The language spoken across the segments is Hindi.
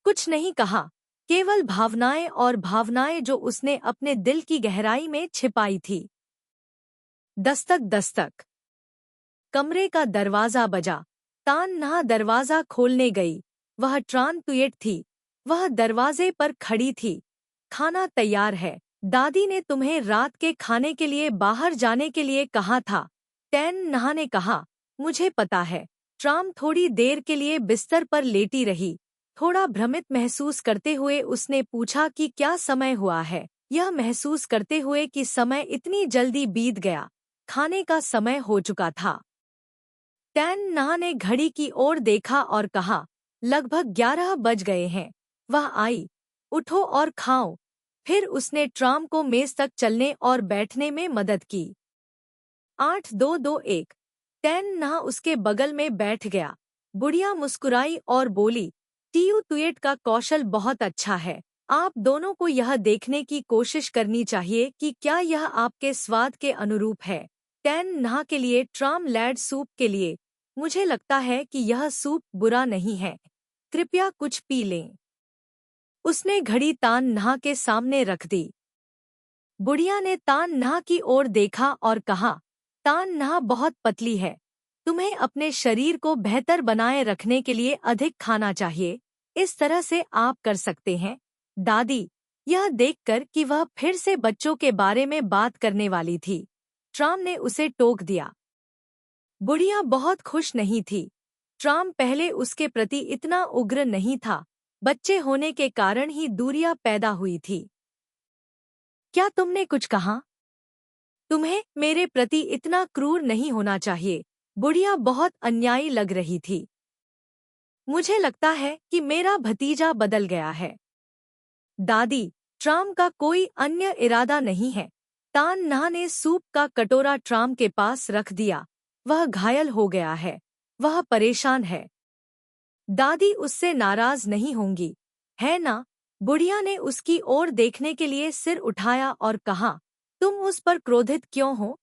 कुछ नहीं कहा, केवल भावनाएं और भावनाएं जो उसने अपने दिल की गहराई में छिपाई थी। दस्तक दस्तक। कमरे का दरवाजा बजा। तान नहा दरवाजा खोलने गई। वह ट्रान तुयेट थी। वह दरवाजे पर खड़ी थी। खाना तैयार है। दादी ने तुम्हें रात के खाने के लिए बाहर जाने के लिए कहा था, टैन नहा ने कहा। मुझे पता है। ट्राम थोड़ी देर के लिए बिस्तर पर लेटी रही। थोड़ा भ्रमित महसूस करते हुए उसने पूछा कि क्या समय हुआ है। यह महसूस करते हुए कि समय इतनी जल्दी बीत गया, खाने का समय हो चुका था। टैन नहा ने घड़ी की ओर देखा और कहा, लगभग 11 बज गए हैं। वह आई। उठो और खाओ। फिर उसने ट्राम को मेज तक चलने और बैठने में मदद की। 8-2-2-1। टैन नहा उसके बगल में बैठ गया। बुढ़िया मुस्कुराई और बोली, टीयू तुयेट का कौशल बहुत अच्छा है। आप दोनों को यह देखने की कोशिश करनी चाहिए कि क्या यह आपके स्वाद के अनुरूप है। टैन नहा के लिए ट्राम लैड सूप के लिए, मुझे लगता है कि यह सूप बुरा नहीं है। कृपया कुछ पी लें। उसने घड़ी तान नहा के सामने रख दी। बुढ़िया ने तान नहा की ओर देखा और कहा, तान नहा बहुत पतली है। तुम्हें अपने शरीर को बेहतर बनाए रखने के लिए अधिक खाना चाहिए। इस तरह से आप कर सकते हैं। दादी, यह देखकर कि वह फिर से बच्चों के बारे में बात करने वाली थी, ट्राम ने उसे टोक दिया। बुढ़िया बहुत खुश नहीं थी। ट्राम पहले उसके प्रति इतना उग्र नहीं था। बच्चे होने के कारण ही दूरियां पैदा हुई थी। क्या तुमने कुछ कहा? तुम्हें मेरे प्रति इतना क्रूर नहीं होना चाहिए। बुढ़िया बहुत अन्यायी लग रही थी। मुझे लगता है कि मेरा भतीजा बदल गया है। दादी, ट्राम का कोई अन्य इरादा नहीं है। तान नहा ने सूप का कटोरा ट्राम के पास रख दिया। वह घायल हो गया है। वह परेशान है। दादी उससे नाराज नहीं होंगी, है ना? बुढ़िया ने उसकी ओर देखने के लिए सिर उठाया और कहा, तुम उस पर क्रोधित क्यों हो?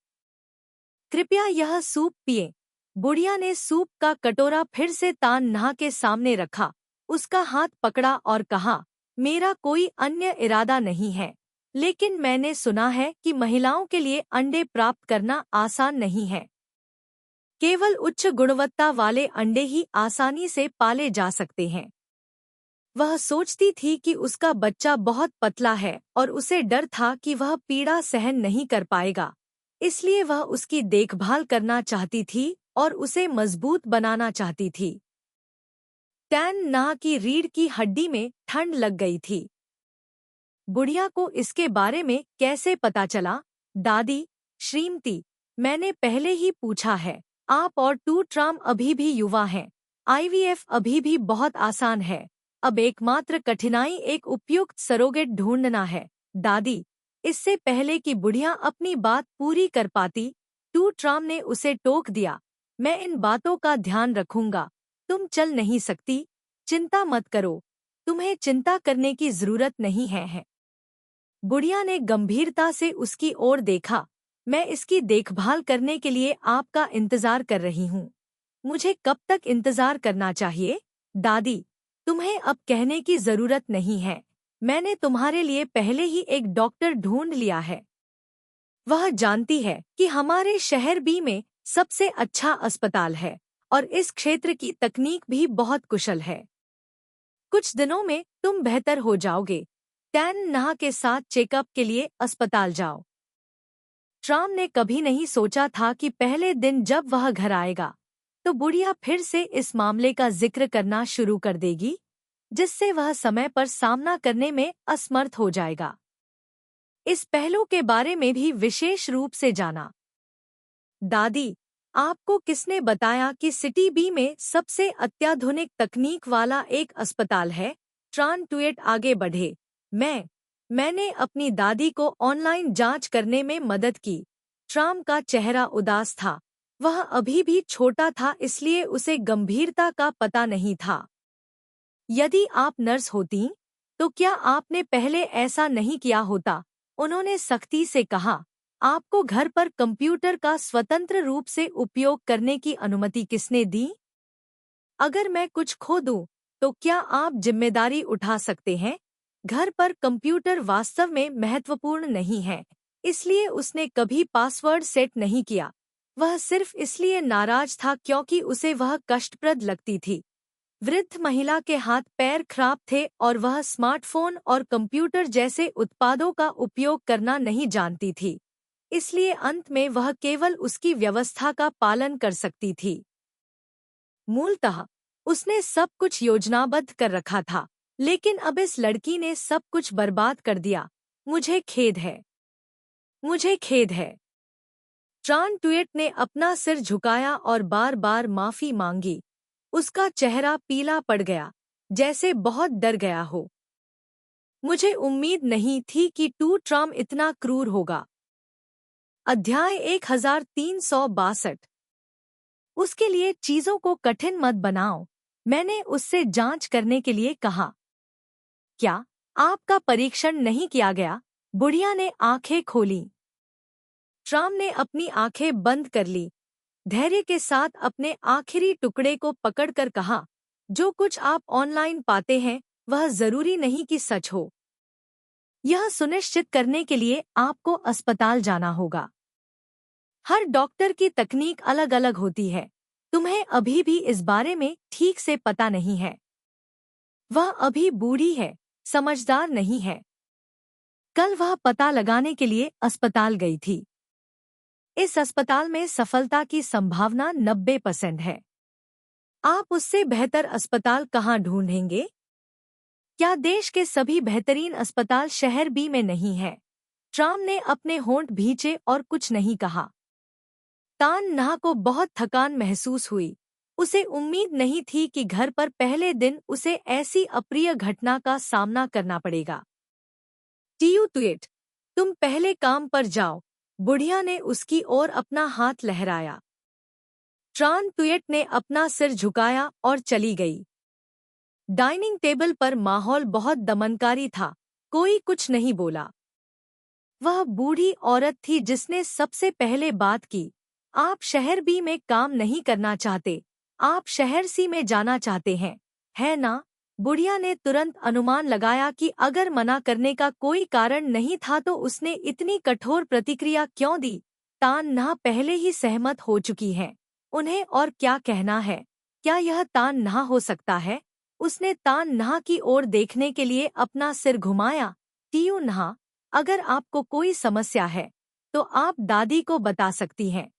कृपया यह सूप पिए। बुढ़िया ने सूप का कटोरा फिर से तान नहा के सामने रखा, उसका हाथ पकड़ा और कहा, मेरा कोई अन्य इरादा नहीं है, लेकिन मैंने सुना है कि महिलाओं के लिए अंडे प्राप्त करना आसान नहीं है। केवल उच्च गुणवत्ता वाले अंडे ही आसानी से पाले जा सकते हैं। वह सोचती थी कि उसका बच्चा बहुत पतला है और उसे डर था कि वह पीड़ा सहन नहीं कर पाएगा, इसलिए वह उसकी देखभाल करना चाहती थी और उसे मजबूत बनाना चाहती थी। टैन नहा की रीढ़ की हड्डी में ठंड लग गई थी। बुढ़िया को इसके बारे में कैसे पता चला? दादी, श्रीमती, मैंने पहले ही पूछा है। आप और ट्राम अभी भी युवा हैं। IVF अभी भी बहुत आसान है। अब एकमात्र कठिनाई एक उपयुक्त सरोगेट ढूंढना है। दादी, इससे पहले कि बुढ़िया अपनी बात पूरी कर पाती, ट्राम ने उसे टोक दिया, मैं इन बातों का ध्यान रखूंगा। तुम चल नहीं सकती, चिंता मत करो। तुम्हें चिंता करने की जरूरत नहीं है। बुढ़िया ने गंभीरता से उसकी ओर देखा, मैं इसकी देखभाल करने के लिए आपका इंतजार कर रही हूँ। मुझे कब तक इंतजार करना चाहिए? दादी, तुम्हें अब कहने की जरूरत नहीं है। मैंने तुम्हारे लिए पहले ही एक डॉक्टर ढूंढ लिया है। वह जानती है कि हमारे शहर बी में सबसे अच्छा अस्पताल है और इस क्षेत्र की तकनीक भी बहुत कुशल है। कुछ दिनों में तुम बेहतर हो जाओगे। टैन नहा के साथ चेकअप के लिए अस्पताल जाओ। ट्राम ने कभी नहीं सोचा था कि पहले दिन जब वह घर आएगा तो बुढ़िया फिर से इस मामले का जिक्र करना शुरू कर देगी, जिससे वह समय पर सामना करने में असमर्थ हो जाएगा। इस पहलू के बारे में भी विशेष रूप से जाना। दादी, आपको किसने बताया कि सिटी बी में सबसे अत्याधुनिक तकनीक वाला एक अस्पताल है? ट्रान तुयेट आगे बढ़े। मैंने अपनी दादी को ऑनलाइन जांच करने में मदद की। ट्राम का चेहरा उदास था। वह अभी भी छोटा था, इसलिए उसे गंभीरता का पता नहीं था। यदि आप नर्स होती तो क्या आपने पहले ऐसा नहीं किया होता? उन्होंने सख्ती से कहा। आपको घर पर कंप्यूटर का स्वतंत्र रूप से उपयोग करने की अनुमति किसने दी? अगर मैं कुछ खो दूं तो क्या आप जिम्मेदारी उठा सकते हैं? घर पर कंप्यूटर वास्तव में महत्वपूर्ण नहीं है, इसलिए उसने कभी पासवर्ड सेट नहीं किया। वह सिर्फ इसलिए नाराज था क्योंकि उसे वह कष्टप्रद लगती थी। वृद्ध महिला के हाथ पैर खराब थे और वह स्मार्टफोन और कंप्यूटर जैसे उत्पादों का उपयोग करना नहीं जानती थी। इसलिए अंत में वह केवल उसकी व्यवस्था का पालन कर सकती थी। मूलतः उसने सब कुछ योजनाबद्ध कर रखा था, लेकिन अब इस लड़की ने सब कुछ बर्बाद कर दिया। मुझे खेद है। मुझे खेद है। ट्रान ट्यूएट ने अपना सिर झुकाया और बार बार माफी मांगी। उसका चेहरा पीला पड़ गया, जैसे बहुत डर गया हो। मुझे उम्मीद नहीं थी कि टू ट्राम इतना क्रूर होगा। अध्याय 1362। उसके लिए चीजों को कठिन मत बनाओ, मैंने उससे जांच करने के लिए कहा। क्या आपका परीक्षण नहीं किया गया? बुढ़िया ने आंखें खोलीं। ट्राम ने अपनी आंखें बंद कर ली, धैर्य के साथ अपने आखिरी टुकड़े को पकड़कर कहा, जो कुछ आप ऑनलाइन पाते हैं वह जरूरी नहीं कि सच हो। यह सुनिश्चित करने के लिए आपको अस्पताल जाना होगा। हर डॉक्टर की तकनीक अलग अलग होती है। तुम्हें अभी भी इस बारे में ठीक से पता नहीं है। वह अभी बूढ़ी है, समझदार नहीं है। कल वह पता लगाने के लिए अस्पताल गई थी। इस अस्पताल में सफलता की संभावना 90% है। आप उससे बेहतर अस्पताल कहाँ ढूंढेंगे? क्या देश के सभी बेहतरीन अस्पताल शहर बी में नहीं है? ट्राम ने अपने होंठ भींचे और कुछ नहीं कहा। तान नहा को बहुत थकान महसूस हुई। उसे उम्मीद नहीं थी कि घर पर पहले दिन उसे ऐसी अप्रिय घटना का सामना करना पड़ेगा। टीयू ट्यूएट, तुम पहले काम पर जाओ। बुढ़िया ने उसकी ओर अपना हाथ लहराया। ट्रान ट्यूएट ने अपना सिर झुकाया और चली गई। डाइनिंग टेबल पर माहौल बहुत दमनकारी था। कोई कुछ नहीं बोला। वह बूढ़ी औरत थी जिसने सबसे पहले बात की। आप शहर बी में काम नहीं करना चाहते, आप शहर सी में जाना चाहते हैं, है ना? बुढ़िया ने तुरंत अनुमान लगाया कि अगर मना करने का कोई कारण नहीं था तो उसने इतनी कठोर प्रतिक्रिया क्यों दी। तान नहा पहले ही सहमत हो चुकी हैं। उन्हें और क्या कहना है? क्या यह तान नहा हो सकता है? उसने तान नहा की ओर देखने के लिए अपना सिर घुमाया। टीयू नहा, अगर आपको कोई समस्या है तो आप दादी को बता सकती हैं।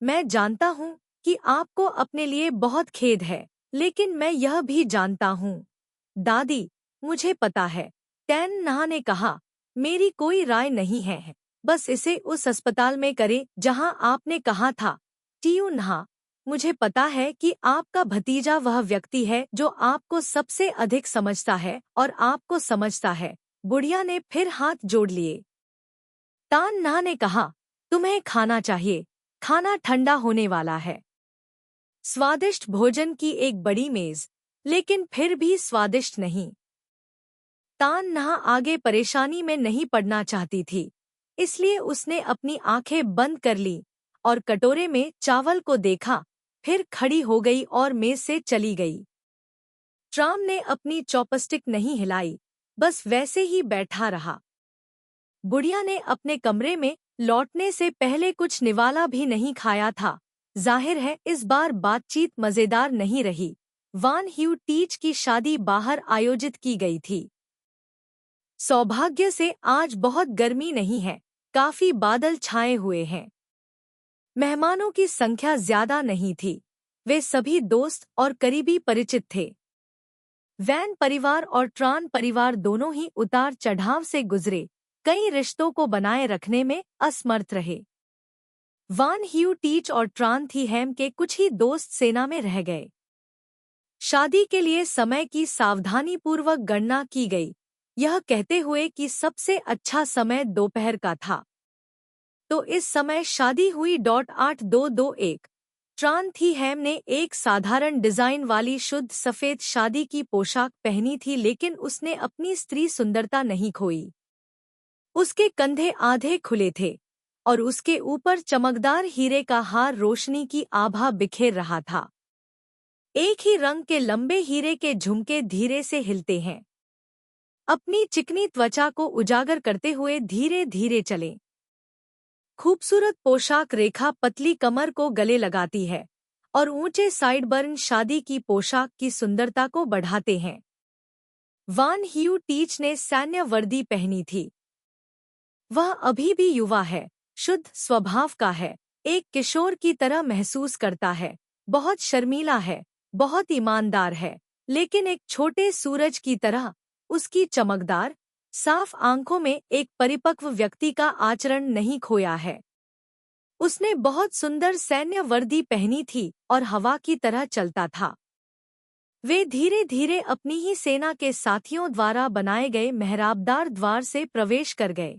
मैं जानता हूँ कि आपको अपने लिए बहुत खेद है, लेकिन मैं यह भी जानता हूँ। दादी, मुझे पता है, टैन नहा ने कहा। मेरी कोई राय नहीं है, बस इसे उस अस्पताल में करें जहाँ आपने कहा था। टीयू नहा, मुझे पता है कि आपका भतीजा वह व्यक्ति है जो आपको सबसे अधिक समझता है और आपको समझता है। बुढ़िया ने फिर हाथ जोड़ लिए। तान नहा ने कहा, तुम्हें खाना चाहिए, खाना ठंडा होने वाला है। स्वादिष्ट भोजन की एक बड़ी मेज, लेकिन फिर भी स्वादिष्ट नहीं। तान नहा आगे परेशानी में नहीं पड़ना चाहती थी, इसलिए उसने अपनी आंखें बंद कर ली और कटोरे में चावल को देखा, फिर खड़ी हो गई और मेज से चली गई। ट्राम ने अपनी चॉपस्टिक नहीं हिलाई, बस वैसे ही बैठा रहा। बुढ़िया ने अपने कमरे में लौटने से पहले कुछ निवाला भी नहीं खाया था। जाहिर है इस बार बातचीत मजेदार नहीं रही। वान ह्यू टीच की शादी बाहर आयोजित की गई थी। सौभाग्य से आज बहुत गर्मी नहीं है, काफी बादल छाए हुए हैं। मेहमानों की संख्या ज्यादा नहीं थी। वे सभी दोस्त और करीबी परिचित थे। वैन परिवार और ट्रान परिवार दोनों ही उतार चढ़ाव से गुजरे, कई रिश्तों को बनाए रखने में असमर्थ रहे। वान ह्यू टीच और ट्रान थी हैम के कुछ ही दोस्त सेना में रह गए। शादी के लिए समय की सावधानीपूर्वक गणना की गई, यह कहते हुए कि सबसे अच्छा समय दोपहर का था। तो इस समय शादी हुई। 8221। ट्रान थी हैम ने एक साधारण डिजाइन वाली शुद्ध सफेद शादी की पोशाक पहनी थी, लेकिन उसने अपनी स्त्री सुंदरता नहीं खोई। उसके कंधे आधे खुले थे और उसके ऊपर चमकदार हीरे का हार रोशनी की आभा बिखेर रहा था। एक ही रंग के लंबे हीरे के झुमके धीरे से हिलते हैं, अपनी चिकनी त्वचा को उजागर करते हुए धीरे धीरे चलें। खूबसूरत पोशाक रेखा पतली कमर को गले लगाती है और ऊंचे साइडबर्न शादी की पोशाक की सुंदरता को बढ़ाते हैं। वान ह्यू टीच ने सैन्य वर्दी पहनी थी। वह अभी भी युवा है, शुद्ध स्वभाव का है, एक किशोर की तरह महसूस करता है, बहुत शर्मीला है, बहुत ईमानदार है, लेकिन एक छोटे सूरज की तरह उसकी चमकदार, साफ आंखों में एक परिपक्व व्यक्ति का आचरण नहीं खोया है। उसने बहुत सुंदर सैन्य वर्दी पहनी थी और हवा की तरह चलता था। वे धीरे धीरे अपनी ही सेना के साथियों द्वारा बनाए गए मेहराबदार द्वार से प्रवेश कर गए।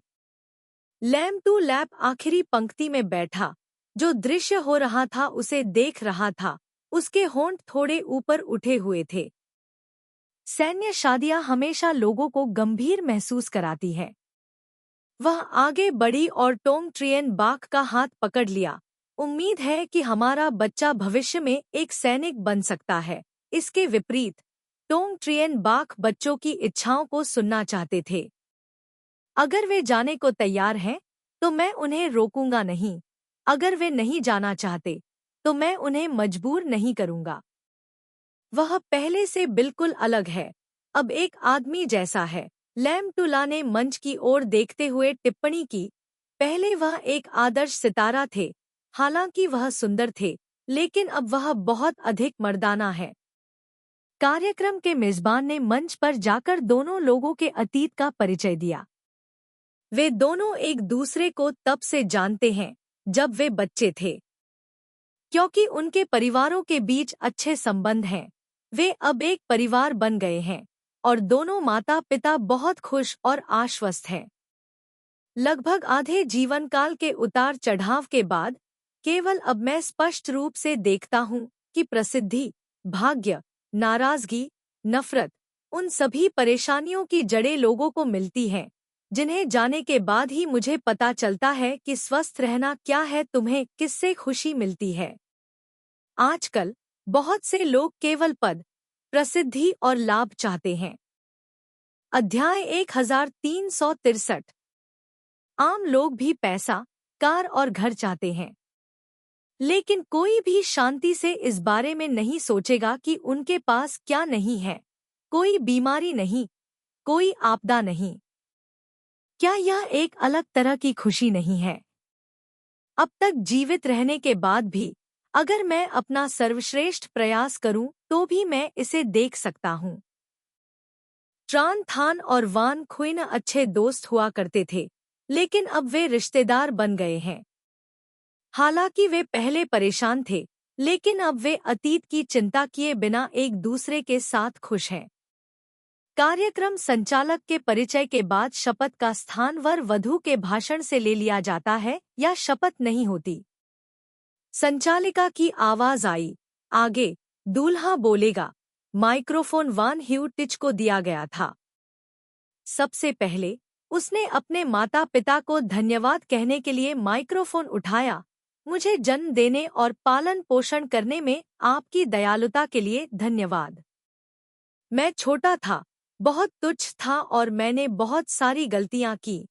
लैम्प टू लैप आखिरी पंक्ति में बैठा, जो दृश्य हो रहा था उसे देख रहा था, उसके होंठ थोड़े ऊपर उठे हुए थे। सैन्य शादियां हमेशा लोगों को गंभीर महसूस कराती है। वह आगे बढ़ी और टोंग ट्रियन बाक का हाथ पकड़ लिया। उम्मीद है कि हमारा बच्चा भविष्य में एक सैनिक बन सकता है। इसके विपरीत, टोंग ट्रियन बाक बच्चों की इच्छाओं को सुनना चाहते थे। अगर वे जाने को तैयार हैं, तो मैं उन्हें रोकूंगा नहीं। अगर वे नहीं जाना चाहते, तो मैं उन्हें मजबूर नहीं करूंगा। वह पहले से बिल्कुल अलग है, अब एक आदमी जैसा है। लैम्पटुला ने मंच की ओर देखते हुए टिप्पणी की, पहले वह एक आदर्श सितारा थे, हालांकि वह सुंदर थे, लेकिन अब वह बहुत अधिक मर्दाना है। कार्यक्रम के मेजबान ने मंच पर जाकर दोनों लोगों के अतीत का परिचय दिया। वे दोनों एक दूसरे को तब से जानते हैं जब वे बच्चे थे, क्योंकि उनके परिवारों के बीच अच्छे संबंध हैं। वे अब एक परिवार बन गए हैं और दोनों माता पिता बहुत खुश और आश्वस्त हैं। लगभग आधे जीवन काल के उतार चढ़ाव के बाद केवल अब मैं स्पष्ट रूप से देखता हूँ कि प्रसिद्धि, भाग्य, नाराजगी, नफरत, उन सभी परेशानियों की जड़ें लोगों को मिलती हैं, जिन्हें जाने के बाद ही मुझे पता चलता है कि स्वस्थ रहना क्या है, तुम्हें किससे खुशी मिलती है। आजकल बहुत से लोग केवल पद, प्रसिद्धि और लाभ चाहते हैं। अध्याय 1363। आम लोग भी पैसा, कार और घर चाहते हैं, लेकिन कोई भी शांति से इस बारे में नहीं सोचेगा कि उनके पास क्या नहीं है। कोई बीमारी नहीं, कोई आपदा नहीं। क्या यह एक अलग तरह की खुशी नहीं है? अब तक जीवित रहने के बाद भी अगर मैं अपना सर्वश्रेष्ठ प्रयास करूं, तो भी मैं इसे देख सकता हूं। ट्रान थान और वान खुइन अच्छे दोस्त हुआ करते थे, लेकिन अब वे रिश्तेदार बन गए हैं। हालांकि वे पहले परेशान थे, लेकिन अब वे अतीत की चिंता किए बिना एक दूसरे के साथ खुश हैं। कार्यक्रम संचालक के परिचय के बाद शपथ का स्थान वर वधू के भाषण से ले लिया जाता है या शपथ नहीं होती। संचालिका की आवाज आई, आगे दूल्हा बोलेगा। माइक्रोफोन वान ह्यू टिच को दिया गया था। सबसे पहले उसने अपने माता पिता को धन्यवाद कहने के लिए माइक्रोफोन उठाया। मुझे जन्म देने और पालन पोषण करने में आपकी दयालुता के लिए धन्यवाद। मैं छोटा था, बहुत तुच्छ था और मैंने बहुत सारी गलतियां की।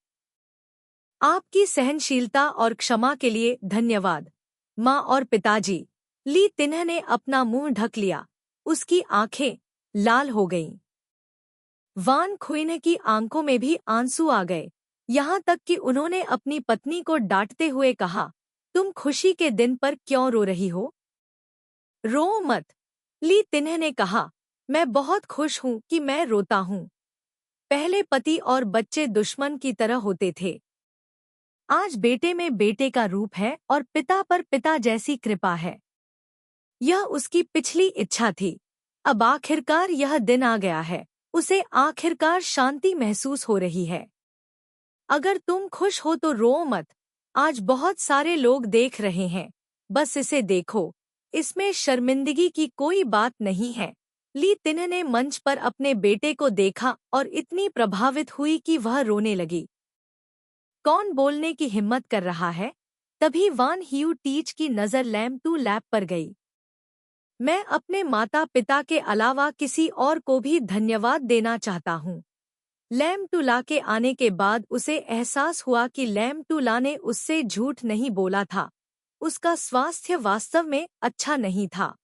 आपकी सहनशीलता और क्षमा के लिए धन्यवाद, माँ और पिताजी। ली तिन्ह ने अपना मुंह ढक लिया, उसकी आंखें लाल हो गईं। वान खुइन की आंखों में भी आंसू आ गए, यहाँ तक कि उन्होंने अपनी पत्नी को डांटते हुए कहा, तुम खुशी के दिन पर क्यों रो रही हो? रो मत, ली तिन्ह ने कहा, मैं बहुत खुश हूँ कि मैं रोता हूँ। पहले पति और बच्चे दुश्मन की तरह होते थे। आज बेटे में बेटे का रूप है और पिता पर पिता जैसी कृपा है। यह उसकी पिछली इच्छा थी। अब आखिरकार यह दिन आ गया है। उसे आखिरकार शांति महसूस हो रही है। अगर तुम खुश हो तो रो मत। आज बहुत सारे लोग देख रहे हैं, बस इसे देखो। इसमें शर्मिंदगी की कोई बात नहीं है। ली तिन्ह ने मंच पर अपने बेटे को देखा और इतनी प्रभावित हुई कि वह रोने लगी। कौन बोलने की हिम्मत कर रहा है? तभी वान ह्यू टीच की नज़र लैम्प टू लैप पर गई। मैं अपने माता पिता के अलावा किसी और को भी धन्यवाद देना चाहता हूँ। लैमटुला के आने के बाद उसे एहसास हुआ कि लैमटुला ने उससे झूठ नहीं बोला था। उसका स्वास्थ्य वास्तव में अच्छा नहीं था।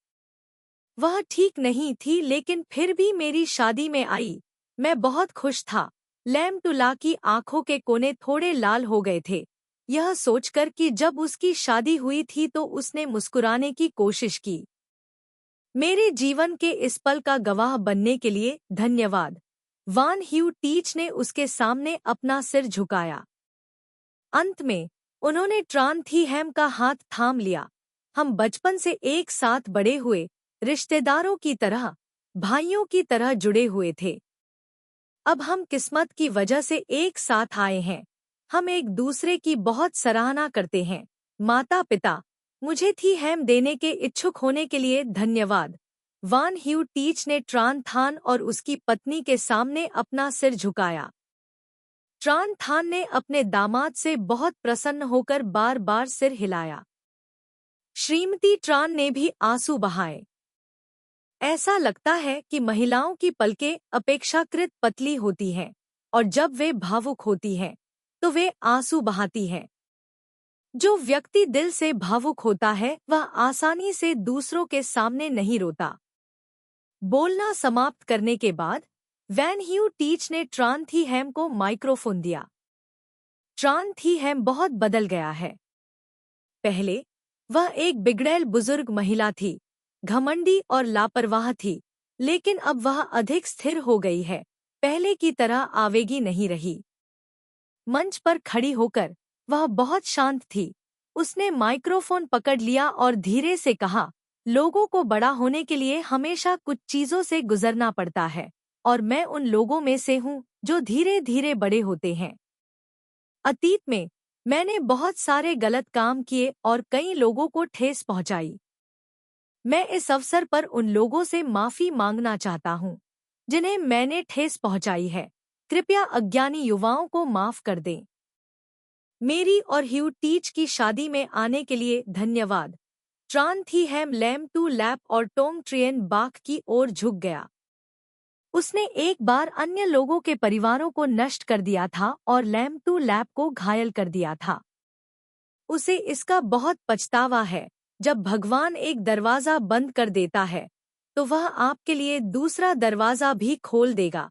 वह ठीक नहीं थी, लेकिन फिर भी मेरी शादी में आई। मैं बहुत खुश था। लैमटुला की आंखों के कोने थोड़े लाल हो गए थे, यह सोचकर कि जब उसकी शादी हुई थी तो उसने मुस्कुराने की कोशिश की। मेरे जीवन के इस पल का गवाह बनने के लिए धन्यवाद। वान ह्यू टीच ने उसके सामने अपना सिर झुकाया। अंत में उन्होंने ट्रान थी हैम का हाथ थाम लिया। हम बचपन से एक साथ बड़े हुए, रिश्तेदारों की तरह, भाइयों की तरह जुड़े हुए थे। अब हम किस्मत की वजह से एक साथ आए हैं। हम एक दूसरे की बहुत सराहना करते हैं। माता पिता, मुझे थी हैम देने के इच्छुक होने के लिए धन्यवाद। वान ह्यू टीच ने ट्रान थान और उसकी पत्नी के सामने अपना सिर झुकाया। ट्रान थान ने अपने दामाद से बहुत प्रसन्न होकर बार बार सिर हिलाया। श्रीमती ट्रान ने भी आंसू बहाए। ऐसा लगता है कि महिलाओं की पलकें अपेक्षाकृत पतली होती हैं, और जब वे भावुक होती हैं तो वे आंसू बहाती हैं। जो व्यक्ति दिल से भावुक होता है वह आसानी से दूसरों के सामने नहीं रोता। बोलना समाप्त करने के बाद वैन ह्यू टीच ने ट्रान थी हैम को माइक्रोफोन दिया। ट्रान थी हैम बहुत बदल गया है। पहले वह एक बिगड़ैल बुजुर्ग महिला थी, घमंडी और लापरवाह थी, लेकिन अब वह अधिक स्थिर हो गई है, पहले की तरह आवेगी नहीं रही। मंच पर खड़ी होकर वह बहुत शांत थी। उसने माइक्रोफोन पकड़ लिया और धीरे से कहा, लोगों को बड़ा होने के लिए हमेशा कुछ चीजों से गुजरना पड़ता है, और मैं उन लोगों में से हूँ जो धीरे धीरे बड़े होते हैं। अतीत में मैंने बहुत सारे गलत काम किए और कई लोगों को ठेस पहुंचाई। मैं इस अवसर पर उन लोगों से माफी मांगना चाहता हूं जिन्हें मैंने ठेस पहुंचाई है। कृपया अज्ञानी युवाओं को माफ कर दें। मेरी और ह्यू टीच की शादी में आने के लिए धन्यवाद। ट्रान थी हैम लैम टू लैप और टोंग ट्रियन बाक की ओर झुक गया। उसने एक बार अन्य लोगों के परिवारों को नष्ट कर दिया था और लैम टू लैप को घायल कर दिया था। उसे इसका बहुत पछतावा है। जब भगवान एक दरवाजा बंद कर देता है तो वह आपके लिए दूसरा दरवाजा भी खोल देगा।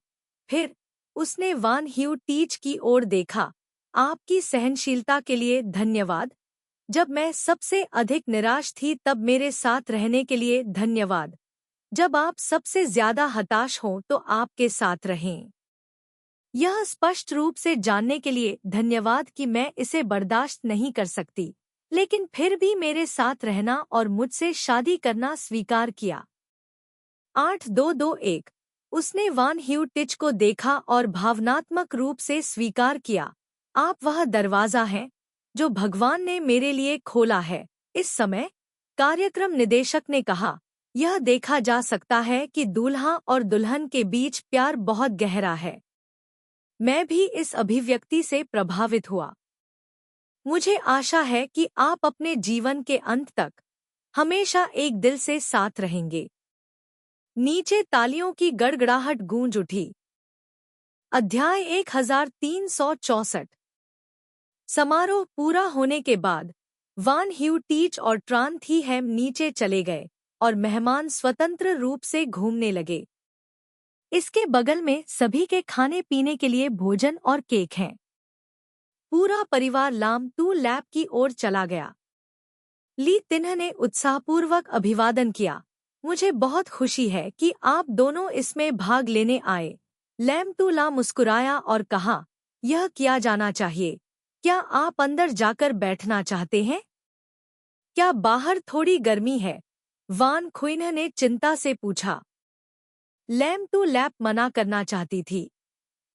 फिर उसने वान ह्यू टीच की ओर देखा। आपकी सहनशीलता के लिए धन्यवाद। जब मैं सबसे अधिक निराश थी तब मेरे साथ रहने के लिए धन्यवाद। जब आप सबसे ज्यादा हताश हों तो आपके साथ रहें। यह स्पष्ट रूप से जानने के लिए धन्यवाद कि मैं इसे बर्दाश्त नहीं कर सकती, लेकिन फिर भी मेरे साथ रहना और मुझसे शादी करना स्वीकार किया। 8221 उसने वान ह्यू टिच को देखा और भावनात्मक रूप से स्वीकार किया। आप वह दरवाजा हैं जो भगवान ने मेरे लिए खोला है। इस समय कार्यक्रम निदेशक ने कहा, यह देखा जा सकता है कि दूल्हा और दुल्हन के बीच प्यार बहुत गहरा है। मैं भी इस अभिव्यक्ति से प्रभावित हुआ। मुझे आशा है कि आप अपने जीवन के अंत तक हमेशा एक दिल से साथ रहेंगे। नीचे तालियों की गड़गड़ाहट गूंज उठी। अध्याय 1364। समारोह पूरा होने के बाद वान ह्यू टीच और ट्रान थी हैम नीचे चले गए और मेहमान स्वतंत्र रूप से घूमने लगे। इसके बगल में सभी के खाने पीने के लिए भोजन और केक हैं। पूरा परिवार लाम टू लैप की ओर चला गया। ली तिन्ह ने उत्साहपूर्वक अभिवादन किया। मुझे बहुत खुशी है कि आप दोनों इसमें भाग लेने आए। लैम टू ला मुस्कुराया और कहा, यह किया जाना चाहिए। क्या आप अंदर जाकर बैठना चाहते हैं? क्या बाहर थोड़ी गर्मी है? वान खुइन्ह ने चिंता से पूछा। लैम टू लैप मना करना चाहती थी,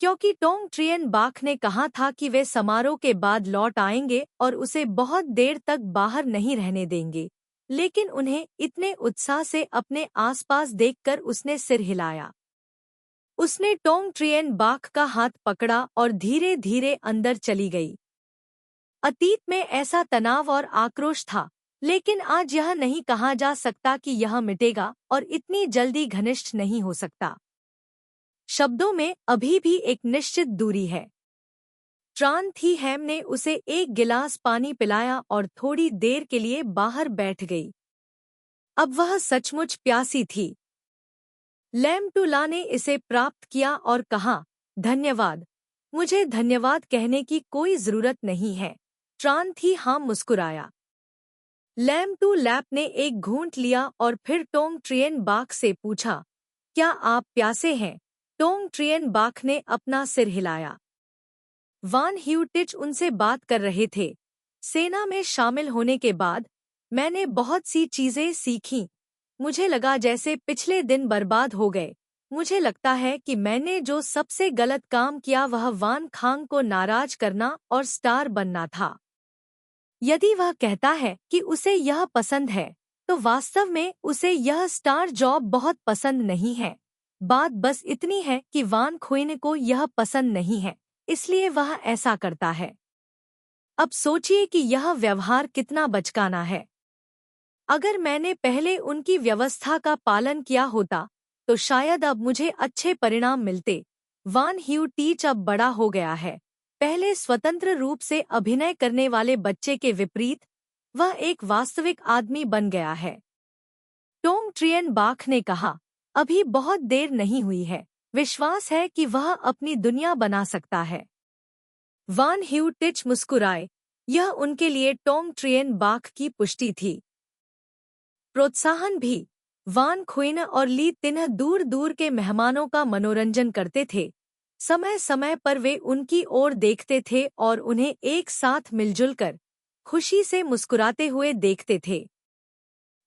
क्योंकि टोंग ट्रियन बाक ने कहा था कि वे समारोह के बाद लौट आएंगे और उसे बहुत देर तक बाहर नहीं रहने देंगे, लेकिन उन्हें इतने उत्साह से अपने आसपास देखकर उसने सिर हिलाया। उसने टोंग ट्रियन बाक का हाथ पकड़ा और धीरे धीरे अंदर चली गई। अतीत में ऐसा तनाव और आक्रोश था लेकिन आज यह नहीं कहा जा सकता कि यह मिटेगा और इतनी जल्दी घनिष्ठ नहीं हो सकता। शब्दों में अभी भी एक निश्चित दूरी है। ट्रान थी हैम ने उसे एक गिलास पानी पिलाया और थोड़ी देर के लिए बाहर बैठ गई। अब वह सचमुच प्यासी थी। लैमटूला ने इसे प्राप्त किया और कहा, धन्यवाद। मुझे धन्यवाद कहने की कोई जरूरत नहीं है। ट्रान थी हाम मुस्कुराया। लैमटू लैप ने एक घूंट लिया और फिर टोंग ट्रियन बाक से पूछा, क्या आप प्यासे हैं? टोंग ट्रियन बाक ने अपना सिर हिलाया। वान ह्यूटिच उनसे बात कर रहे थे। सेना में शामिल होने के बाद मैंने बहुत सी चीजें सीखीं। मुझे लगा जैसे पिछले दिन बर्बाद हो गए। मुझे लगता है कि मैंने जो सबसे गलत काम किया वह वान खांग को नाराज करना और स्टार बनना था। यदि वह कहता है कि उसे यह पसंद है, तो वास्तव में उसे यह स्टार जॉब बहुत पसंद नहीं है। बात बस इतनी है कि वान खुइन को यह पसंद नहीं है, इसलिए वह ऐसा करता है। अब सोचिए कि यह व्यवहार कितना बचकाना है। अगर मैंने पहले उनकी व्यवस्था का पालन किया होता, तो शायद अब मुझे अच्छे परिणाम मिलते। वान ह्यूटिच अब बड़ा हो गया है। पहले स्वतंत्र रूप से अभिनय करने वाले बच्चे के विपरीत वह एक वास्तविक आदमी बन गया है। टोंग ट्रियन बाक ने कहा, अभी बहुत देर नहीं हुई है। विश्वास है कि वह अपनी दुनिया बना सकता है। वान ह्यूटिच मुस्कुराए। यह उनके लिए टोंग ट्रियन बाक की पुष्टि थी। प्रोत्साहन भी। वान खुइन और ली तिन्ह दूर दूर के मेहमानों का मनोरंजन करते थे। समय समय पर वे उनकी ओर देखते थे और उन्हें एक साथ मिलजुल कर खुशी से मुस्कुराते हुए देखते थे।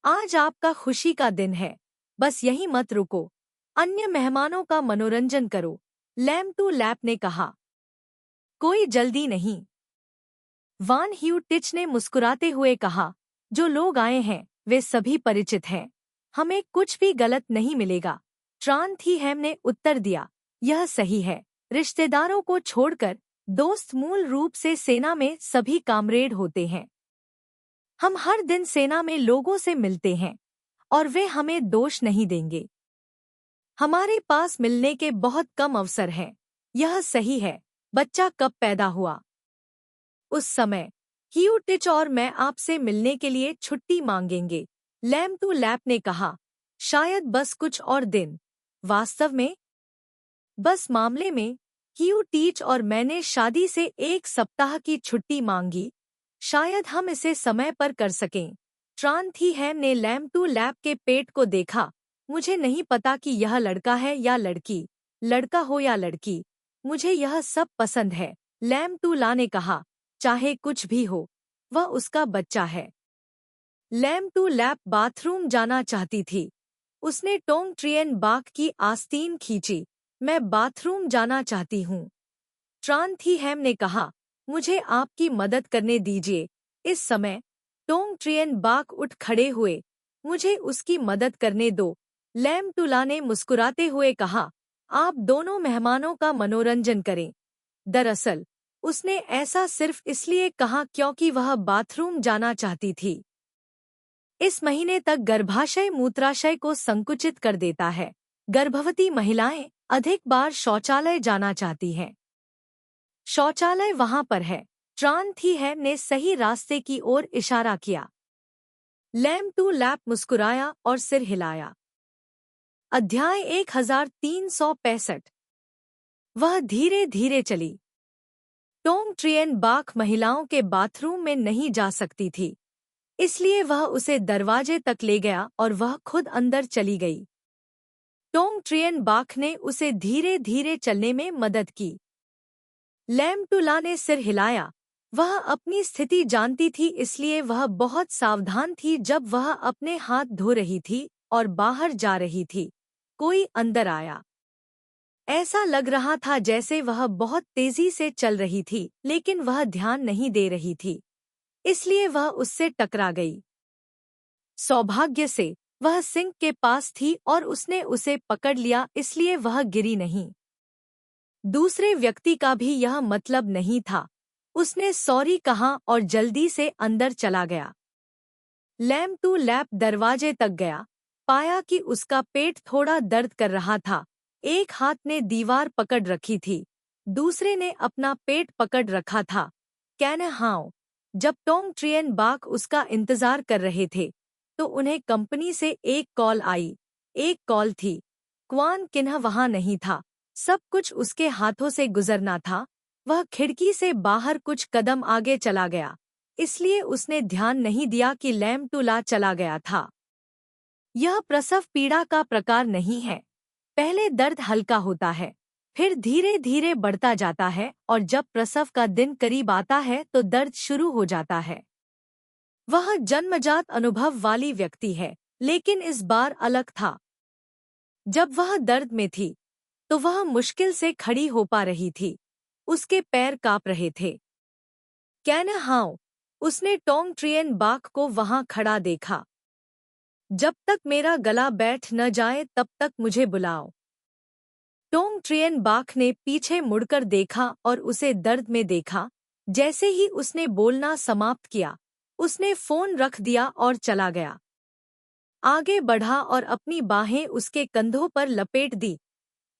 आज आपका खुशी का दिन है, बस यहीं मत रुको। अन्य मेहमानों का मनोरंजन करो। लैमटू लैप ने कहा। कोई जल्दी नहीं। वान ह्यूटिच ने मुस्कुराते हुए कहा, जो लोग आए हैं वे सभी परिचित हैं। हमें कुछ भी गलत नहीं मिलेगा। ट्रान थी हैम ने उत्तर दिया, यह सही है। रिश्तेदारों को छोड़कर दोस्त मूल रूप से सेना में सभी कामरेड होते हैं। हम हर दिन सेना में लोगों से मिलते हैं और वे हमें दोष नहीं देंगे। हमारे पास मिलने के बहुत कम अवसर हैं। यह सही है। बच्चा कब पैदा हुआ? उस समय ह्यूटिच और मैं आपसे मिलने के लिए छुट्टी मांगेंगे। लैमटू लैप ने कहा, शायद बस कुछ और दिन। वास्तव में बस मामले में ह्यूटिच और मैंने शादी से 1 सप्ताह की छुट्टी मांगी। शायद हम इसे समय पर कर सकें। ट्रान थी हैम ने लैमटू लैप के पेट को देखा। मुझे नहीं पता कि यह लड़का है या लड़की, लड़का हो या लड़की। मुझे यह सब पसंद है। लैमटू ला ने कहा, चाहे कुछ भी हो, वह उसका बच्चा है। लैमटू लैप बाथरूम जाना चाहती थी। उसने टोंग ट्रियन बाक की आस्तीन खींची। मैं बाथरूम जाना चाहती हूँ। ट्रान थी हैम ने कहा, मुझे आपकी मदद करने दीजिए। इस समय टोंग ट्रियन बाक उठ खड़े हुए। मुझे उसकी मदद करने दो। लैमटूला ने मुस्कुराते हुए कहा, आप दोनों मेहमानों का मनोरंजन करें। दरअसल उसने ऐसा सिर्फ इसलिए कहा क्योंकि वह बाथरूम जाना चाहती थी। इस महीने तक गर्भाशय मूत्राशय को संकुचित कर देता है। गर्भवती महिलाएं अधिक बार शौचालय जाना चाहती हैं। शौचालय वहां पर है। ट्रान थी हैम ने सही रास्ते की ओर इशारा किया। लैमटू लैप मुस्कुराया और सिर हिलाया। अध्याय 1365। वह धीरे धीरे चली। टोंग ट्रियन बाक महिलाओं के बाथरूम में नहीं जा सकती थी, इसलिए वह उसे दरवाजे तक ले गया और वह खुद अंदर चली गई। टोंग ट्रियन बाक ने उसे धीरे धीरे चलने में मदद की। लैमटूला ने सिर हिलाया। वह अपनी स्थिति जानती थी, इसलिए वह बहुत सावधान थी जब वह अपने हाथ धो रही थी और बाहर जा रही थी। कोई अंदर आया। ऐसा लग रहा था जैसे वह बहुत तेजी से चल रही थी, लेकिन वह ध्यान नहीं दे रही थी, इसलिए वह उससे टकरा गई। सौभाग्य से वह सिंक के पास थी और उसने उसे पकड़ लिया, इसलिए वह गिरी नहीं। दूसरे व्यक्ति का भी यह मतलब नहीं था। उसने सॉरी कहा और जल्दी से अंदर चला गया। लैम टू लैप दरवाजे तक गया, पाया कि उसका पेट थोड़ा दर्द कर रहा था। एक हाथ ने दीवार पकड़ रखी थी, दूसरे ने अपना पेट पकड़ रखा था। Can how. जब टोंग ट्रियन बाक उसका इंतजार कर रहे थे तो उन्हें कंपनी से एक कॉल आई। एक कॉल थी। क्वान किन्ह वहां नहीं था। सब कुछ उसके हाथों से गुजरना था। वह खिड़की से बाहर कुछ कदम आगे चला गया, इसलिए उसने ध्यान नहीं दिया कि लैम टू ला चला गया था। यह प्रसव पीड़ा का प्रकार नहीं है। पहले दर्द हल्का होता है, फिर धीरे धीरे बढ़ता जाता है और जब प्रसव का दिन करीब आता है तो दर्द शुरू हो जाता है। वह जन्मजात अनुभव वाली व्यक्ति है, लेकिन इस बार अलग था। जब वह दर्द में थी तो वह मुश्किल से खड़ी हो पा रही थी। उसके पैर कांप रहे थे। Can how. उसने टोंग ट्रियन बाक को वहां खड़ा देखा। जब तक मेरा गला बैठ न जाए तब तक मुझे बुलाओ। टोंग ट्रियन बाक ने पीछे मुड़कर देखा और उसे दर्द में देखा। जैसे ही उसने बोलना समाप्त किया, उसने फोन रख दिया और चला गया। आगे बढ़ा और अपनी बाहें उसके कंधों पर लपेट दी।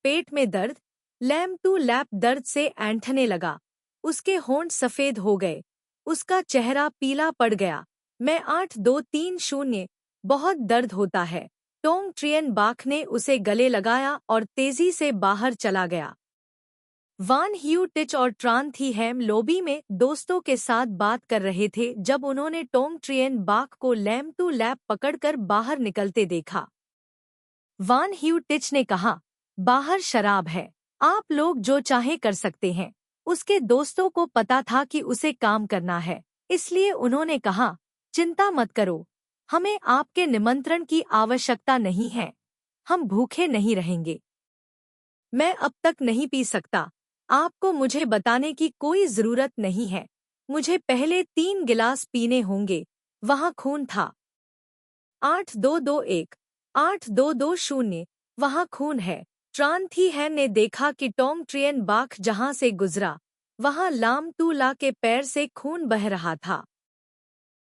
पेट में दर्द। लैम टू लैप दर्द से ऐंठने लगा। उसके होंठ सफेद हो गए। उसका चेहरा पीला पड़ गया। मैं 8230। बहुत दर्द होता है। टोंग ट्रियन बाक ने उसे गले लगाया और तेजी से बाहर चला गया। वान ह्यू टिच और ट्रान थी हैम लॉबी में दोस्तों के साथ बात कर रहे थे जब उन्होंने टोंग ट्रियन बाक को लैम टू लैप पकड़कर बाहर निकलते देखा। वान ह्यू टिच ने कहा, बाहर शराब है, आप लोग जो चाहे कर सकते हैं। उसके दोस्तों को पता था कि उसे काम करना है, इसलिए उन्होंने कहा, चिंता मत करो, हमें आपके निमंत्रण की आवश्यकता नहीं है। हम भूखे नहीं रहेंगे। मैं अब तक नहीं पी सकता। आपको मुझे बताने की कोई जरूरत नहीं है। मुझे पहले 3 गिलास पीने होंगे। वहाँ खून था। 8221 8220। वहाँ खून है। ट्रान थी हैन ने देखा कि टोंग ट्रियन बाक जहाँ से गुजरा वहाँ लाम टू ला के पैर से खून बह रहा था।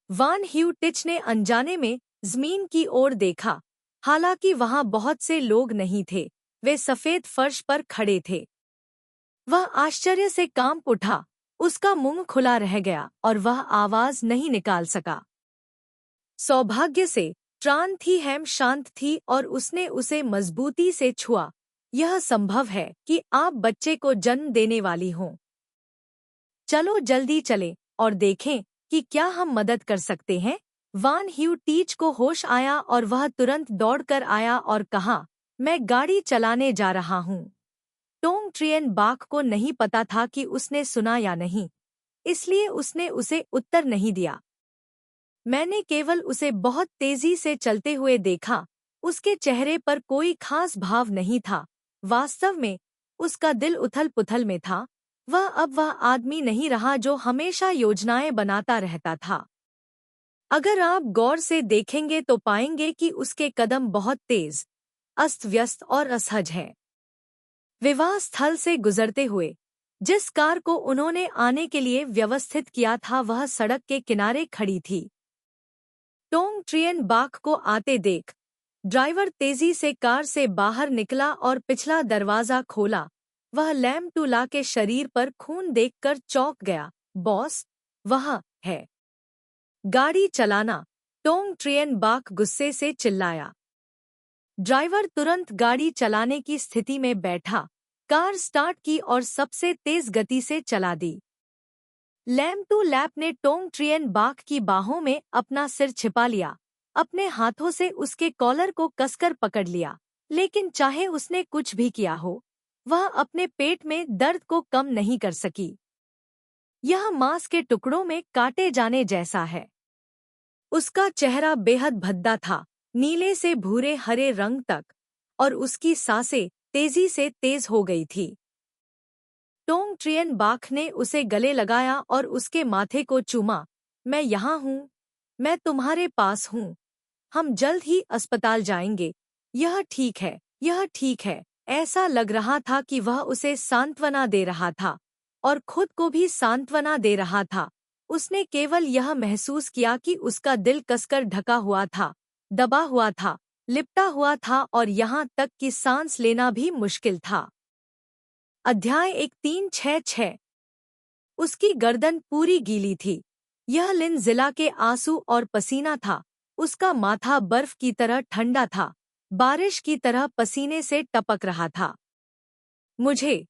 वान ह्यू टिच ने अनजाने में जमीन की ओर देखा। हालांकि वहाँ बहुत से लोग नहीं थे, वे सफेद फर्श पर खड़े थे। वह आश्चर्य से कांप उठा। उसका मुंह खुला रह गया और वह आवाज नहीं निकाल सका। सौभाग्य से ट्रान थी हैम शांत थी और उसने उसे मजबूती से छुआ। यह संभव है कि आप बच्चे को जन्म देने वाली हों। चलो जल्दी चलें और देखें कि क्या हम मदद कर सकते हैं। वान ह्यू टीच को होश आया और वह तुरंत दौड़कर आया और कहा, मैं गाड़ी चलाने जा रहा हूँ। टोंग ट्रियन बाक को नहीं पता था कि उसने सुना या नहीं, इसलिए उसने उसे उत्तर नहीं दिया। मैंने केवल उसे बहुत तेजी से चलते हुए देखा। उसके चेहरे पर कोई खास भाव नहीं था। वास्तव में उसका दिल उथल-पुथल में था। वह आदमी नहीं रहा जो हमेशा योजनाएं बनाता रहता था। अगर आप गौर से देखेंगे तो पाएंगे कि उसके कदम बहुत तेज, अस्त-व्यस्त और असहज हैं। विवाह स्थल से गुजरते हुए जिस कार को उन्होंने आने के लिए व्यवस्थित किया था वह सड़क के किनारे खड़ी थी। टोंग ट्रियन बाक को आते देख ड्राइवर तेजी से कार से बाहर निकला और पिछला दरवाजा खोला। वह लैम टू ला के शरीर पर खून देखकर चौंक गया। बॉस, वह है। गाड़ी चलाना। टोंग ट्रियन बाक गुस्से से चिल्लाया। ड्राइवर तुरंत गाड़ी चलाने की स्थिति में बैठा, कार स्टार्ट की और सबसे तेज गति से चला दी। लैम टू लैप ने टोंग ट्रियन बाक की बाहों में अपना सिर छिपा लिया, अपने हाथों से उसके कॉलर को कसकर पकड़ लिया, लेकिन चाहे उसने कुछ भी किया हो, वह अपने पेट में दर्द को कम नहीं कर सकी। यह मांस के टुकड़ों में काटे जाने जैसा है। उसका चेहरा बेहद भद्दा था, नीले से भूरे हरे रंग तक, और उसकी सांसें तेजी से तेज हो गई थी। टोंग ट्रियन बाक ने उसे गले लगाया और उसके माथे को चूमा। मैं यहाँ हूँ, मैं तुम्हारे पास हूँ। हम जल्द ही अस्पताल जाएंगे। यह ठीक है, यह ठीक है। ऐसा लग रहा था कि वह उसे सांत्वना दे रहा था और खुद को भी सांत्वना दे रहा था। उसने केवल यह महसूस किया कि उसका दिल कसकर ढका हुआ था, दबा हुआ था, लिपटा हुआ था और यहाँ तक कि सांस लेना भी मुश्किल था। अध्याय 1366। उसकी गर्दन पूरी गीली थी। यह लिन जिला के आंसू और पसीना था। उसका माथा बर्फ की तरह ठंडा था, बारिश की तरह पसीने से टपक रहा था। मुझे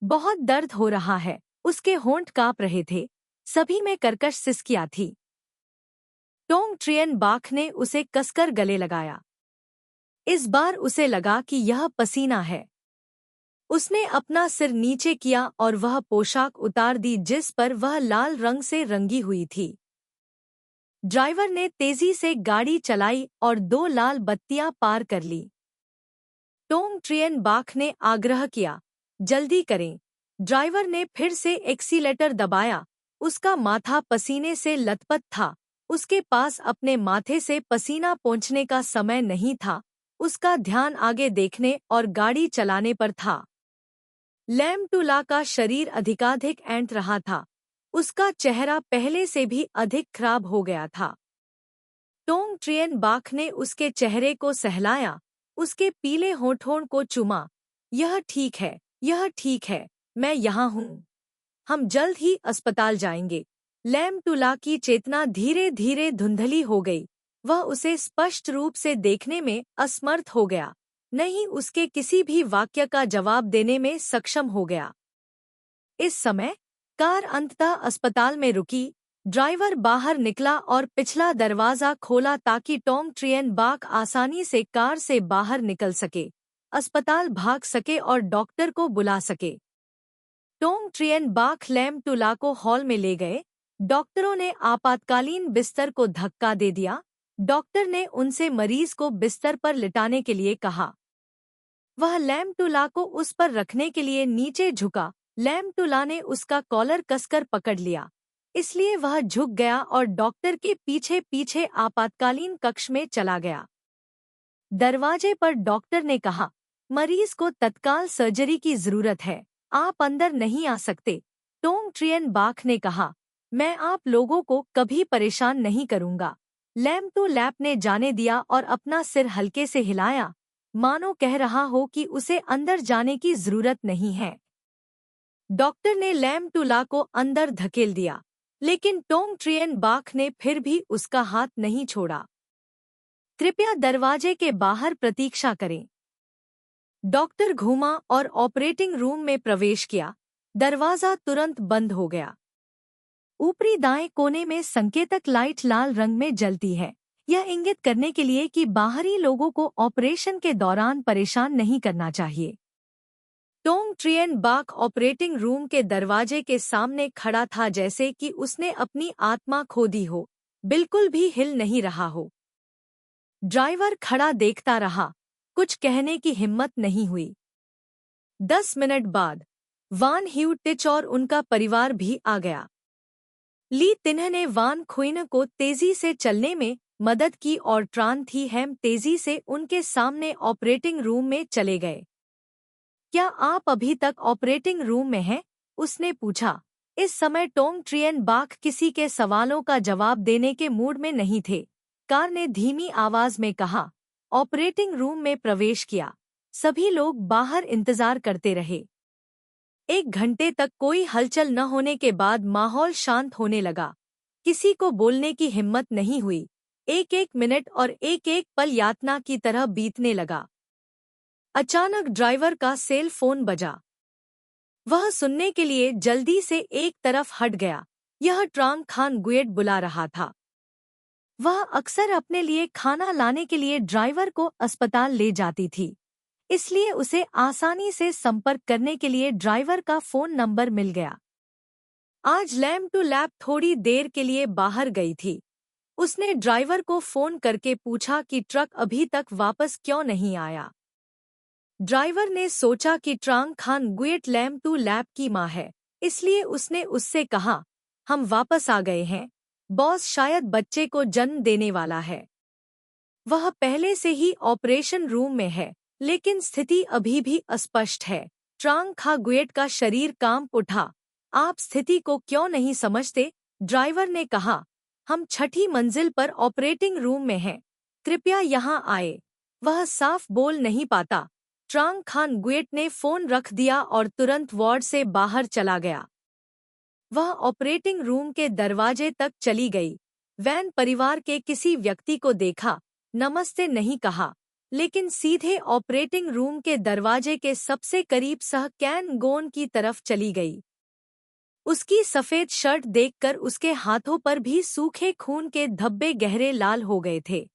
बहुत दर्द हो रहा है। उसके होंठ कांप रहे थे। सभी में कर्कश सिसकियां थी। टोंग ट्रियन बाख ने उसे कसकर गले लगाया। इस बार उसे लगा कि यह पसीना है। उसने अपना सिर नीचे किया और वह पोशाक उतार दी जिस पर वह लाल रंग से रंगी हुई थी। ड्राइवर ने तेजी से गाड़ी चलाई और 2 लाल बत्तियां पार कर ली। टोंग ट्रियन बाख ने आग्रह किया, जल्दी करें। ड्राइवर ने फिर से एक्सीलेटर दबाया। उसका माथा पसीने से लथपथ था। उसके पास अपने माथे से पसीना पोंछने का समय नहीं था। उसका ध्यान आगे देखने और गाड़ी चलाने पर था। लैम टूला का शरीर अधिकाधिक ऐंठ रहा था। उसका चेहरा पहले से भी अधिक खराब हो गया था। टोंग ट्रियन बाख ने उसके चेहरे को सहलाया, उसके पीले होठों को चूमा। यह ठीक है, यह ठीक है, मैं यहाँ हूँ। हम जल्द ही अस्पताल जाएंगे। लैम टूला की चेतना धीरे धीरे धुंधली हो गई। वह उसे स्पष्ट रूप से देखने में असमर्थ हो गया, नहीं उसके किसी भी वाक्य का जवाब देने में सक्षम हो गया। इस समय कार अंततः अस्पताल में रुकी। ड्राइवर बाहर निकला और पिछला दरवाजा खोला ताकि टोंग ट्रियन बाख आसानी से कार से बाहर निकल सके, अस्पताल भाग सके और डॉक्टर को बुला सके। टोंग ट्रियन बाख लैम टूला को हॉल में ले गए। डॉक्टरों ने आपातकालीन बिस्तर को धक्का दे दिया। डॉक्टर ने उनसे मरीज को बिस्तर पर लिटाने के लिए कहा। वह लैम टूला को उस पर रखने के लिए नीचे झुका। लैम टूला ने उसका कॉलर कसकर पकड़ लिया, इसलिए वह झुक गया और डॉक्टर के पीछे पीछे आपातकालीन कक्ष में चला गया। दरवाजे पर डॉक्टर ने कहा, मरीज को तत्काल सर्जरी की जरूरत है, आप अंदर नहीं आ सकते। टोंग ट्रियन बाख ने कहा, मैं आप लोगों को कभी परेशान नहीं करूंगा। लैम टू लैप ने जाने दिया और अपना सिर हल्के से हिलाया, मानो कह रहा हो कि उसे अंदर जाने की जरूरत नहीं है। डॉक्टर ने लैम टूला को अंदर धकेल दिया, लेकिन टोंग ट्रियन बाख ने फिर भी उसका हाथ नहीं छोड़ा। कृपया दरवाजे के बाहर प्रतीक्षा करें। डॉक्टर घूमा और ऑपरेटिंग रूम में प्रवेश किया। दरवाजा तुरंत बंद हो गया। ऊपरी दाएं कोने में संकेतक लाइट लाल रंग में जलती है, यह इंगित करने के लिए कि बाहरी लोगों को ऑपरेशन के दौरान परेशान नहीं करना चाहिए। टोंग ट्रियन बाख ऑपरेटिंग रूम के दरवाजे के सामने खड़ा था जैसे कि उसने अपनी आत्मा खो दी हो, बिल्कुल भी हिल नहीं रहा हो। ड्राइवर खड़ा देखता रहा, कुछ कहने की हिम्मत नहीं हुई। 10 मिनट बाद वान ह्यू टिच और उनका परिवार भी आ गया। ली तिन्ह ने वान खुइन को तेजी से चलने में मदद की और ट्रान थी हैम तेजी से उनके सामने ऑपरेटिंग रूम में चले गए। क्या आप अभी तक ऑपरेटिंग रूम में हैं? उसने पूछा। इस समय टोंग ट्रियन बाख किसी के सवालों का जवाब देने के मूड में नहीं थे। कार ने धीमी आवाज में कहा, ऑपरेटिंग रूम में प्रवेश किया। सभी लोग बाहर इंतजार करते रहे। 1 घंटे तक कोई हलचल न होने के बाद माहौल शांत होने लगा। किसी को बोलने की हिम्मत नहीं हुई। एक मिनट और एक पल यातना की तरह बीतने लगा। अचानक ड्राइवर का सेल फोन बजा। वह सुनने के लिए जल्दी से एक तरफ हट गया। यह ट्रांग खान गुएट बुला रहा था। वह अक्सर अपने लिए खाना लाने के लिए ड्राइवर को अस्पताल ले जाती थी, इसलिए उसे आसानी से संपर्क करने के लिए ड्राइवर का फोन नंबर मिल गया। आज लैम टू लैप थोड़ी देर के लिए बाहर गई थी। उसने ड्राइवर को फोन करके पूछा कि ट्रक अभी तक वापस क्यों नहीं आया। ड्राइवर ने सोचा कि ट्रांग खान गुएट लैम टू लैप की माँ है, इसलिए उसने उससे कहा, हम वापस आ गए हैं, बॉस शायद बच्चे को जन्म देने वाला है। वह पहले से ही ऑपरेशन रूम में है, लेकिन स्थिति अभी भी अस्पष्ट है। ट्रांग खा गुएट का शरीर कांप उठा। आप स्थिति को क्यों नहीं समझते? ड्राइवर ने कहा, हम छठी मंजिल पर ऑपरेटिंग रूम में हैं, कृपया यहाँ आए। वह साफ बोल नहीं पाता। ट्रांग खान गुएट ने फोन रख दिया और तुरंत वार्ड से बाहर चला गया। वह ऑपरेटिंग रूम के दरवाजे तक चली गई। वैन परिवार के किसी व्यक्ति को देखा, नमस्ते नहीं कहा, लेकिन सीधे ऑपरेटिंग रूम के दरवाजे के सबसे करीब सह कैन गोन की तरफ चली गई। उसकी सफेद शर्ट देखकर उसके हाथों पर भी सूखे खून के धब्बे गहरे लाल हो गए थे।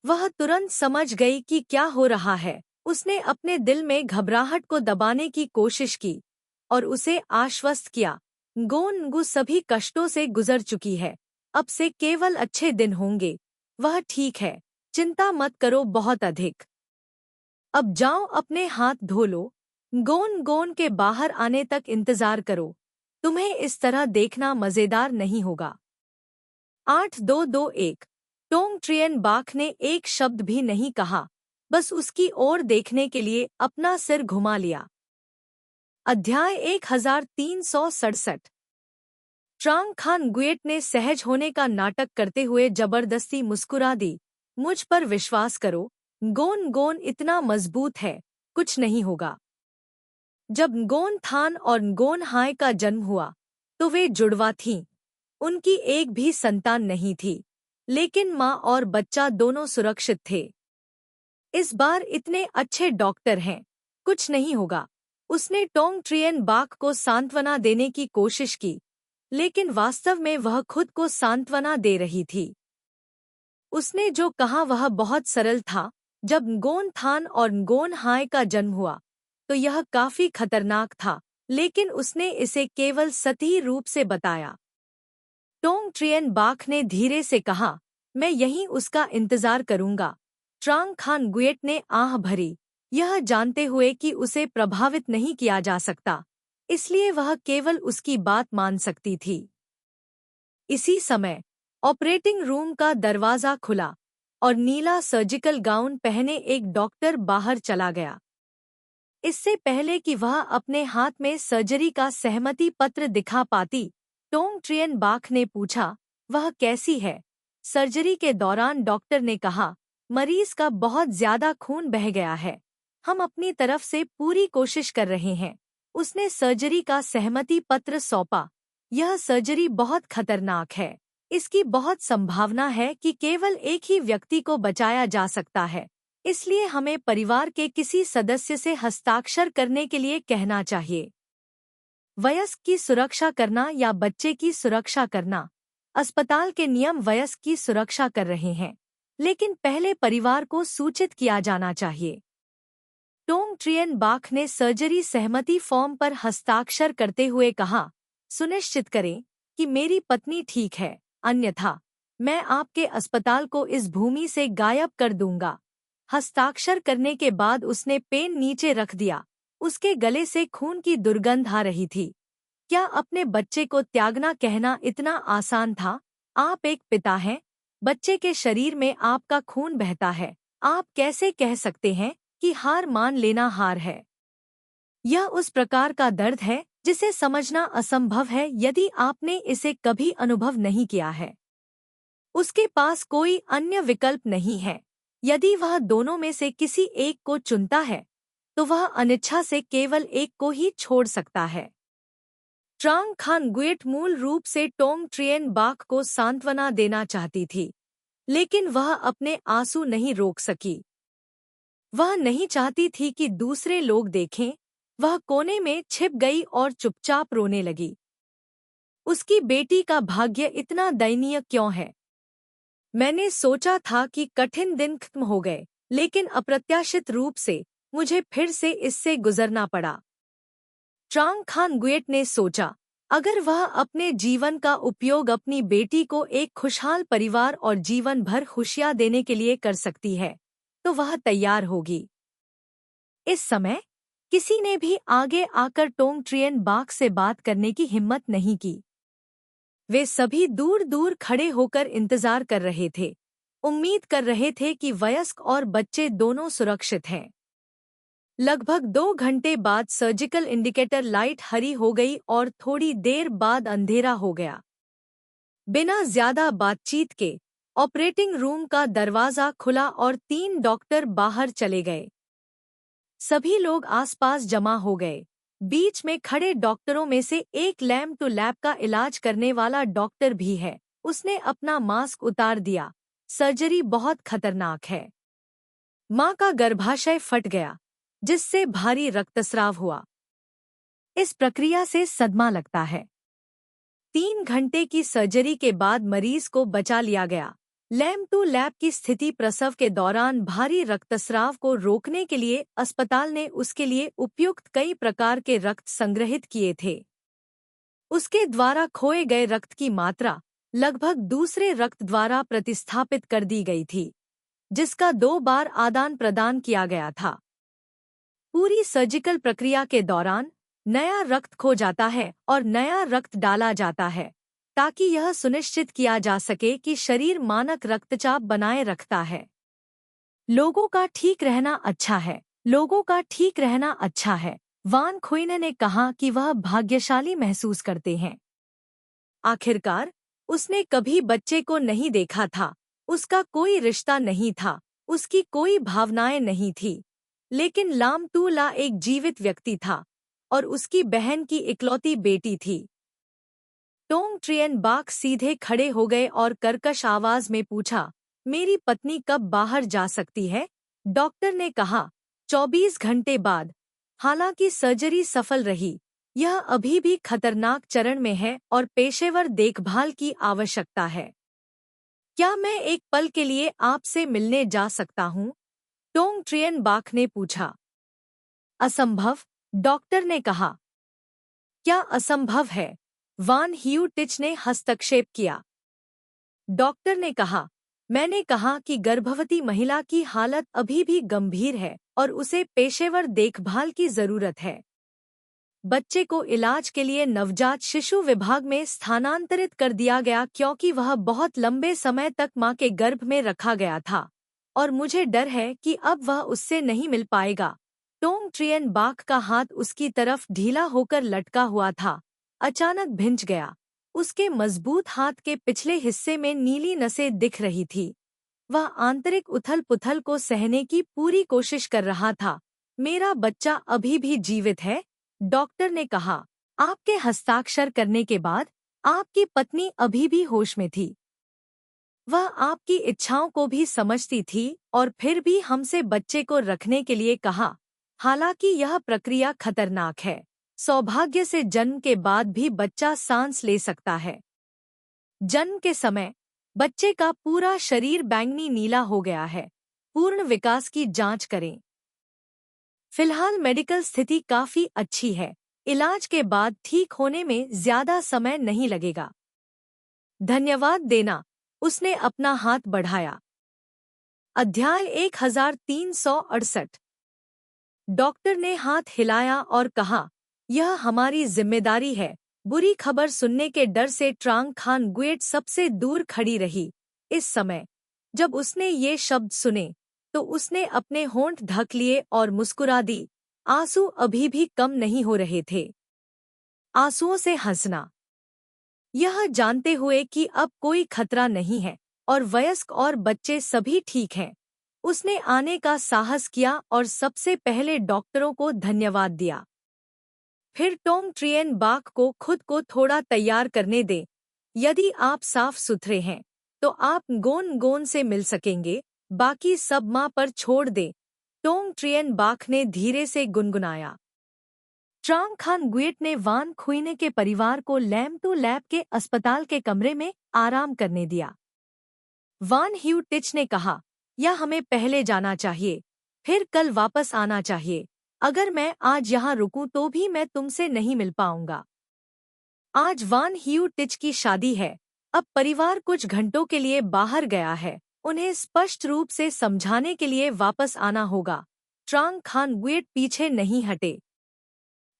वह तुरंत समझ गई कि क्या हो रहा है। उसने अपने दिल में घबराहट को दबाने की कोशिश की और उसे आश्वस्त किया, गोनगु सभी कष्टों से गुजर चुकी है, अब से केवल अच्छे दिन होंगे। वह ठीक है, चिंता मत करो बहुत अधिक। अब जाओ अपने हाथ धो लो। गोन गोन के बाहर आने तक इंतजार करो। तुम्हें इस तरह देखना मजेदार नहीं होगा। 8221 टोंग ट्रियन बाख ने एक शब्द भी नहीं कहा, बस उसकी ओर देखने के लिए अपना सिर घुमा लिया। अध्याय 1367 ट्रांग खान गुएट ने सहज होने का नाटक करते हुए जबरदस्ती मुस्कुरा दी। मुझ पर विश्वास करो, गोन गोन इतना मजबूत है, कुछ नहीं होगा। जब गोन थान और गोन हाय का जन्म हुआ तो वे जुड़वा थीं। उनकी एक भी संतान नहीं थी, लेकिन माँ और बच्चा दोनों सुरक्षित थे। इस बार इतने अच्छे डॉक्टर हैं, कुछ नहीं होगा। उसने टोंग ट्रियन बाक को सांत्वना देने की कोशिश की, लेकिन वास्तव में वह खुद को सांत्वना दे रही थी। उसने जो कहा वह बहुत सरल था। जब गोन थान और गोन हाय का जन्म हुआ तो यह काफी खतरनाक था, लेकिन उसने इसे केवल सतही रूप से बताया। टोंग ट्रियन बाक ने धीरे से कहा, मैं यहीं उसका इंतजार करूंगा। ट्रांग खान गुएट ने आह भरी, यह जानते हुए कि उसे प्रभावित नहीं किया जा सकता, इसलिए वह केवल उसकी बात मान सकती थी। इसी समय ऑपरेटिंग रूम का दरवाजा खुला और नीला सर्जिकल गाउन पहने एक डॉक्टर बाहर चला गया। इससे पहले कि वह अपने हाथ में सर्जरी का सहमति पत्र दिखा पाती, टोंग ट्रियन बाख ने पूछा, वह कैसी है? सर्जरी के दौरान डॉक्टर ने कहा, मरीज का बहुत ज्यादा खून बह गया है, हम अपनी तरफ से पूरी कोशिश कर रहे हैं। उसने सर्जरी का सहमति पत्र सौंपा। यह सर्जरी बहुत खतरनाक है, इसकी बहुत संभावना है कि केवल एक ही व्यक्ति को बचाया जा सकता है, इसलिए हमें परिवार के किसी सदस्य से हस्ताक्षर करने के लिए कहना चाहिए। वयस्क की सुरक्षा करना या बच्चे की सुरक्षा करना? अस्पताल के नियम वयस्क की सुरक्षा कर रहे हैं, लेकिन पहले परिवार को सूचित किया जाना चाहिए। टोंग ट्रियन बाख ने सर्जरी सहमति फॉर्म पर हस्ताक्षर करते हुए कहा, सुनिश्चित करें कि मेरी पत्नी ठीक है, अन्यथा मैं आपके अस्पताल को इस भूमि से गायब कर दूंगा। हस्ताक्षर करने के बाद उसने पेन नीचे रख दिया। उसके गले से खून की दुर्गंध आ रही थी। क्या अपने बच्चे को त्यागना कहना इतना आसान था? आप एक पिता हैं, बच्चे के शरीर में आपका खून बहता है, आप कैसे कह सकते हैं कि हार मान लेना हार है? यह उस प्रकार का दर्द है जिसे समझना असंभव है यदि आपने इसे कभी अनुभव नहीं किया है। उसके पास कोई अन्य विकल्प नहीं है। यदि वह दोनों में से किसी एक को चुनता है, तो वह अनिच्छा से केवल एक को ही छोड़ सकता है। ट्रांग खान गुएट मूल रूप से टोंग ट्रियन बाक को सांत्वना देना चाहती थी, लेकिन वह अपने आंसू नहीं रोक सकी। वह नहीं चाहती थी कि दूसरे लोग देखें। वह कोने में छिप गई और चुपचाप रोने लगी। उसकी बेटी का भाग्य इतना दयनीय क्यों है? मैंने सोचा था कि कठिन दिन खत्म हो गए, लेकिन अप्रत्याशित रूप से मुझे फिर से इससे गुजरना पड़ा। ट्रांग खान गुएट ने सोचा, अगर वह अपने जीवन का उपयोग अपनी बेटी को एक खुशहाल परिवार और जीवन भर खुशियां देने के लिए कर सकती है, तो वह तैयार होगी। इस समय किसी ने भी आगे आकर टोंग ट्रियन बाक से बात करने की हिम्मत नहीं की। वे सभी दूर दूर खड़े होकर इंतजार कर रहे थे, उम्मीद कर रहे थे कि वयस्क और बच्चे दोनों सुरक्षित हैं। लगभग 2 घंटे बाद सर्जिकल इंडिकेटर लाइट हरी हो गई और थोड़ी देर बाद अंधेरा हो गया। बिना ज्यादा बातचीत के ऑपरेटिंग रूम का दरवाजा खुला और 3 डॉक्टर बाहर चले गए। सभी लोग आसपास जमा हो गए। बीच में खड़े डॉक्टरों में से एक लैब टू लैब का इलाज करने वाला डॉक्टर भी है। उसने अपना मास्क उतार दिया। सर्जरी बहुत खतरनाक है। मां का गर्भाशय फट गया, जिससे भारी रक्तस्राव हुआ। इस प्रक्रिया से सदमा लगता है। 3 घंटे की सर्जरी के बाद मरीज को बचा लिया गया। लैब टू लैब की स्थिति प्रसव के दौरान भारी रक्तस्राव को रोकने के लिए अस्पताल ने उसके लिए उपयुक्त कई प्रकार के रक्त संग्रहित किए थे। उसके द्वारा खोए गए रक्त की मात्रा लगभग दूसरे रक्त द्वारा प्रतिस्थापित कर दी गई थी, जिसका 2 बार आदान प्रदान किया गया था। पूरी सर्जिकल प्रक्रिया के दौरान नया रक्त खो जाता है और नया रक्त डाला जाता है, ताकि यह सुनिश्चित किया जा सके कि शरीर मानक रक्तचाप बनाए रखता है। लोगों का ठीक रहना अच्छा है। लोगों का ठीक रहना अच्छा है। वान खुइने ने कहा कि वह भाग्यशाली महसूस करते हैं। आखिरकार उसने कभी बच्चे को नहीं देखा था। उसका कोई रिश्ता नहीं था। उसकी कोई भावनाएं नहीं थी। लेकिन लाम टू ला एक जीवित व्यक्ति था और उसकी बहन की इकलौती बेटी थी। टोंग ट्रियन बाक सीधे खड़े हो गए और कर्कश आवाज में पूछा, मेरी पत्नी कब बाहर जा सकती है? डॉक्टर ने कहा, 24 घंटे बाद। हालांकि सर्जरी सफल रही, यह अभी भी खतरनाक चरण में है और पेशेवर देखभाल की आवश्यकता है। क्या मैं एक पल के लिए आपसे मिलने जा सकता हूँ? टोंग ट्रियन बाक ने पूछा। असंभव, डॉक्टर ने कहा। क्या असंभव है? वान हियू टिच ने हस्तक्षेप किया। डॉक्टर ने कहा, मैंने कहा कि गर्भवती महिला की हालत अभी भी गंभीर है और उसे पेशेवर देखभाल की जरूरत है। बच्चे को इलाज के लिए नवजात शिशु विभाग में स्थानांतरित कर दिया गया क्योंकि वह बहुत लंबे समय तक मां के गर्भ में रखा गया था और मुझे डर है कि अब वह उससे नहीं मिल पाएगा। टोंग ट्रियन बाक का हाथ उसकी तरफ ढीला होकर लटका हुआ था। अचानक भिंच गया। उसके मजबूत हाथ के पिछले हिस्से में नीली नसें दिख रही थी। वह आंतरिक उथल-पुथल को सहने की पूरी कोशिश कर रहा था। मेरा बच्चा अभी भी जीवित है, डॉक्टर ने कहा। आपके हस्ताक्षर करने के बाद आपकी पत्नी अभी भी होश में थी। वह आपकी इच्छाओं को भी समझती थी और फिर भी हमसे बच्चे को रखने के लिए कहा। हालांकि यह प्रक्रिया खतरनाक है। सौभाग्य से जन्म के बाद भी बच्चा सांस ले सकता है। जन्म के समय बच्चे का पूरा शरीर बैंगनी नीला हो गया है। पूर्ण विकास की जांच करें। फिलहाल मेडिकल स्थिति काफी अच्छी है। इलाज के बाद ठीक होने में ज्यादा समय नहीं लगेगा। धन्यवाद देना। उसने अपना हाथ बढ़ाया। अध्याय 1368। डॉक्टर ने हाथ हिलाया और कहा, यह हमारी जिम्मेदारी है। बुरी खबर सुनने के डर से ट्रांग खान गुएट सबसे दूर खड़ी रही। इस समय जब उसने ये शब्द सुने तो उसने अपने होंठ ढक लिए और मुस्कुरा दी। आंसू अभी भी कम नहीं हो रहे थे। आंसुओं से हंसना, यह जानते हुए कि अब कोई खतरा नहीं है और वयस्क और बच्चे सभी ठीक हैं। उसने आने का साहस किया और सबसे पहले डॉक्टरों को धन्यवाद दिया। फिर टोंग ट्रियन बाक को खुद को थोड़ा तैयार करने दें। यदि आप साफ सुथरे हैं तो आप गोन गोन से मिल सकेंगे, बाकी सब मां पर छोड़ दें। टोंग ट्रियन बाक ने धीरे से गुनगुनाया। ट्रांग खान गुएट ने वान खुइने के परिवार को लैब टू लैब के अस्पताल के कमरे में आराम करने दिया। वान हियू टिच ने कहा, या हमें पहले जाना चाहिए, फिर कल वापस आना चाहिए। अगर मैं आज यहाँ रुकूं तो भी मैं तुमसे नहीं मिल पाऊंगा। आज वान हियू टिच की शादी है। अब परिवार कुछ घंटों के लिए बाहर गया है। उन्हें स्पष्ट रूप से समझाने के लिए वापस आना होगा। ट्रांग खान गुएट पीछे नहीं हटे।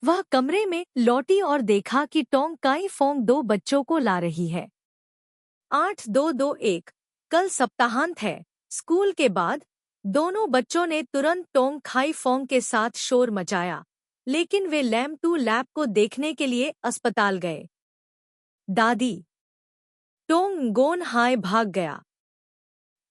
वह कमरे में लौटी और देखा कि टोंग काई फोंग 2 बच्चों को ला रही है। 8221। कल सप्ताहांत है। स्कूल के बाद दोनों बच्चों ने तुरंत टोंग खाई फोंग के साथ शोर मचाया, लेकिन वे लैब टू लैब को देखने के लिए अस्पताल गए। दादी टोंग गोन हाय भाग गया।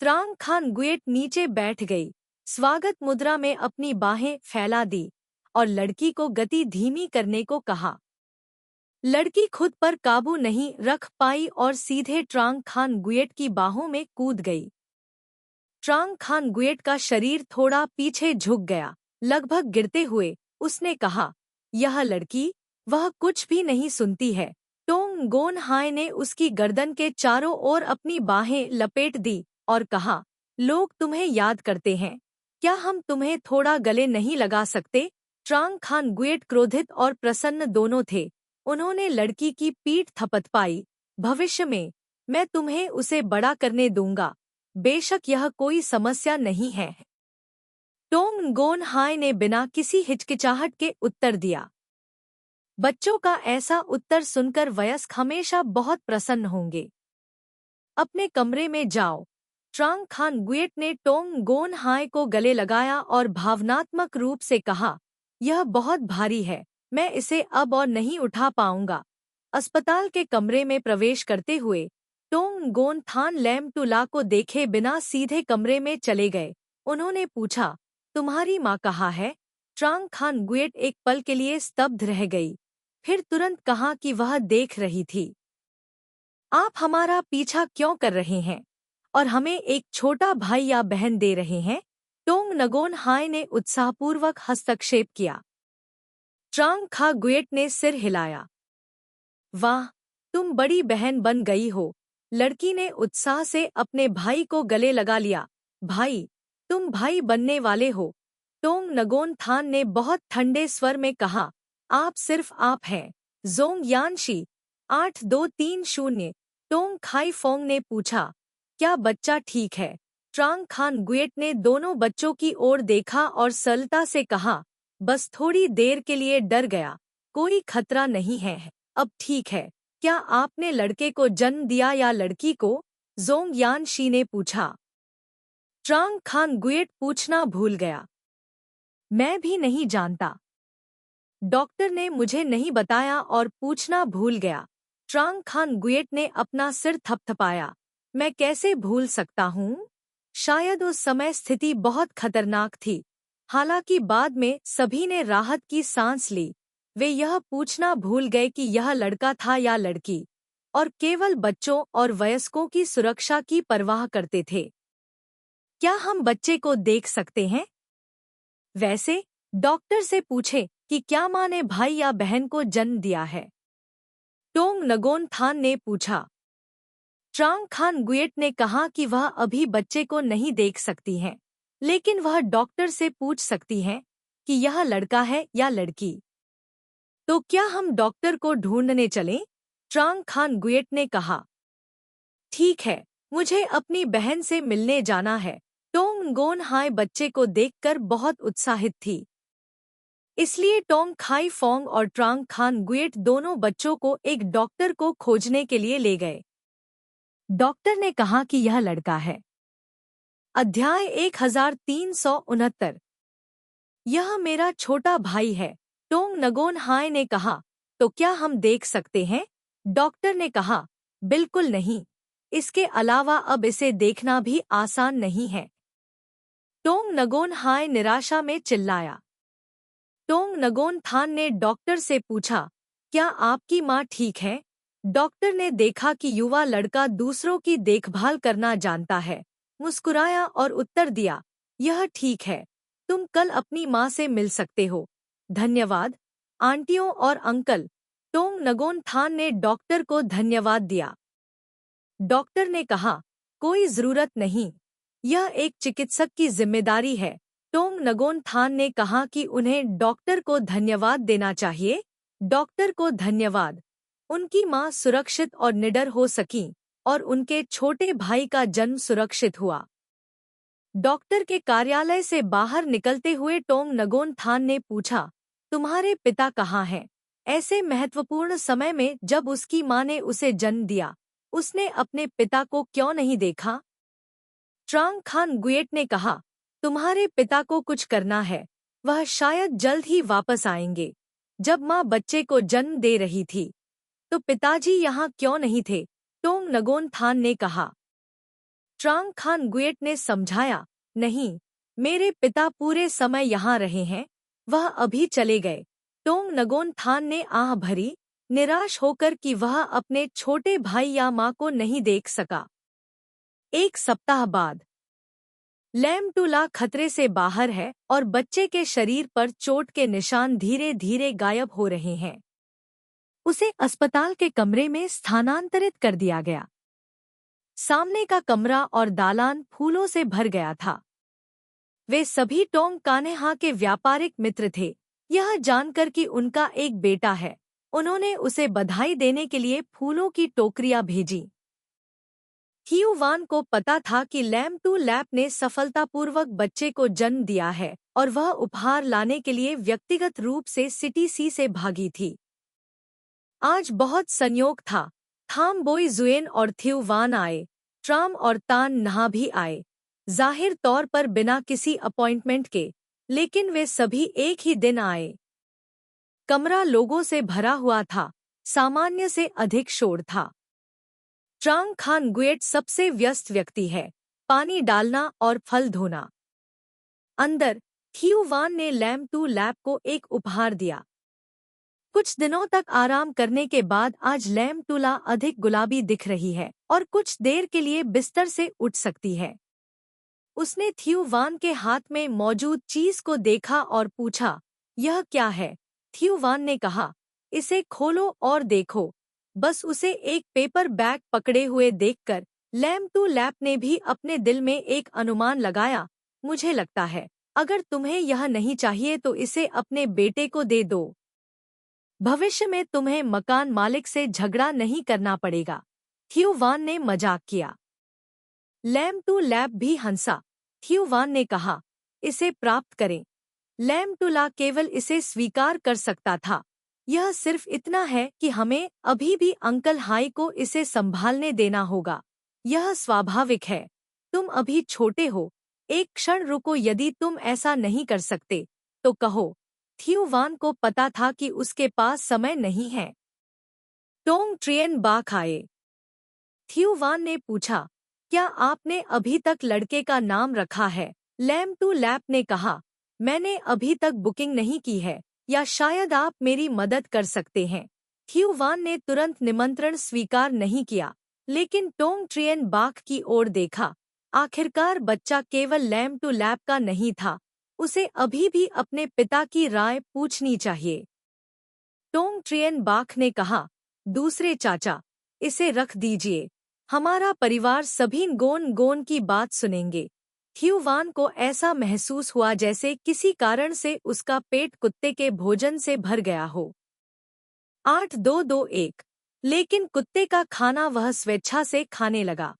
त्रांग खान गुएट नीचे बैठ गई, स्वागत मुद्रा में अपनी बाहें फैला दी और लड़की को गति धीमी करने को कहा। लड़की खुद पर काबू नहीं रख पाई और सीधे ट्रांग खान गुएट की बाहों में कूद गई। ट्रांग खान गुएट का शरीर थोड़ा पीछे झुक गया, लगभग गिरते हुए उसने कहा, यह लड़की, वह कुछ भी नहीं सुनती है। टोंग गोन हाय ने उसकी गर्दन के चारों ओर अपनी बाहें लपेट दी और कहा, लोग तुम्हें याद करते हैं, क्या हम तुम्हें थोड़ा गले नहीं लगा सकते? ट्रांग खान गुएट क्रोधित और प्रसन्न दोनों थे। उन्होंने लड़की की पीठ थपथपाई, भविष्य में मैं तुम्हें उसे बड़ा करने दूंगा, बेशक यह कोई समस्या नहीं है। टोंग गोन हाय ने बिना किसी हिचकिचाहट के उत्तर दिया। बच्चों का ऐसा उत्तर सुनकर वयस्क हमेशा बहुत प्रसन्न होंगे। अपने कमरे में जाओ। ट्रांग खान गुएट ने टोंग गोन हाय को गले लगाया और भावनात्मक रूप से कहा, यह बहुत भारी है, मैं इसे अब और नहीं उठा पाऊंगा। अस्पताल के कमरे में प्रवेश करते हुए टोंग गोन थान लैम टूला को देखे बिना सीधे कमरे में चले गए। उन्होंने पूछा, तुम्हारी माँ कहाँ है? ट्रांग खान गुएट एक पल के लिए स्तब्ध रह गई, फिर तुरंत कहा कि वह देख रही थी। आप हमारा पीछा क्यों कर रहे हैं और हमें एक छोटा भाई या बहन दे रहे हैं? टोंग नगोन हाय ने उत्साहपूर्वक हस्तक्षेप किया। ट्रांग खा गुएट ने सिर हिलाया। वाह, तुम बड़ी बहन बन गई हो। लड़की ने उत्साह से अपने भाई को गले लगा लिया। भाई, तुम भाई बनने वाले हो। टोंग नगोन थान ने बहुत ठंडे स्वर में कहा, आप सिर्फ आप हैं। जोंग यानशी 8230। टोंग खाई फोंग ने पूछा, क्या बच्चा ठीक है? ट्रांग खान गुएट ने दोनों बच्चों की ओर देखा और सरलता से कहा, बस थोड़ी देर के लिए डर गया, कोई खतरा नहीं है, अब ठीक है। क्या आपने लड़के को जन्म दिया या लड़की को? जोंग यानशी ने पूछा। ट्रांग खान गुएट पूछना भूल गया। मैं भी नहीं जानता। डॉक्टर ने मुझे नहीं बताया और पूछना भूल गया। ट्रांग खान गुएट ने अपना सिर थपथपाया। मैं कैसे भूल सकता हूँ? शायद उस समय स्थिति बहुत खतरनाक थी। हालांकि बाद में सभी ने राहत की सांस ली। वे यह पूछना भूल गए कि यह लड़का था या लड़की, और केवल बच्चों और वयस्कों की सुरक्षा की परवाह करते थे। क्या हम बच्चे को देख सकते हैं? वैसे डॉक्टर से पूछे कि क्या माँ ने भाई या बहन को जन्म दिया है? टोंग नगोन थान ने पूछा। ट्रांग खान गुएट ने कहा कि वह अभी बच्चे को नहीं देख सकती हैं, लेकिन वह डॉक्टर से पूछ सकती हैं कि यह लड़का है या लड़की। तो क्या हम डॉक्टर को ढूंढने चलें? ट्रांग खान गुएट ने कहा। ठीक है, मुझे अपनी बहन से मिलने जाना है। टोंग गोन हाय बच्चे को देखकर बहुत उत्साहित थी। इसलिए टोंग खाई फोंग और ट्रांग खान गुएट दोनों बच्चों को एक डॉक्टर को खोजने के लिए ले गए। डॉक्टर ने कहा कि यह लड़का है। अध्याय 1369। यह मेरा छोटा भाई है। टोंग नगोन हाय ने कहा, तो क्या हम देख सकते हैं? डॉक्टर ने कहा, बिल्कुल नहीं। इसके अलावा अब इसे देखना भी आसान नहीं है। टोंग नगोन हाय निराशा में चिल्लाया। टोंग नगोन थान ने डॉक्टर से पूछा, क्या आपकी माँ ठीक है? डॉक्टर ने देखा कि युवा लड़का दूसरों की देखभाल करना जानता है, मुस्कुराया और उत्तर दिया, यह ठीक है, तुम कल अपनी माँ से मिल सकते हो। धन्यवाद, आंटियों और अंकल। टोंग नगोन थान ने डॉक्टर को धन्यवाद दिया। डॉक्टर ने कहा, कोई जरूरत नहीं, यह एक चिकित्सक की जिम्मेदारी है। टोंग नगोन थान ने कहा कि उन्हें डॉक्टर को धन्यवाद देना चाहिए। डॉक्टर को धन्यवाद। उनकी माँ सुरक्षित और निडर हो सकी और उनके छोटे भाई का जन्म सुरक्षित हुआ। डॉक्टर के कार्यालय से बाहर निकलते हुए टोंग नगोन थान ने पूछा, तुम्हारे पिता कहाँ हैं? ऐसे महत्वपूर्ण समय में जब उसकी माँ ने उसे जन्म दिया, उसने अपने पिता को क्यों नहीं देखा? ट्रांग खान गुएट ने कहा, तुम्हारे पिता को कुछ करना है, वह शायद जल्द ही वापस आएंगे। जब माँ बच्चे को जन्म दे रही थी, तो पिताजी यहाँ क्यों नहीं थे? टोंग नगोन थान ने कहा। ट्रांग खान गुएट ने समझाया, नहीं, मेरे पिता पूरे समय यहाँ रहे हैं, वह अभी चले गए। टोंग नगोन थान ने आह भरी, निराश होकर कि वह अपने छोटे भाई या माँ को नहीं देख सका। एक सप्ताह बाद लैमटुला खतरे से बाहर है और बच्चे के शरीर पर चोट के निशान धीरे धीरे गायब हो रहे हैं। उसे अस्पताल के कमरे में स्थानांतरित कर दिया गया। सामने का कमरा और दालान फूलों से भर गया था। वे सभी टोंग कान्हा के व्यापारिक मित्र थे। यह जानकर कि उनका एक बेटा है, उन्होंने उसे बधाई देने के लिए फूलों की टोकरियां भेजी। थियू वान को पता था कि लैम-टू लैप ने सफलतापूर्वक बच्चे को जन्म दिया है और वह उपहार लाने के लिए व्यक्तिगत रूप से सिटी सी से भागी थी। आज बहुत संयोग था। थाम बोई जुएन और थियू वान आए, ट्राम और तान नहा भी आए, जाहिर तौर पर बिना किसी अपॉइंटमेंट के, लेकिन वे सभी एक ही दिन आए। कमरा लोगों से भरा हुआ था, सामान्य से अधिक शोर था। ट्रांग खान गुएट सबसे व्यस्त व्यक्ति है, पानी डालना और फल धोना। अंदर थियू वान ने लैम-टू लैप को एक उपहार दिया। कुछ दिनों तक आराम करने के बाद आज लैम-टूला अधिक गुलाबी दिख रही है और कुछ देर के लिए बिस्तर से उठ सकती है। उसने थियू वान के हाथ में मौजूद चीज को देखा और पूछा, यह क्या है? थियू वान ने कहा, इसे खोलो और देखो। बस उसे एक पेपर बैग पकड़े हुए देखकर लैम-टू लैप ने भी अपने दिल में एक अनुमान लगाया, मुझे लगता है अगर तुम्हें यह नहीं चाहिए तो इसे अपने बेटे को दे दो। भविष्य में तुम्हें मकान मालिक से झगड़ा नहीं करना पड़ेगा। थियू वान ने मजाक किया। लैम-टू लैप भी हंसा। थियू वान ने कहा, इसे प्राप्त करें। लैम-टूला केवल इसे स्वीकार कर सकता था। यह सिर्फ इतना है कि हमें अभी भी अंकल हाई को इसे संभालने देना होगा। यह स्वाभाविक है। तुम अभी छोटे हो। एक क्षण रुको, यदि तुम ऐसा नहीं कर सकते तो कहो। थियू वान को पता था कि उसके पास समय नहीं है। टोंग ट्रियन बाक आए। थियू वान ने पूछा, क्या आपने अभी तक लड़के का नाम रखा है? लैम-टू लैप ने कहा, मैंने अभी तक बुकिंग नहीं की है, या शायद आप मेरी मदद कर सकते हैं। थियू वान ने तुरंत निमंत्रण स्वीकार नहीं किया, लेकिन टोंग ट्रियन बाक की ओर देखा। आखिरकार बच्चा केवल लैम-टू लैप का नहीं था, उसे अभी भी अपने पिता की राय पूछनी चाहिए। टोंग ट्रियन बाक ने कहा, दूसरे चाचा, इसे रख दीजिए। हमारा परिवार सभी गोन गोन की बात सुनेंगे। थियू वान को ऐसा महसूस हुआ जैसे किसी कारण से उसका पेट कुत्ते के भोजन से भर गया हो। 8-2-2-1 लेकिन कुत्ते का खाना वह स्वेच्छा से खाने लगा।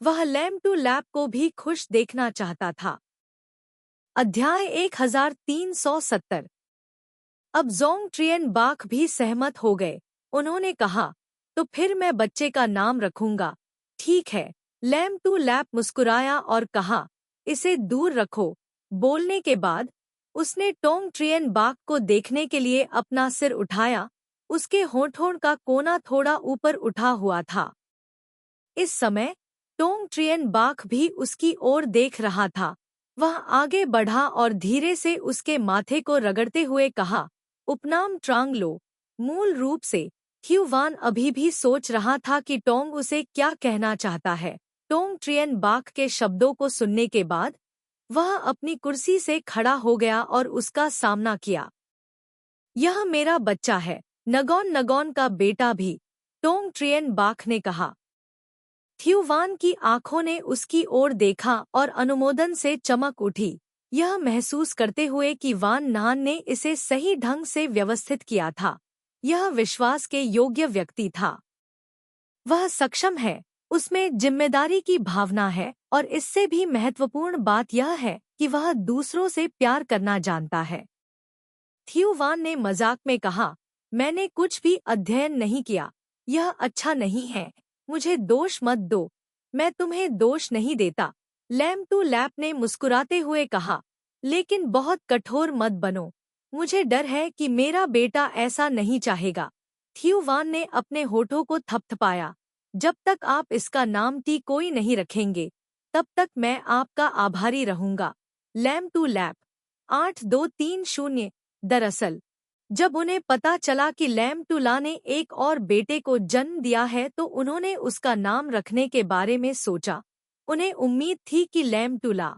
वह लैम-टू लैप को भी खुश देखना चाहता था। अध्याय 1370। अब जोंग ट्रियन बाक भी सहमत हो गए। उन्होंने कहा, तो फिर मैं बच्चे का नाम रखूंगा। ठीक है। लैम-टू लैप मुस्कुराया और कहा, इसे दूर रखो। बोलने के बाद उसने टोंग ट्रियन बाक को देखने के लिए अपना सिर उठाया। उसके होठों का कोना थोड़ा ऊपर उठा हुआ था। इस समय टोंग ट्रियन बाक भी उसकी ओर देख रहा था। वह आगे बढ़ा और धीरे से उसके माथे को रगड़ते हुए कहा, उपनाम ट्रांग लो। मूल रूप से थियू वान अभी भी सोच रहा था कि टोंग उसे क्या कहना चाहता है। टोंग ट्रियन बाक के शब्दों को सुनने के बाद वह अपनी कुर्सी से खड़ा हो गया और उसका सामना किया। यह मेरा बच्चा है, नगोन नगोन का बेटा भी, टोंग ट्रियन बाक ने कहा। थियू वान की आंखों ने उसकी ओर देखा और अनुमोदन से चमक उठी, यह महसूस करते हुए कि वान नान ने इसे सही ढंग से व्यवस्थित किया था। यह विश्वास के योग्य व्यक्ति था। वह सक्षम है, उसमें जिम्मेदारी की भावना है और इससे भी महत्वपूर्ण बात यह है कि वह दूसरों से प्यार करना जानता है। थियू वान ने मजाक में कहा, मैंने कुछ भी अध्ययन नहीं किया। यह अच्छा नहीं है। मुझे दोष मत दो। मैं तुम्हें दोष नहीं देता। लैम-टू लैप ने मुस्कुराते हुए कहा, लेकिन बहुत कठोर मत बनो। मुझे डर है कि मेरा बेटा ऐसा नहीं चाहेगा। थियू वान ने अपने होठों को थपथपाया। जब तक आप इसका नाम टी कोई नहीं रखेंगे तब तक मैं आपका आभारी रहूंगा। Lamp to lap 8230। दरअसल जब उन्हें पता चला कि लैम्पटुला ने एक और बेटे को जन्म दिया है तो उन्होंने उसका नाम रखने के बारे में सोचा। उन्हें उम्मीद थी कि लैम्पटुला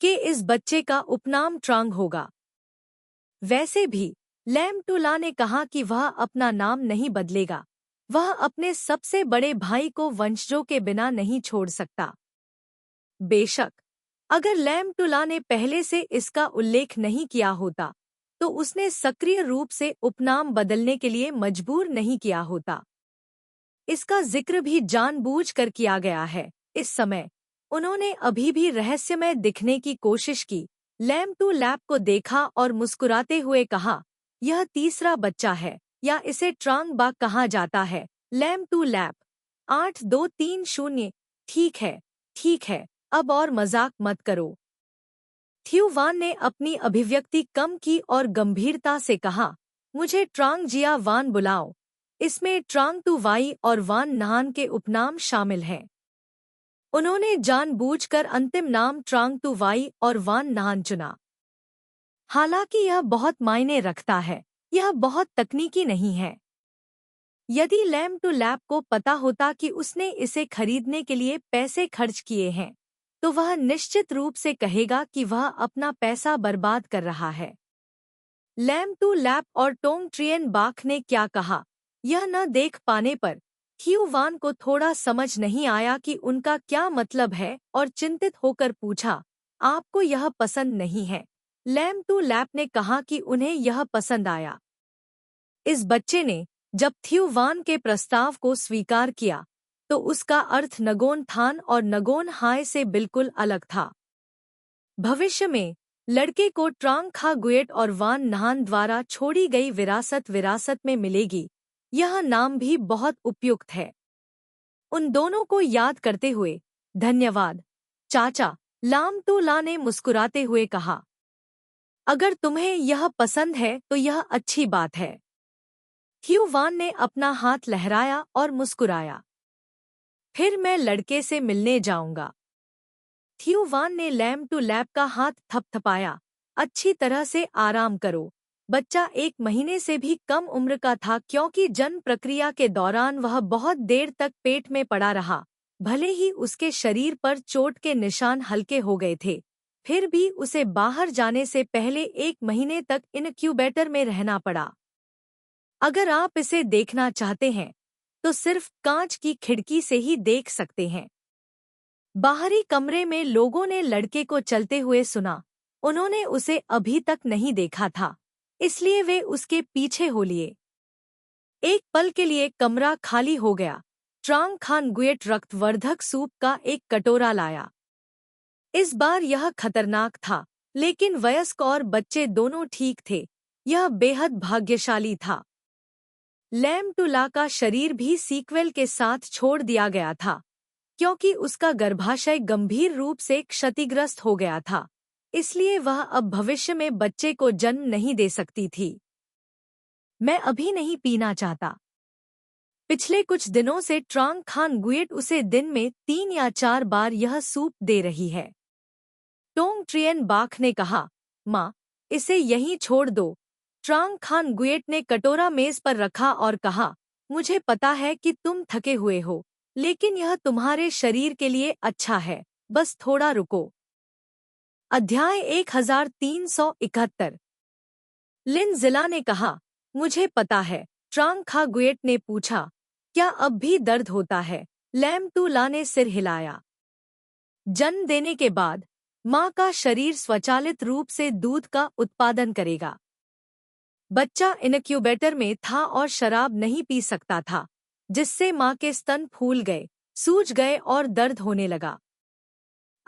के इस बच्चे का उपनाम ट्रांग होगा। वैसे भी लैम्पटुला ने कहा कि वह अपना नाम नहीं बदलेगा। वह अपने सबसे बड़े भाई को वंशजों के बिना नहीं छोड़ सकता। बेशक अगर लैम्पटुला ने पहले से इसका उल्लेख नहीं किया होता तो उसने सक्रिय रूप से उपनाम बदलने के लिए मजबूर नहीं किया होता। इसका जिक्र भी जानबूझकर किया गया है। इस समय उन्होंने अभी भी रहस्यमय दिखने की कोशिश की। लैम्प टू लैप को देखा और मुस्कुराते हुए कहा, यह तीसरा बच्चा है या इसे ट्रांग बाग कहा जाता है। Lamp to lap 8230। ठीक है, अब और मजाक मत करो। थ्यू वान ने अपनी अभिव्यक्ति कम की और गंभीरता से कहा, मुझे ट्रांग जिया वान बुलाओ। इसमें ट्रांग टू वाई और वान नहान के उपनाम शामिल हैं। उन्होंने जानबूझकर अंतिम नाम ट्रांग टू वाई और वान नहान चुना। हालांकि यह बहुत मायने रखता है, यह बहुत तकनीकी नहीं है। यदि लैम्प टू लैप को पता होता कि उसने इसे खरीदने के लिए पैसे खर्च किए हैं तो वह निश्चित रूप से कहेगा कि वह अपना पैसा बर्बाद कर रहा है। लैम्प टू लैप और टोंग ट्रियन बाख ने क्या कहा, यह न देख पाने पर थ्यू वान को थोड़ा समझ नहीं आया कि उनका क्या मतलब है और चिंतित होकर पूछा, आपको यह पसंद नहीं है? लैम्प टू लैप ने कहा कि उन्हें यह पसंद आया। इस बच्चे ने जब थ्यू वान के प्रस्ताव को स्वीकार किया तो उसका अर्थ नगोन थान और नगोन हाय से बिल्कुल अलग था। भविष्य में लड़के को ट्रांग खा गुएट और वान नहान द्वारा छोड़ी गई विरासत में मिलेगी। यह नाम भी बहुत उपयुक्त है। उन दोनों को याद करते हुए धन्यवाद चाचा, लाम टू ला ने मुस्कुराते हुए कहा। अगर तुम्हें यह पसंद है तो यह अच्छी बात है। थ्यू वान ने अपना हाथ लहराया और मुस्कुराया। फिर मैं लड़के से मिलने जाऊंगा। थ्यू वान ने लैम्प टू लैप का हाथ थपथपाया। अच्छी तरह से आराम करो। बच्चा 1 महीने से भी कम उम्र का था क्योंकि जन्म प्रक्रिया के दौरान वह बहुत देर तक पेट में पड़ा रहा। भले ही उसके शरीर पर चोट के निशान हल्के हो गए थे, फिर भी उसे बाहर जाने से पहले 1 महीने तक इनक्यूबेटर में रहना पड़ा। अगर आप इसे देखना चाहते हैं तो सिर्फ कांच की खिड़की से ही देख सकते हैं। बाहरी कमरे में लोगों ने लड़के को चलते हुए सुना। उन्होंने उसे अभी तक नहीं देखा था, इसलिए वे उसके पीछे हो लिए। एक पल के लिए कमरा खाली हो गया। ट्रांग खान गुएट रक्तवर्धक सूप का एक कटोरा लाया। इस बार यह खतरनाक था, लेकिन वयस्क और बच्चे दोनों ठीक थे। यह बेहद भाग्यशाली था। लैम्प टू ला का शरीर भी सीक्वेल के साथ छोड़ दिया गया था क्योंकि उसका गर्भाशय गंभीर रूप से क्षतिग्रस्त हो गया था, इसलिए वह अब भविष्य में बच्चे को जन्म नहीं दे सकती थी। मैं अभी नहीं पीना चाहता। पिछले कुछ दिनों से ट्रांग खान गुएट उसे दिन में 3 या 4 बार यह सूप दे रही है। टोंग ट्रियन बाख ने कहा, माँ, इसे यहीं छोड़ दो। ट्रांग खान गुएट ने कटोरा मेज पर रखा और कहा, मुझे पता है कि तुम थके हुए हो, लेकिन यह तुम्हारे शरीर के लिए अच्छा है, बस थोड़ा रुको। अध्याय 1371। लिन जिला ने कहा, मुझे पता है। ट्रांग खा गुएट ने पूछा, क्या अब भी दर्द होता है? लैम्प टू ला ने सिर हिलाया। जन्म देने के बाद माँ का शरीर स्वचालित रूप से दूध का उत्पादन करेगा। बच्चा इनक्यूबेटर में था और शराब नहीं पी सकता था, जिससे माँ के स्तन फूल गए, सूज गए और दर्द होने लगा।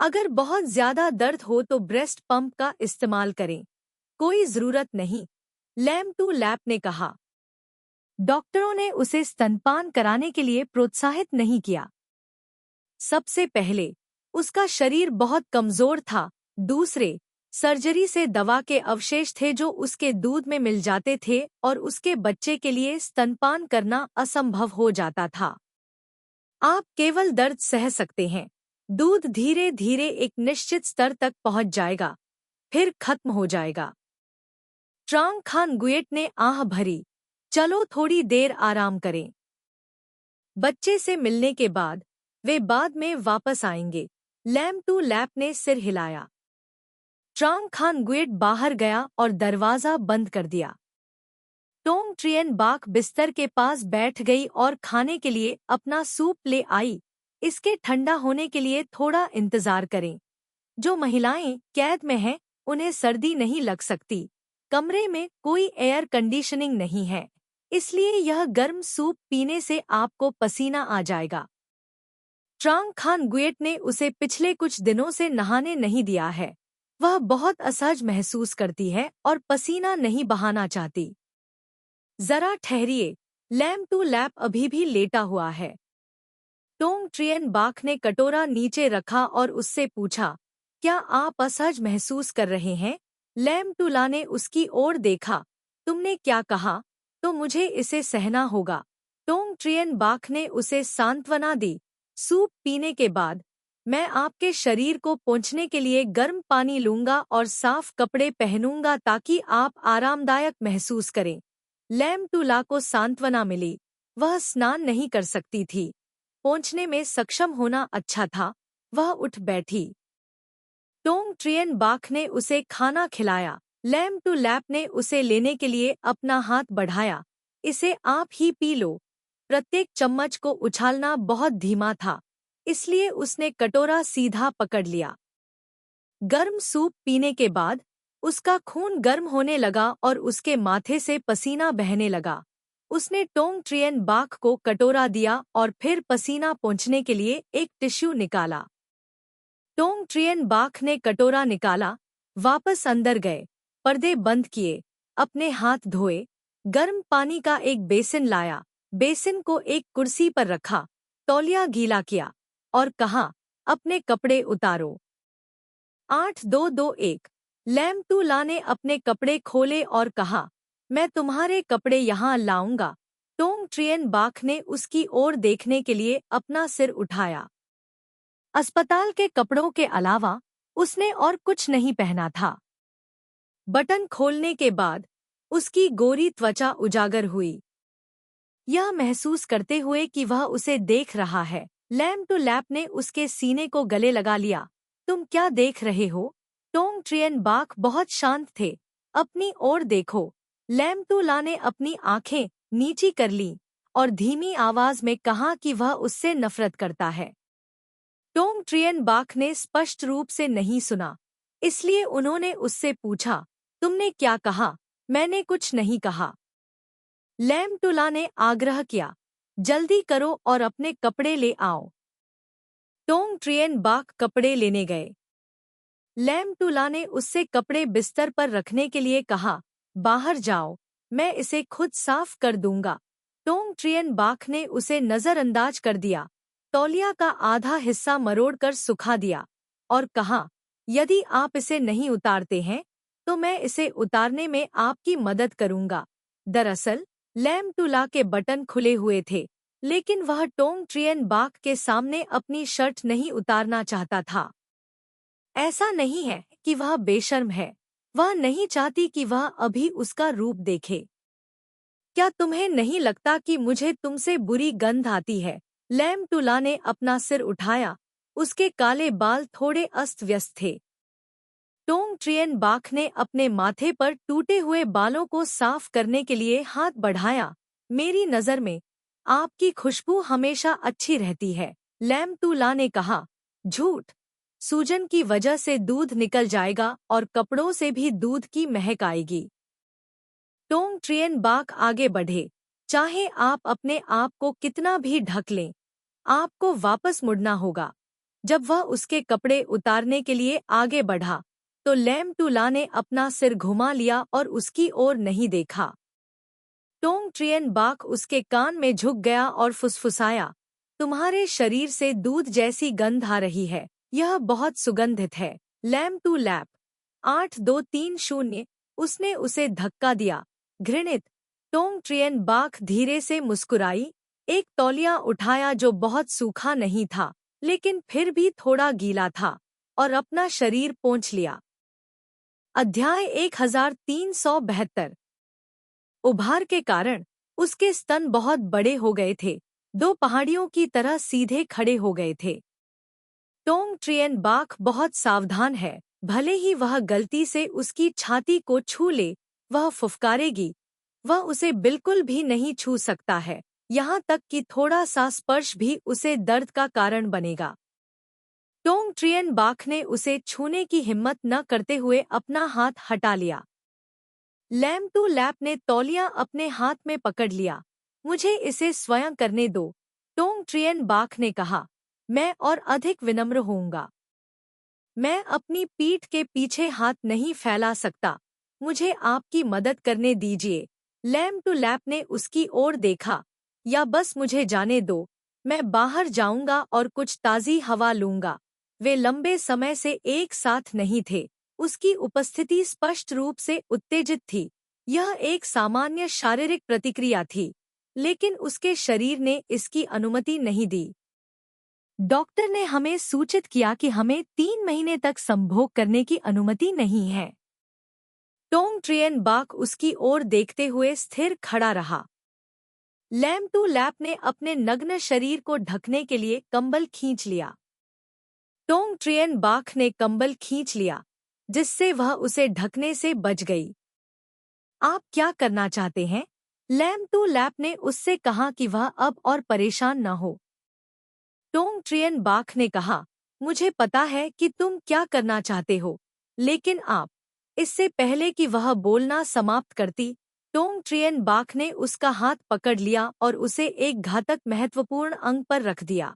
अगर बहुत ज्यादा दर्द हो तो ब्रेस्ट पंप का इस्तेमाल करें। कोई जरूरत नहीं, लैम्प टू लैप ने कहा। डॉक्टरों ने उसे स्तनपान कराने के लिए प्रोत्साहित नहीं किया। सबसे पहले उसका शरीर बहुत कमजोर था, दूसरे सर्जरी से दवा के अवशेष थे जो उसके दूध में मिल जाते थे और उसके बच्चे के लिए स्तनपान करना असंभव हो जाता था। आप केवल दर्द सह सकते हैं। दूध धीरे धीरे एक निश्चित स्तर तक पहुंच जाएगा, फिर खत्म हो जाएगा। ट्रांग खान गुयेट ने आह भरी। चलो थोड़ी देर आराम करें। बच्चे से मिलने के बाद वे बाद में वापस आएंगे। लैम टू लैप ने सिर हिलाया। ट्रांग खान गुयेट बाहर गया और दरवाजा बंद कर दिया। टोंग ट्रियन बाक बिस्तर के पास बैठ गई और खाने के लिए अपना सूप ले आई। इसके ठंडा होने के लिए थोड़ा इंतजार करें। जो महिलाएं कैद में हैं, उन्हें सर्दी नहीं लग सकती। कमरे में कोई एयर कंडीशनिंग नहीं है, इसलिए यह गर्म सूप पीने से आपको पसीना आ जाएगा। ट्रांग खान गुयेट ने उसे पिछले कुछ दिनों से नहाने नहीं दिया है। वह बहुत असहज महसूस करती है और पसीना नहीं बहाना चाहती। जरा ठहरिए, लैम टू लैप अभी भी लेटा हुआ है। टोंग ट्रियन बाक ने कटोरा नीचे रखा और उससे पूछा, क्या आप असहज महसूस कर रहे हैं? लैम टू ला ने उसकी ओर देखा। तुमने क्या कहा? तो मुझे इसे सहना होगा। टोंग ट्रियन बाक ने उसे सांत्वना दी। सूप पीने के बाद मैं आपके शरीर को पोंछने के लिए गर्म पानी लूंगा और साफ कपड़े पहनूंगा ताकि आप आरामदायक महसूस करें। लैम टू ला को सांत्वना मिली। वह स्नान नहीं कर सकती थी। पोंछने में सक्षम होना अच्छा था। वह उठ बैठी। टोंग ट्रियन बाक ने उसे खाना खिलाया। लैम टू लैप ने उसे लेने के लिए अपना हाथ बढ़ाया। इसे आप ही पी लो। प्रत्येक चम्मच को उछालना बहुत धीमा था, इसलिए उसने कटोरा सीधा पकड़ लिया। गर्म सूप पीने के बाद उसका खून गर्म होने लगा और उसके माथे से पसीना बहने लगा। उसने टोंग ट्रियन बाक को कटोरा दिया और फिर पसीना पोंछने के लिए एक टिश्यू निकाला। टोंग ट्रियन बाक ने कटोरा निकाला, वापस अंदर गए, पर्दे बंद किए, अपने हाथ धोए, गर्म पानी का एक बेसिन लाया, बेसिन को एक कुर्सी पर रखा, तौलिया गीला किया और कहा, अपने कपड़े उतारो। 8221 लैम टू ला ने अपने कपड़े खोले और कहा, मैं तुम्हारे कपड़े यहाँ लाऊंगा। टोंग ट्रियन बाक ने उसकी ओर देखने के लिए अपना सिर उठाया। अस्पताल के कपड़ों के अलावा उसने और कुछ नहीं पहना था। बटन खोलने के बाद उसकी गोरी त्वचा उजागर हुई। यह महसूस करते हुए कि वह उसे देख रहा है, लैम टू लैप ने उसके सीने को गले लगा लिया। तुम क्या देख रहे हो? टोंग ट्रियन बाक बहुत शांत थे। अपनी ओर देखो। लैम टू ला ने अपनी आंखें नीची कर लीं और धीमी आवाज में कहा कि वह उससे नफरत करता है। टोंग ट्रियन बाक ने स्पष्ट रूप से नहीं सुना, इसलिए उन्होंने उससे पूछा, तुमने क्या कहा? मैंने कुछ नहीं कहा। लैम टू ला ने आग्रह किया, जल्दी करो और अपने कपड़े ले आओ। टोंग ट्रियन बाक कपड़े लेने गए। लैम टू ला ने उससे कपड़े बिस्तर पर रखने के लिए कहा, बाहर जाओ, मैं इसे खुद साफ कर दूंगा। टोंग ट्रियन बाक ने उसे नजरअंदाज कर दिया, तौलिया का आधा हिस्सा मरोड़कर सुखा दिया और कहा, यदि आप इसे नहीं उतारते हैं तो मैं इसे उतारने में आपकी मदद करूंगा। दरअसल लैम टू ला के बटन खुले हुए थे, लेकिन वह टोंग ट्रियन बाक के सामने अपनी शर्ट नहीं उतारना चाहता था। ऐसा नहीं है कि वह बेशर्म है, वह नहीं चाहती कि वह अभी उसका रूप देखे। क्या तुम्हें नहीं लगता कि मुझे तुमसे बुरी गंध आती है? लैम टू ला ने अपना सिर उठाया। उसके काले बाल थोड़े अस्त व्यस्त थे। टोंग ट्रियन बाक ने अपने माथे पर टूटे हुए बालों को साफ करने के लिए हाथ बढ़ाया। मेरी नज़र में आपकी खुशबू हमेशा अच्छी रहती है, लैम टू ला ने कहा। झूठ। सूजन की वजह से दूध निकल जाएगा और कपड़ों से भी दूध की महक आएगी। टोंग ट्रियन बाक आगे बढ़े। चाहे आप अपने आप को कितना भी ढक लें, आपको वापस मुड़ना होगा। जब वह उसके कपड़े उतारने के लिए आगे बढ़ा तो लैम टू ला ने अपना सिर घुमा लिया और उसकी ओर नहीं देखा। टोंग ट्रियन बाक उसके कान में झुक गया और फुसफुसाया, तुम्हारे शरीर से दूध जैसी गंध आ रही है, यह बहुत सुगंधित है। लैम टू लैप 8230 उसने उसे धक्का दिया। घृणित। टोंग ट्रियन बाक धीरे से मुस्कुराई। एक तौलिया उठाया जो बहुत सूखा नहीं था, लेकिन फिर भी थोड़ा गीला था, और अपना शरीर पोंछ लिया। अध्याय 1372। उभार के कारण उसके स्तन बहुत बड़े हो गए थे, दो पहाड़ियों की तरह सीधे खड़े हो गए थे। टोंग ट्रियन बाघ बहुत सावधान है, भले ही वह गलती से उसकी छाती को छू ले, वह फुफकारेगी। वह उसे बिल्कुल भी नहीं छू सकता है, यहाँ तक कि थोड़ा सा स्पर्श भी उसे दर्द का कारण बनेगा। टोंग ट्रियन बाघ ने उसे छूने की हिम्मत न करते हुए अपना हाथ हटा लिया। लैम टू लैप ने तौलिया अपने हाथ में पकड़ लिया। मुझे इसे स्वयं करने दो, टोंग ट्रियन बाघ ने कहा। मैं और अधिक विनम्र होऊंगा। मैं अपनी पीठ के पीछे हाथ नहीं फैला सकता, मुझे आपकी मदद करने दीजिए। लैम टू लैप ने उसकी ओर देखा। या बस मुझे जाने दो, मैं बाहर जाऊंगा और कुछ ताज़ी हवा लूंगा। वे लंबे समय से एक साथ नहीं थे। उसकी उपस्थिति स्पष्ट रूप से उत्तेजित थी। यह एक सामान्य शारीरिक प्रतिक्रिया थी, लेकिन उसके शरीर ने इसकी अनुमति नहीं दी। डॉक्टर ने हमें सूचित किया कि हमें 3 महीने तक संभोग करने की अनुमति नहीं है। टोंग ट्रियन बाघ उसकी ओर देखते हुए स्थिर खड़ा रहा। लैम टू लैप ने अपने नग्न शरीर को ढकने के लिए कंबल खींच लिया। टोंग ट्रियन बाघ ने कंबल खींच लिया, जिससे वह उसे ढकने से बच गई। आप क्या करना चाहते हैं? लैम टू लैप ने उससे कहा कि वह अब और परेशान न हो। टोंग ट्रियन बाघ ने कहा, मुझे पता है कि तुम क्या करना चाहते हो, लेकिन आप। इससे पहले कि वह बोलना समाप्त करती, टोंग ट्रियन बाघ ने उसका हाथ पकड़ लिया और उसे एक घातक महत्वपूर्ण अंग पर रख दिया।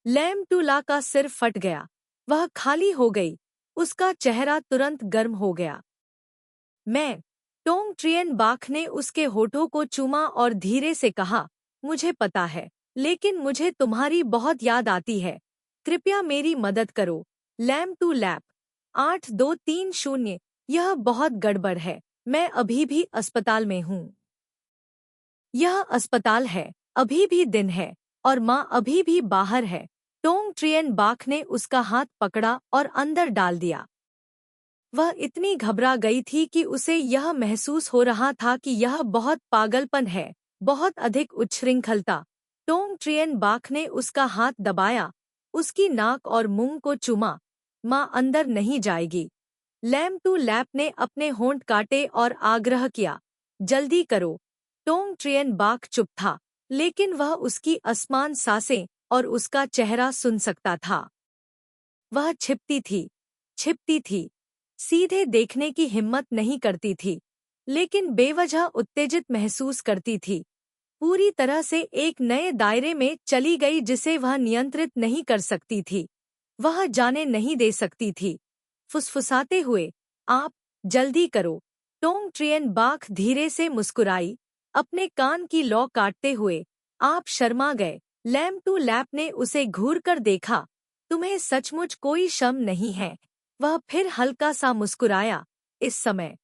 लैम टू ला का सिर फट गया, वह खाली हो गई, उसका चेहरा तुरंत गर्म हो गया। मैं। टोंग ट्रियन बाघ ने उसके होठों को चूमा और धीरे से कहा, मुझे पता है, लेकिन मुझे तुम्हारी बहुत याद आती है। कृपया मेरी मदद करो। Lamb to lap. 8230। यह बहुत गड़बड़ है, मैं अभी भी अस्पताल में हूँ। यह अस्पताल है, अभी भी दिन है, और माँ अभी भी बाहर है। टोंग ट्रियन बाघ ने उसका हाथ पकड़ा और अंदर डाल दिया। वह इतनी घबरा गई थी कि उसे यह महसूस हो रहा था कि यह बहुत पागलपन है, बहुत अधिक उच्छृंखलता। टोंग ट्रियन बाघ ने उसका हाथ दबाया, उसकी नाक और मुंह को चूमा। माँ अंदर नहीं जाएगी। लैम टू लैप ने अपने होंठ काटे और आग्रह किया, जल्दी करो। टोंग ट्रियन बाघ चुप था, लेकिन वह उसकी असमान सांसें और उसका चेहरा सुन सकता था। वह छिपती थी, सीधे देखने की हिम्मत नहीं करती थी, लेकिन बेवजह उत्तेजित महसूस करती थी। पूरी तरह से एक नए दायरे में चली गई जिसे वह नियंत्रित नहीं कर सकती थी। वह जाने नहीं दे सकती थी। फुसफुसाते हुए, आप, जल्दी करो। टोंग ट्रियन बाघ धीरे से मुस्कुराई, अपने कान की लौ काटते हुए। आप शर्मा गए। लैम टू लैप ने उसे घूरकर देखा। तुम्हें सचमुच कोई शर्म नहीं है? वह फिर हल्का सा मुस्कुराया। इस समय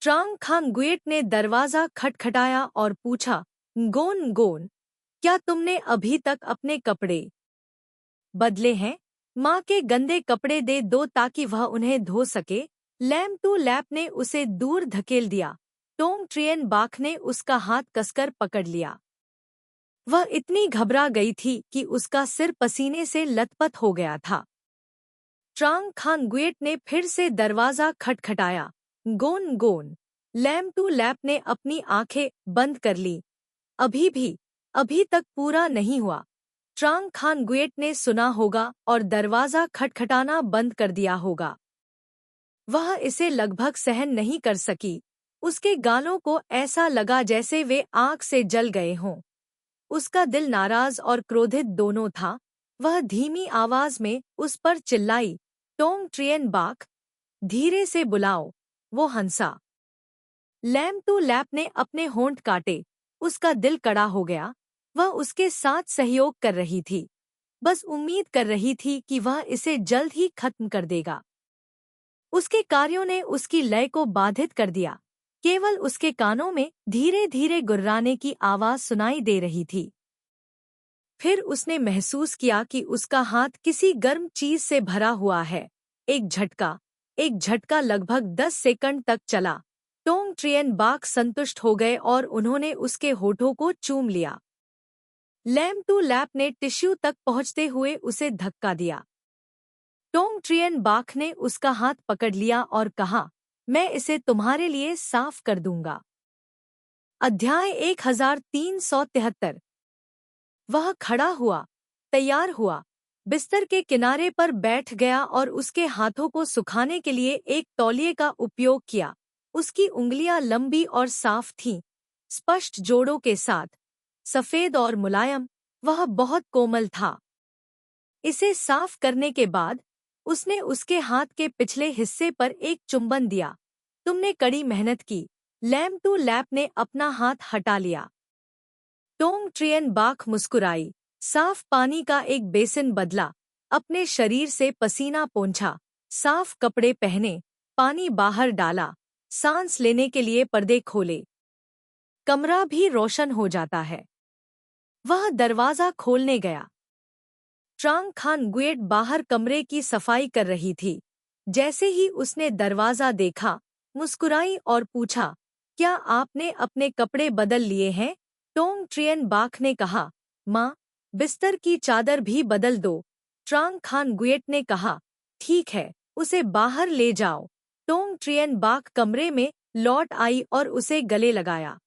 ट्रांग खांगुएट ने दरवाजा खटखटाया और पूछा, गोन गोन, क्या तुमने अभी तक अपने कपड़े बदले हैं? माँ के गंदे कपड़े दे दो ताकि वह उन्हें धो सके। लैम टू लैप ने उसे दूर धकेल दिया। टोंग ट्रियन बाघ ने उसका हाथ कसकर पकड़ लिया। वह इतनी घबरा गई थी कि उसका सिर पसीने से लथपथ हो गया था। ट्रांग खांगुएट ने फिर से दरवाजा खटखटाया। गोन गोन। लैम टू लैप ने अपनी आंखें बंद कर ली। अभी तक पूरा नहीं हुआ। ट्रांग खांगुएट ने सुना होगा और दरवाजा खटखटाना बंद कर दिया होगा। वह इसे लगभग सहन नहीं कर सकी। उसके गालों को ऐसा लगा जैसे वे आग से जल गए हों। उसका दिल नाराज और क्रोधित दोनों था। वह धीमी आवाज में उस पर चिल्लाई, टोंग ट्रियन बाघ, धीरे से बुलाओ। वो हंसा। लैम टू लैप ने अपने होंठ काटे। उसका दिल कड़ा हो गया। वह उसके साथ सहयोग कर रही थी, बस उम्मीद कर रही थी कि वह इसे जल्द ही खत्म कर देगा। उसके कार्यों ने उसकी लय को बाधित कर दिया। केवल उसके कानों में धीरे धीरे गुर्राने की आवाज सुनाई दे रही थी। फिर उसने महसूस किया कि उसका हाथ किसी गर्म चीज से भरा हुआ है। एक झटका लगभग 10 सेकंड तक चला। टोंग ट्रियन बाक संतुष्ट हो गए और उन्होंने उसके होठों को चूम लिया। लैम टू लैप ने टिश्यू तक पहुंचते हुए उसे धक्का दिया। टोंग ट्रियन बाक ने उसका हाथ पकड़ लिया और कहा, मैं इसे तुम्हारे लिए साफ कर दूंगा। अध्याय 1373। वह खड़ा हुआ, तैयार हुआ, बिस्तर के किनारे पर बैठ गया और उसके हाथों को सुखाने के लिए एक तौलिए का उपयोग किया। उसकी उंगलियां लंबी और साफ थीं, स्पष्ट जोड़ों के साथ, सफेद और मुलायम। वह बहुत कोमल था। इसे साफ करने के बाद उसने उसके हाथ के पिछले हिस्से पर एक चुंबन दिया। तुमने कड़ी मेहनत की। लैम टू लैप ने अपना हाथ हटा लिया। टोंग ट्रियन बाक मुस्कुराई। साफ पानी का एक बेसिन बदला, अपने शरीर से पसीना पोंछा, साफ कपड़े पहने, पानी बाहर डाला, सांस लेने के लिए पर्दे खोले। कमरा भी रोशन हो जाता है। वह दरवाजा खोलने गया। ट्रांग खान गुएट बाहर कमरे की सफाई कर रही थी। जैसे ही उसने दरवाजा देखा, मुस्कुराई और पूछा, क्या आपने अपने कपड़े बदल लिए हैं? टोंग ट्रियन बाक ने कहा, माँ, बिस्तर की चादर भी बदल दो। ट्रांग खान गुएट ने कहा, ठीक है, उसे बाहर ले जाओ। टोंग ट्रियन बाक कमरे में लौट आई और उसे गले लगाया।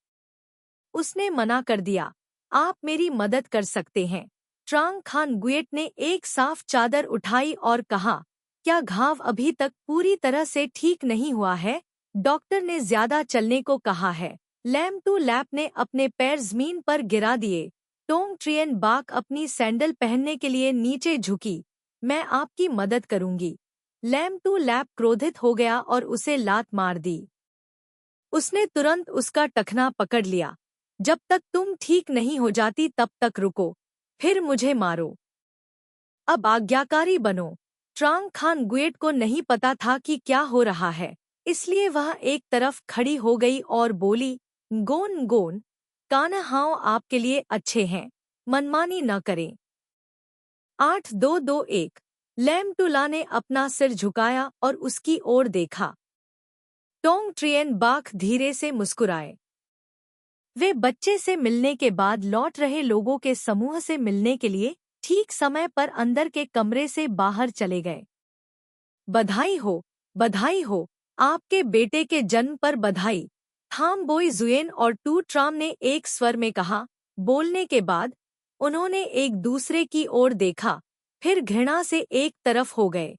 उसने मना कर दिया, आप मेरी मदद कर सकते हैं। ट्रांग खान गुएट ने एक साफ चादर उठाई और कहा, क्या घाव अभी तक पूरी तरह से ठीक नहीं हुआ है? डॉक्टर ने ज्यादा चलने को कहा है। लैम टू लैप ने अपने पैर जमीन पर गिरा दिए। टोंग ट्रियन बाक अपनी सैंडल पहनने के लिए नीचे झुकी। मैं आपकी मदद करूंगी। लैम टू लैप क्रोधित हो गया और उसे लात मार दी। उसने तुरंत उसका टखना पकड़ लिया। जब तक तुम ठीक नहीं हो जाती तब तक रुको, फिर मुझे मारो। अब आज्ञाकारी बनो। ट्रांग खान गुएट को नहीं पता था कि क्या हो रहा है, इसलिए वह एक तरफ खड़ी हो गई और बोली, गोन गोन, कान्हाओ आपके लिए अच्छे हैं, मनमानी न करें। 8221। लैम टूला ने अपना सिर झुकाया और उसकी ओर देखा। टोंग ट्रियन बाक धीरे से मुस्कुराए। वे बच्चे से मिलने के बाद लौट रहे लोगों के समूह से मिलने के लिए ठीक समय पर अंदर के कमरे से बाहर चले गए। बधाई हो, आपके बेटे के जन्म पर बधाई, थाम बोई जुएन और टू ट्राम ने एक स्वर में कहा। बोलने के बाद उन्होंने एक दूसरे की ओर देखा, फिर घृणा से एक तरफ हो गए।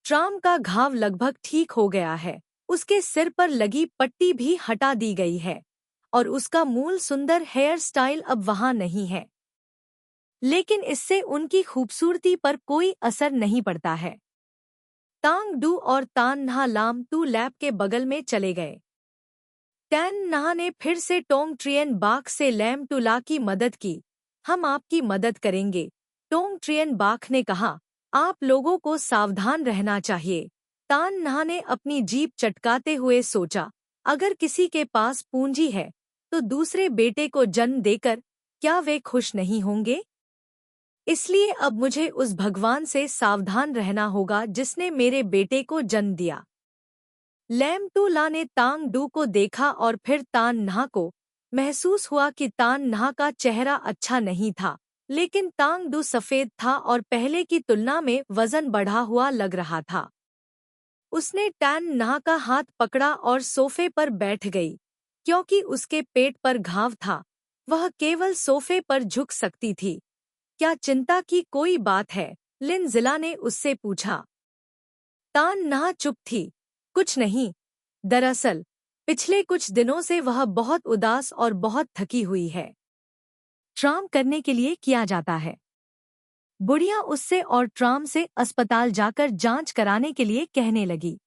ट्राम का घाव लगभग ठीक हो गया है, उसके सिर पर लगी पट्टी भी हटा दी गई है और उसका मूल सुंदर हेयर स्टाइल अब वहां नहीं है। लेकिन इससे उनकी खूबसूरती पर कोई असर नहीं पड़ता है। तांग डू और तान नहा लाम टू लैप के बगल में चले गए। टैन नहा ने फिर से टोंग ट्रियन बाक से लैम टू ला की मदद की। हम आपकी मदद करेंगे, टोंग ट्रियन बाक ने कहा। आप लोगों को सावधान रहना चाहिए। तान नहा ने अपनी जीभ चटकाते हुए सोचा, अगर किसी के पास पूंजी है तो दूसरे बेटे को जन्म देकर क्या वे खुश नहीं होंगे? इसलिए अब मुझे उस भगवान से सावधान रहना होगा जिसने मेरे बेटे को जन्म दिया। लैम टू ला ने तांग डू को देखा और फिर तान नहा को। महसूस हुआ कि तान नहा का चेहरा अच्छा नहीं था, लेकिन तांग डू सफेद था और पहले की तुलना में वजन बढ़ा हुआ लग रहा था। उसने टैन नहा का हाथ पकड़ा और सोफे पर बैठ गई। क्योंकि उसके पेट पर घाव था, वह केवल सोफे पर झुक सकती थी। क्या चिंता की कोई बात है? लिन जिला ने उससे पूछा। तान नहा चुप थी। कुछ नहीं। दरअसल पिछले कुछ दिनों से वह बहुत उदास और बहुत थकी हुई है। ट्राम करने के लिए किया जाता है। बुढ़िया उससे और ट्राम से अस्पताल जाकर जांच कराने के लिए कहने लगी।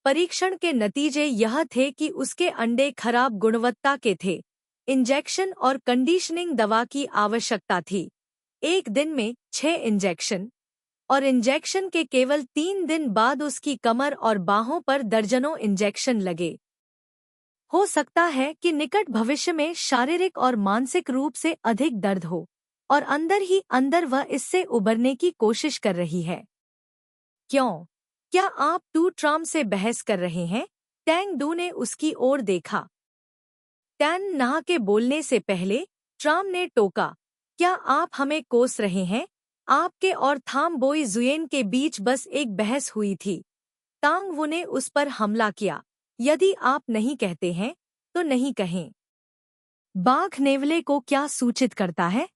परीक्षण के नतीजे यह थे कि उसके अंडे खराब गुणवत्ता के थे। इंजेक्शन और कंडीशनिंग दवा की आवश्यकता थी। एक दिन में 6 इंजेक्शन, और इंजेक्शन के केवल 3 दिन बाद उसकी कमर और बाहों पर दर्जनों इंजेक्शन लगे। हो सकता है कि निकट भविष्य में शारीरिक और मानसिक रूप से अधिक दर्द हो। और अंदर ही अंदर वह इससे उबरने की कोशिश कर रही है। क्यों? क्या आप टू ट्राम से बहस कर रहे हैं? टैंग डू ने उसकी ओर देखा। टैन नहा के बोलने से पहले ट्राम ने टोका, क्या आप हमें कोस रहे हैं? आपके और थाम बोई जुएन के बीच बस एक बहस हुई थी। तांग वू ने उस पर हमला किया। यदि आप नहीं कहते हैं तो नहीं कहें। बाघ नेवले को क्या सूचित करता है?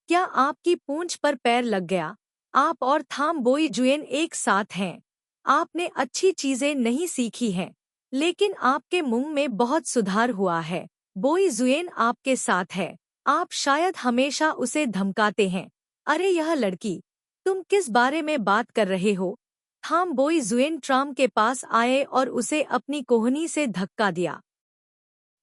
क्या आपकी पूंछ पर पैर लग गया? आप और थाम बोई जुएन एक साथ हैं। आपने अच्छी चीजें नहीं सीखी हैं, लेकिन आपके मुंह में बहुत सुधार हुआ है। बोई जुएन आपके साथ है। आप शायद हमेशा उसे धमकाते हैं। अरे यह लड़की, तुम किस बारे में बात कर रहे हो? थाम बोई जुएन ट्राम के पास आए और उसे अपनी कोहनी से धक्का दिया।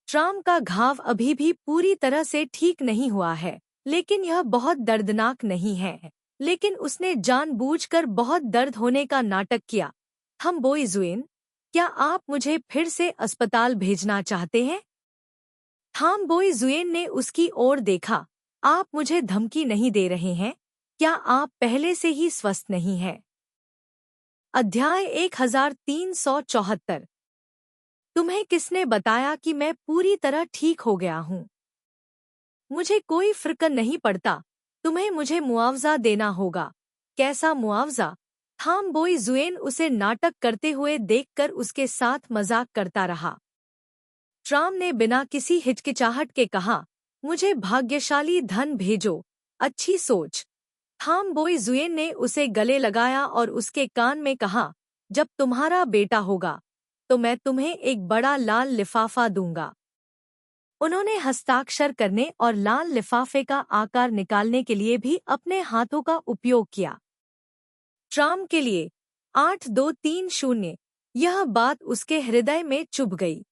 ट्राम का घाव अभी भी पूरी तरह से ठीक नहीं हुआ है, लेकिन यह बहुत दर्दनाक नहीं है। लेकिन उसने जानबूझकर बहुत दर्द होने का नाटक किया। हम बोई जुएन, क्या आप मुझे फिर से अस्पताल भेजना चाहते हैं? थाम बोई जुएन ने उसकी ओर देखा। आप मुझे धमकी नहीं दे रहे हैं? क्या आप पहले से ही स्वस्थ नहीं हैं? अध्याय 1374। तुम्हें किसने बताया कि मैं पूरी तरह ठीक हो गया हूँ? मुझे कोई फर्क नहीं पड़ता। तुम्हें मुझे मुआवजा देना होगा। कैसा मुआवजा? थाम बोई जुएन उसे नाटक करते हुए देखकर उसके साथ मजाक करता रहा। ट्राम ने बिना किसी हिचकिचाहट के कहा, मुझे भाग्यशाली धन भेजो। अच्छी सोच। थाम बोई जुएन ने उसे गले लगाया और उसके कान में कहा, जब तुम्हारा बेटा होगा तो मैं तुम्हें एक बड़ा लाल लिफाफा दूंगा। उन्होंने हस्ताक्षर करने और लाल लिफाफे का आकार निकालने के लिए भी अपने हाथों का उपयोग किया। ट्राम के लिए 8230। यह बात उसके हृदय में चुभ गई।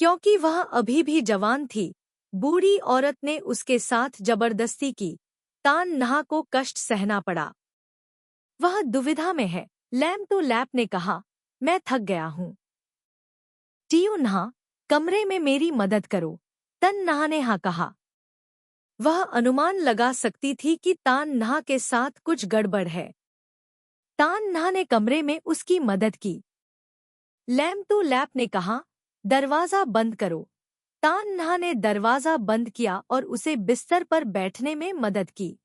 क्योंकि वह अभी भी जवान थी, बूढ़ी औरत ने उसके साथ जबरदस्ती की। तान नहा को कष्ट सहना पड़ा। वह दुविधा में है। लैम टू लैप ने कहा, मैं थक गया हूँ। टियो नहा, कमरे में मेरी मदद करो। तन नहा ने हाँ कहा। वह अनुमान लगा सकती थी कि तान नहा के साथ कुछ गड़बड़ है। तान नहा ने कमरे में उसकी मदद की। लैम टू लैप ने कहा, दरवाजा बंद करो। तान नहा ने दरवाजा बंद किया और उसे बिस्तर पर बैठने में मदद की।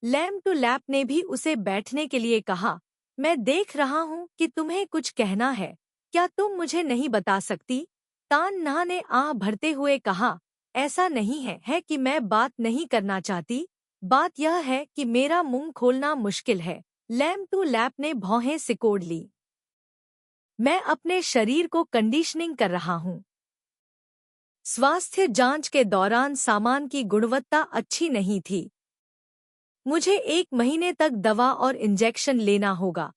लैम टू लैप ने भी उसे बैठने के लिए कहा, मैं देख रहा हूँ कि तुम्हें कुछ कहना है। क्या तुम मुझे नहीं बता सकती? तान नहा ने आह भरते हुए कहा, ऐसा नहीं है कि मैं बात नहीं करना चाहती। बात यह है कि मेरा मुंह खोलना मुश्किल है। लैम टू लैप ने भौहें सिकोड़ ली। मैं अपने शरीर को कंडीशनिंग कर रहा हूँ। स्वास्थ्य जांच के दौरान सामान की गुणवत्ता अच्छी नहीं थी। मुझे 1 महीने तक दवा और इंजेक्शन लेना होगा,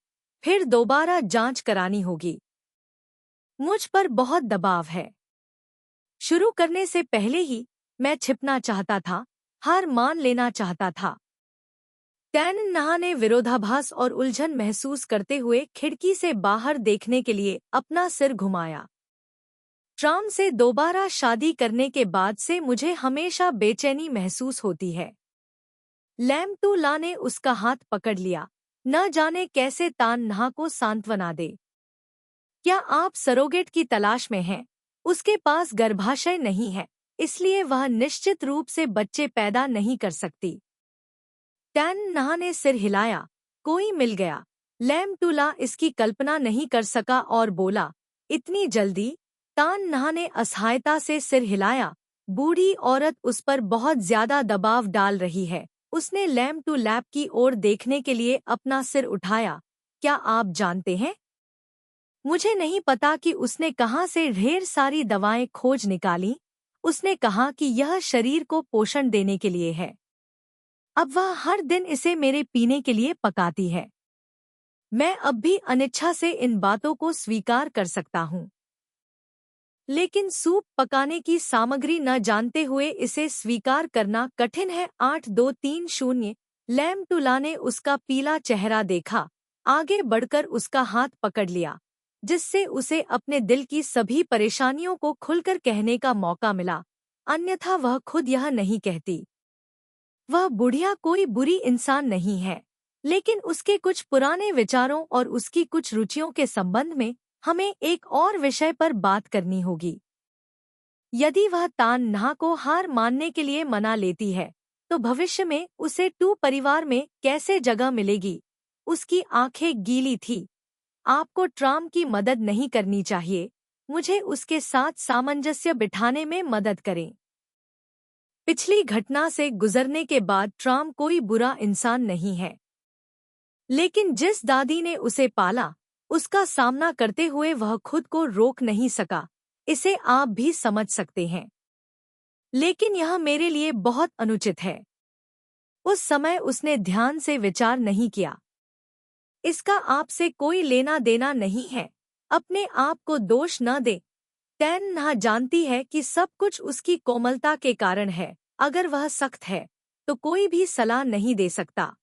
फिर दोबारा जांच करानी होगी। मुझ पर बहुत दबाव है। शुरू करने से पहले ही मैं छिपना चाहता था, हार मान लेना चाहता था। टैन नहा ने विरोधाभास और उलझन महसूस करते हुए खिड़की से बाहर देखने के लिए अपना सिर घुमाया। ट्राम से दोबारा शादी करने के बाद से मुझे हमेशा बेचैनी महसूस होती है। लैम टू ला ने उसका हाथ पकड़ लिया, न जाने कैसे तान नहा को सांत्वना दे। क्या आप सरोगेट की तलाश में हैं? उसके पास गर्भाशय नहीं है, इसलिए वह निश्चित रूप से बच्चे पैदा नहीं कर सकती। टैन नहा ने सिर हिलाया, कोई मिल गया। लैम टू ला इसकी कल्पना नहीं कर सका और बोला, इतनी जल्दी? तान नहा ने असहायता से सिर हिलाया। बूढ़ी औरत उस पर बहुत ज्यादा दबाव डाल रही है। उसने लैम टू लैप की ओर देखने के लिए अपना सिर उठाया। क्या आप जानते हैं? मुझे नहीं पता कि उसने कहाँ से ढेर सारी दवाएं खोज निकाली। उसने कहा कि यह शरीर को पोषण देने के लिए है। अब वह हर दिन इसे मेरे पीने के लिए पकाती है। मैं अब भी अनिच्छा से इन बातों को स्वीकार कर सकता हूँ, लेकिन सूप पकाने की सामग्री न जानते हुए इसे स्वीकार करना कठिन है। 8230। लैम टू ला ने उसका पीला चेहरा देखा, आगे बढ़कर उसका हाथ पकड़ लिया, जिससे उसे अपने दिल की सभी परेशानियों को खुलकर कहने का मौका मिला, अन्यथा वह खुद यह नहीं कहती। वह बुढ़िया कोई बुरी इंसान नहीं है, लेकिन उसके कुछ पुराने विचारों और उसकी कुछ रुचियों के संबंध में हमें एक और विषय पर बात करनी होगी। यदि वह तान न्हा को हार मानने के लिए मना लेती है, तो भविष्य में उसे टू परिवार में कैसे जगह मिलेगी? उसकी आंखें गीली थी। आपको ट्राम की मदद नहीं करनी चाहिए। मुझे उसके साथ सामंजस्य बिठाने में मदद करें। पिछली घटना से गुजरने के बाद ट्राम कोई बुरा इंसान नहीं है, लेकिन जिस दादी ने उसे पाला, उसका सामना करते हुए वह खुद को रोक नहीं सका। इसे आप भी समझ सकते हैं, लेकिन यह मेरे लिए बहुत अनुचित है। उस समय उसने ध्यान से विचार नहीं किया। इसका आपसे कोई लेना देना नहीं है। अपने आप को दोष न दे। टैन न्हा जानती है कि सब कुछ उसकी कोमलता के कारण है। अगर वह सख्त है, तो कोई भी सलाह नहीं दे सकता।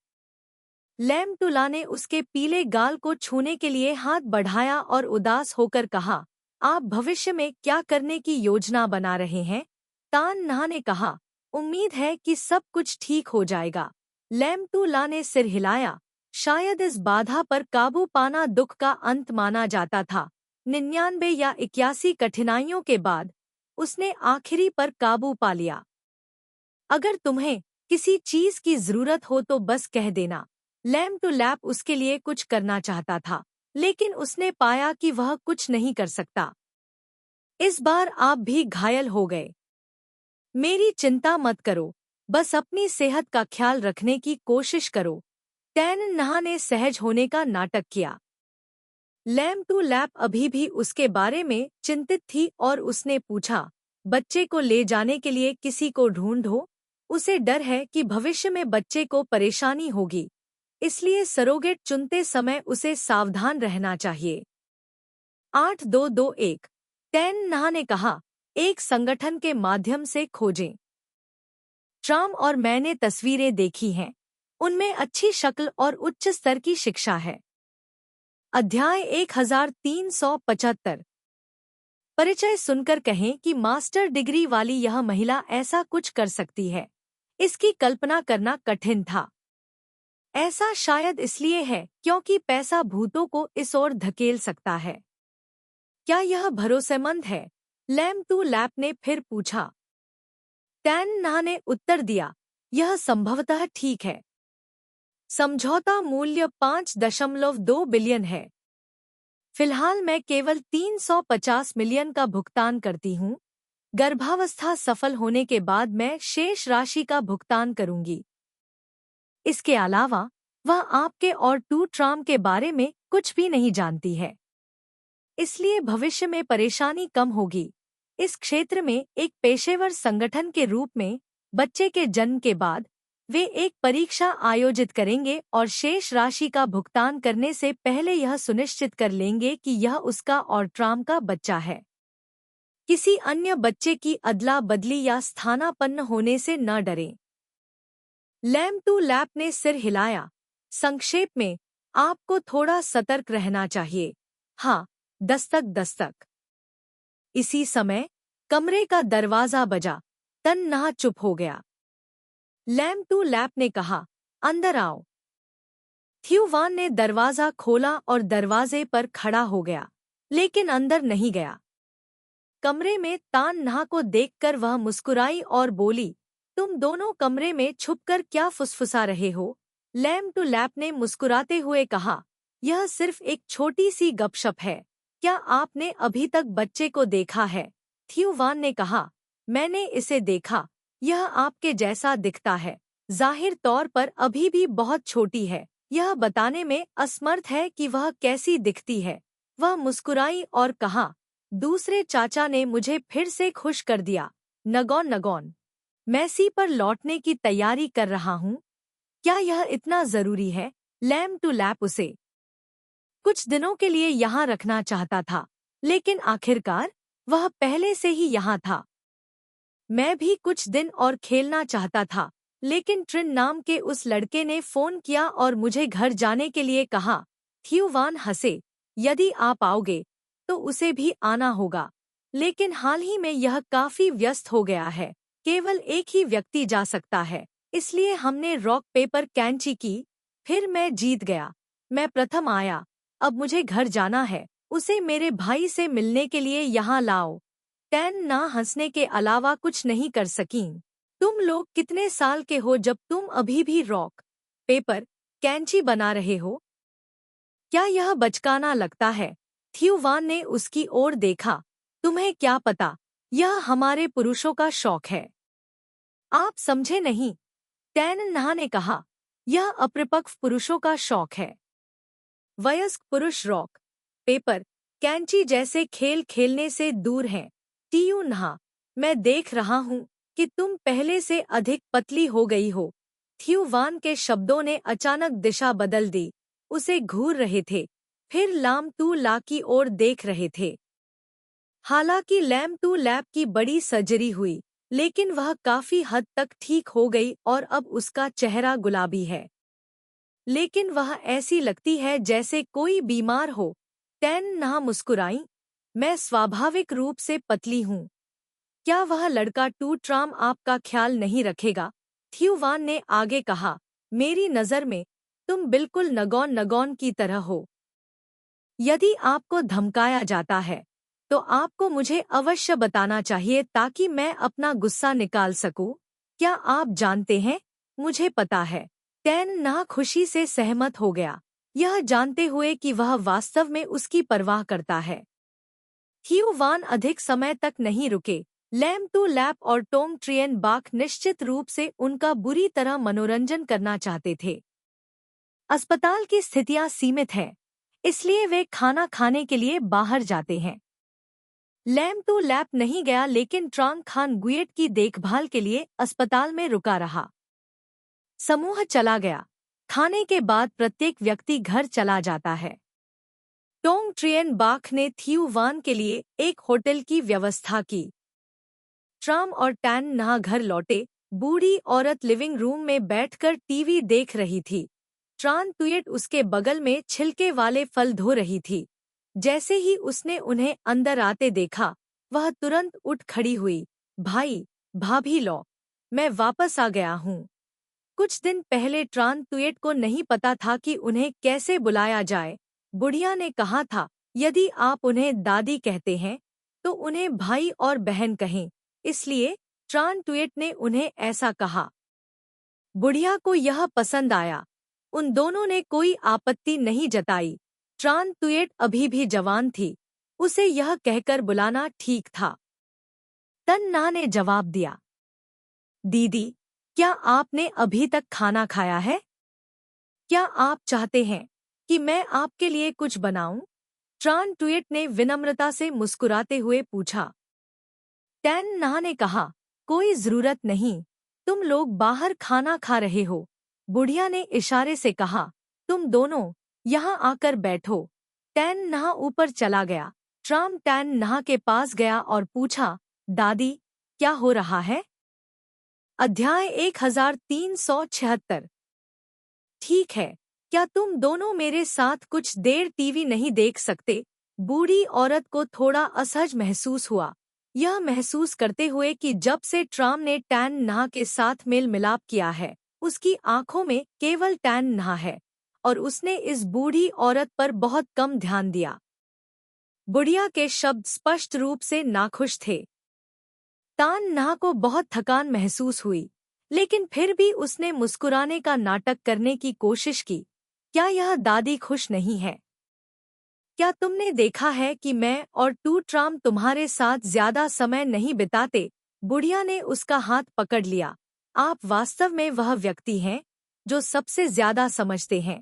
लैमटुला ने उसके पीले गाल को छूने के लिए हाथ बढ़ाया और उदास होकर कहा, आप भविष्य में क्या करने की योजना बना रहे हैं? तान न्हा ने कहा, उम्मीद है कि सब कुछ ठीक हो जाएगा। लैमटुला ने सिर हिलाया। शायद इस बाधा पर काबू पाना दुख का अंत माना जाता था। 99 या 81 कठिनाइयों के बाद उसने आखिरी पर काबू पा लिया। अगर तुम्हें किसी चीज की जरूरत हो तो बस कह देना। लैम उसके लिए कुछ करना चाहता था, लेकिन उसने पाया कि वह कुछ नहीं कर सकता। इस बार आप भी घायल हो गए। मेरी चिंता मत करो, बस अपनी सेहत का ख्याल रखने की कोशिश करो। टैन न्हा ने सहज होने का नाटक किया। लैम अभी भी उसके बारे में चिंतित थी और उसने पूछा, बच्चे को ले जाने के लिए किसी को ढूंढो। उसे डर है कि भविष्य में बच्चे को परेशानी होगी, इसलिए सरोगेट चुनते समय उसे सावधान रहना चाहिए। 8221 टैन न्हा ने कहा, एक संगठन के माध्यम से खोजें। ट्राम और मैंने तस्वीरें देखी हैं, उनमें अच्छी शक्ल और उच्च स्तर की शिक्षा है। अध्याय 1375। परिचय सुनकर कहें कि मास्टर डिग्री वाली यह महिला ऐसा कुछ कर सकती है, इसकी कल्पना करना कठिन था। ऐसा शायद इसलिए है क्योंकि पैसा भूतों को इस ओर धकेल सकता है। क्या यह भरोसेमंद है? लैम ने फिर पूछा। टैन न्हा ने उत्तर दिया, यह संभवतः ठीक है। समझौता मूल्य 5.2 बिलियन है। फिलहाल मैं केवल 350 मिलियन का भुगतान करती हूँ। गर्भावस्था सफल होने के बाद मैं शेष राशि का भुगतान करूंगी। इसके अलावा वह आपके और टू ट्राम के बारे में कुछ भी नहीं जानती है, इसलिए भविष्य में परेशानी कम होगी। इस क्षेत्र में एक पेशेवर संगठन के रूप में बच्चे के जन्म के बाद वे एक परीक्षा आयोजित करेंगे और शेष राशि का भुगतान करने से पहले यह सुनिश्चित कर लेंगे कि यह उसका और ट्राम का बच्चा है। किसी अन्य बच्चे की अदला बदली या स्थानापन्न होने से न डरें। लैम ने सिर हिलाया। संक्षेप में, आपको थोड़ा सतर्क रहना चाहिए। हाँ, दस्तक दस्तक। इसी समय कमरे का दरवाजा बजा। टैन न्हा चुप हो गया। लैम ने कहा, अंदर आओ। थ्यू वान ने दरवाजा खोला और दरवाजे पर खड़ा हो गया, लेकिन अंदर नहीं गया। कमरे में तान न्हा को देखकर वह मुस्कुराई और बोली, तुम दोनों कमरे में छुपकर क्या फुसफुसा रहे हो? लैम ने मुस्कुराते हुए कहा, यह सिर्फ एक छोटी सी गपशप है। क्या आपने अभी तक बच्चे को देखा है? थ्यू वान ने कहा, मैंने इसे देखा। यह आपके जैसा दिखता है। जाहिर तौर पर अभी भी बहुत छोटी है। यह बताने में असमर्थ है कि वह कैसी दिखती है। वह मुस्कुराई और कहा, दूसरे चाचा ने मुझे फिर से खुश कर दिया। नगौन नगौन। मैसी पर लौटने की तैयारी कर रहा हूँ। क्या यह इतना जरूरी है? लैम उसे कुछ दिनों के लिए यहाँ रखना चाहता था, लेकिन आखिरकार वह पहले से ही यहाँ था। मैं भी कुछ दिन और खेलना चाहता था, लेकिन ट्रिन नाम के उस लड़के ने फोन किया और मुझे घर जाने के लिए कहा। थ्यू वान हंसे, यदि आप आओगे तो उसे भी आना होगा, लेकिन हाल ही में यह काफी व्यस्त हो गया है। केवल एक ही व्यक्ति जा सकता है, इसलिए हमने रॉक पेपर कैंची की। फिर मैं जीत गया। मैं प्रथम आया। अब मुझे घर जाना है। उसे मेरे भाई से मिलने के लिए यहाँ लाओ। टैन ना हंसने के अलावा कुछ नहीं कर सकीं। तुम लोग कितने साल के हो जब तुम अभी भी रॉक पेपर कैंची बना रहे हो? क्या यह बचकाना लगता है? थ्यूवान ने उसकी ओर देखा। तुम्हें क्या पता, यह हमारे पुरुषों का शौक है। आप समझे नहीं, टैन नहा ने कहा। यह अपरिपक्व पुरुषों का शौक है। वयस्क पुरुष रॉक पेपर कैंची जैसे खेल खेलने से दूर हैं। टीयू नहा, मैं देख रहा हूँ कि तुम पहले से अधिक पतली हो गई हो। थ्यूवान के शब्दों ने अचानक दिशा बदल दी। उसे घूर रहे थे, फिर लाम टू ला की ओर देख रहे थे। हालांकि लैम टू लैप की बड़ी सर्जरी हुई, लेकिन वह काफी हद तक ठीक हो गई और अब उसका चेहरा गुलाबी है। लेकिन वह ऐसी लगती है जैसे कोई बीमार हो। टैन नहा मुस्कुराई। मैं स्वाभाविक रूप से पतली हूँ। क्या वह लड़का टू ट्राम आपका ख्याल नहीं रखेगा? थ्यूवान ने आगे कहा। मेरी नज़र में तुम बिल्कुल नगौन नगौन की तरह हो। यदि आपको धमकाया जाता है तो आपको मुझे अवश्य बताना चाहिए ताकि मैं अपना गुस्सा निकाल सकूं। क्या आप जानते हैं, मुझे पता है। टैन ना खुशी से सहमत हो गया, यह जानते हुए कि वह वास्तव में उसकी परवाह करता है। थ्यूवान अधिक समय तक नहीं रुके। लैम टू लैप और टोंग ट्रियन बाक निश्चित रूप से उनका बुरी तरह मनोरंजन करना चाहते थे। अस्पताल की स्थितियां सीमित हैं, इसलिए वे खाना खाने के लिए बाहर जाते हैं। लैम टू लैप नहीं गया, लेकिन ट्रांग खान गुएट की देखभाल के लिए अस्पताल में रुका रहा। समूह चला गया। खाने के बाद प्रत्येक व्यक्ति घर चला जाता है। टोंग ट्रियन बाक ने थ्यूवान के लिए एक होटल की व्यवस्था की। ट्राम और टैन नहा घर लौटे। बूढ़ी औरत लिविंग रूम में बैठकर टीवी देख रही थी। ट्रान तुयट उसके बगल में छिलके वाले फल धो रही थी। जैसे ही उसने उन्हें अंदर आते देखा, वह तुरंत उठ खड़ी हुई। भाई, भाभी लो, मैं वापस आ गया हूँ। कुछ दिन पहले ट्रान तुयट को नहीं पता था कि उन्हें कैसे बुलाया जाए। बुढ़िया ने कहा था, यदि आप उन्हें दादी कहते हैं तो उन्हें भाई और बहन कहें। इसलिए ट्रान तुयट ने उन्हें ऐसा कहा। बुढ़िया को यह पसंद आया। उन दोनों ने कोई आपत्ति नहीं जताई। ट्रान तुयट अभी भी जवान थी, उसे यह कहकर बुलाना ठीक था। तन ना ने जवाब दिया, दीदी, क्या आपने अभी तक खाना खाया है? क्या आप चाहते हैं कि मैं आपके लिए कुछ बनाऊं? ट्रान तुयट ने विनम्रता से मुस्कुराते हुए पूछा। टैन ना ने कहा, कोई जरूरत नहीं, तुम लोग बाहर खाना खा रहे हो। बुढ़िया ने इशारे से कहा, तुम दोनों यहाँ आकर बैठो। टैन नहा ऊपर चला गया। ट्राम टैन नहा के पास गया और पूछा, दादी, क्या हो रहा है? अध्याय 1376। ठीक है, क्या तुम दोनों मेरे साथ कुछ देर टीवी नहीं देख सकते? बूढ़ी औरत को थोड़ा असहज महसूस हुआ, यह महसूस करते हुए कि जब से ट्राम ने टैन नहा के साथ मेल मिलाप किया है, उसकी आंखों में केवल टैन नहा है और उसने इस बूढ़ी औरत पर बहुत कम ध्यान दिया। बुढ़िया के शब्द स्पष्ट रूप से नाखुश थे। तान नहा को बहुत थकान महसूस हुई, लेकिन फिर भी उसने मुस्कुराने का नाटक करने की कोशिश की। क्या यह दादी खुश नहीं है? क्या तुमने देखा है कि मैं और टू ट्राम तुम्हारे साथ ज्यादा समय नहीं बिताते? बुढ़िया ने उसका हाथ पकड़ लिया। आप वास्तव में वह व्यक्ति हैं जो सबसे ज्यादा समझते हैं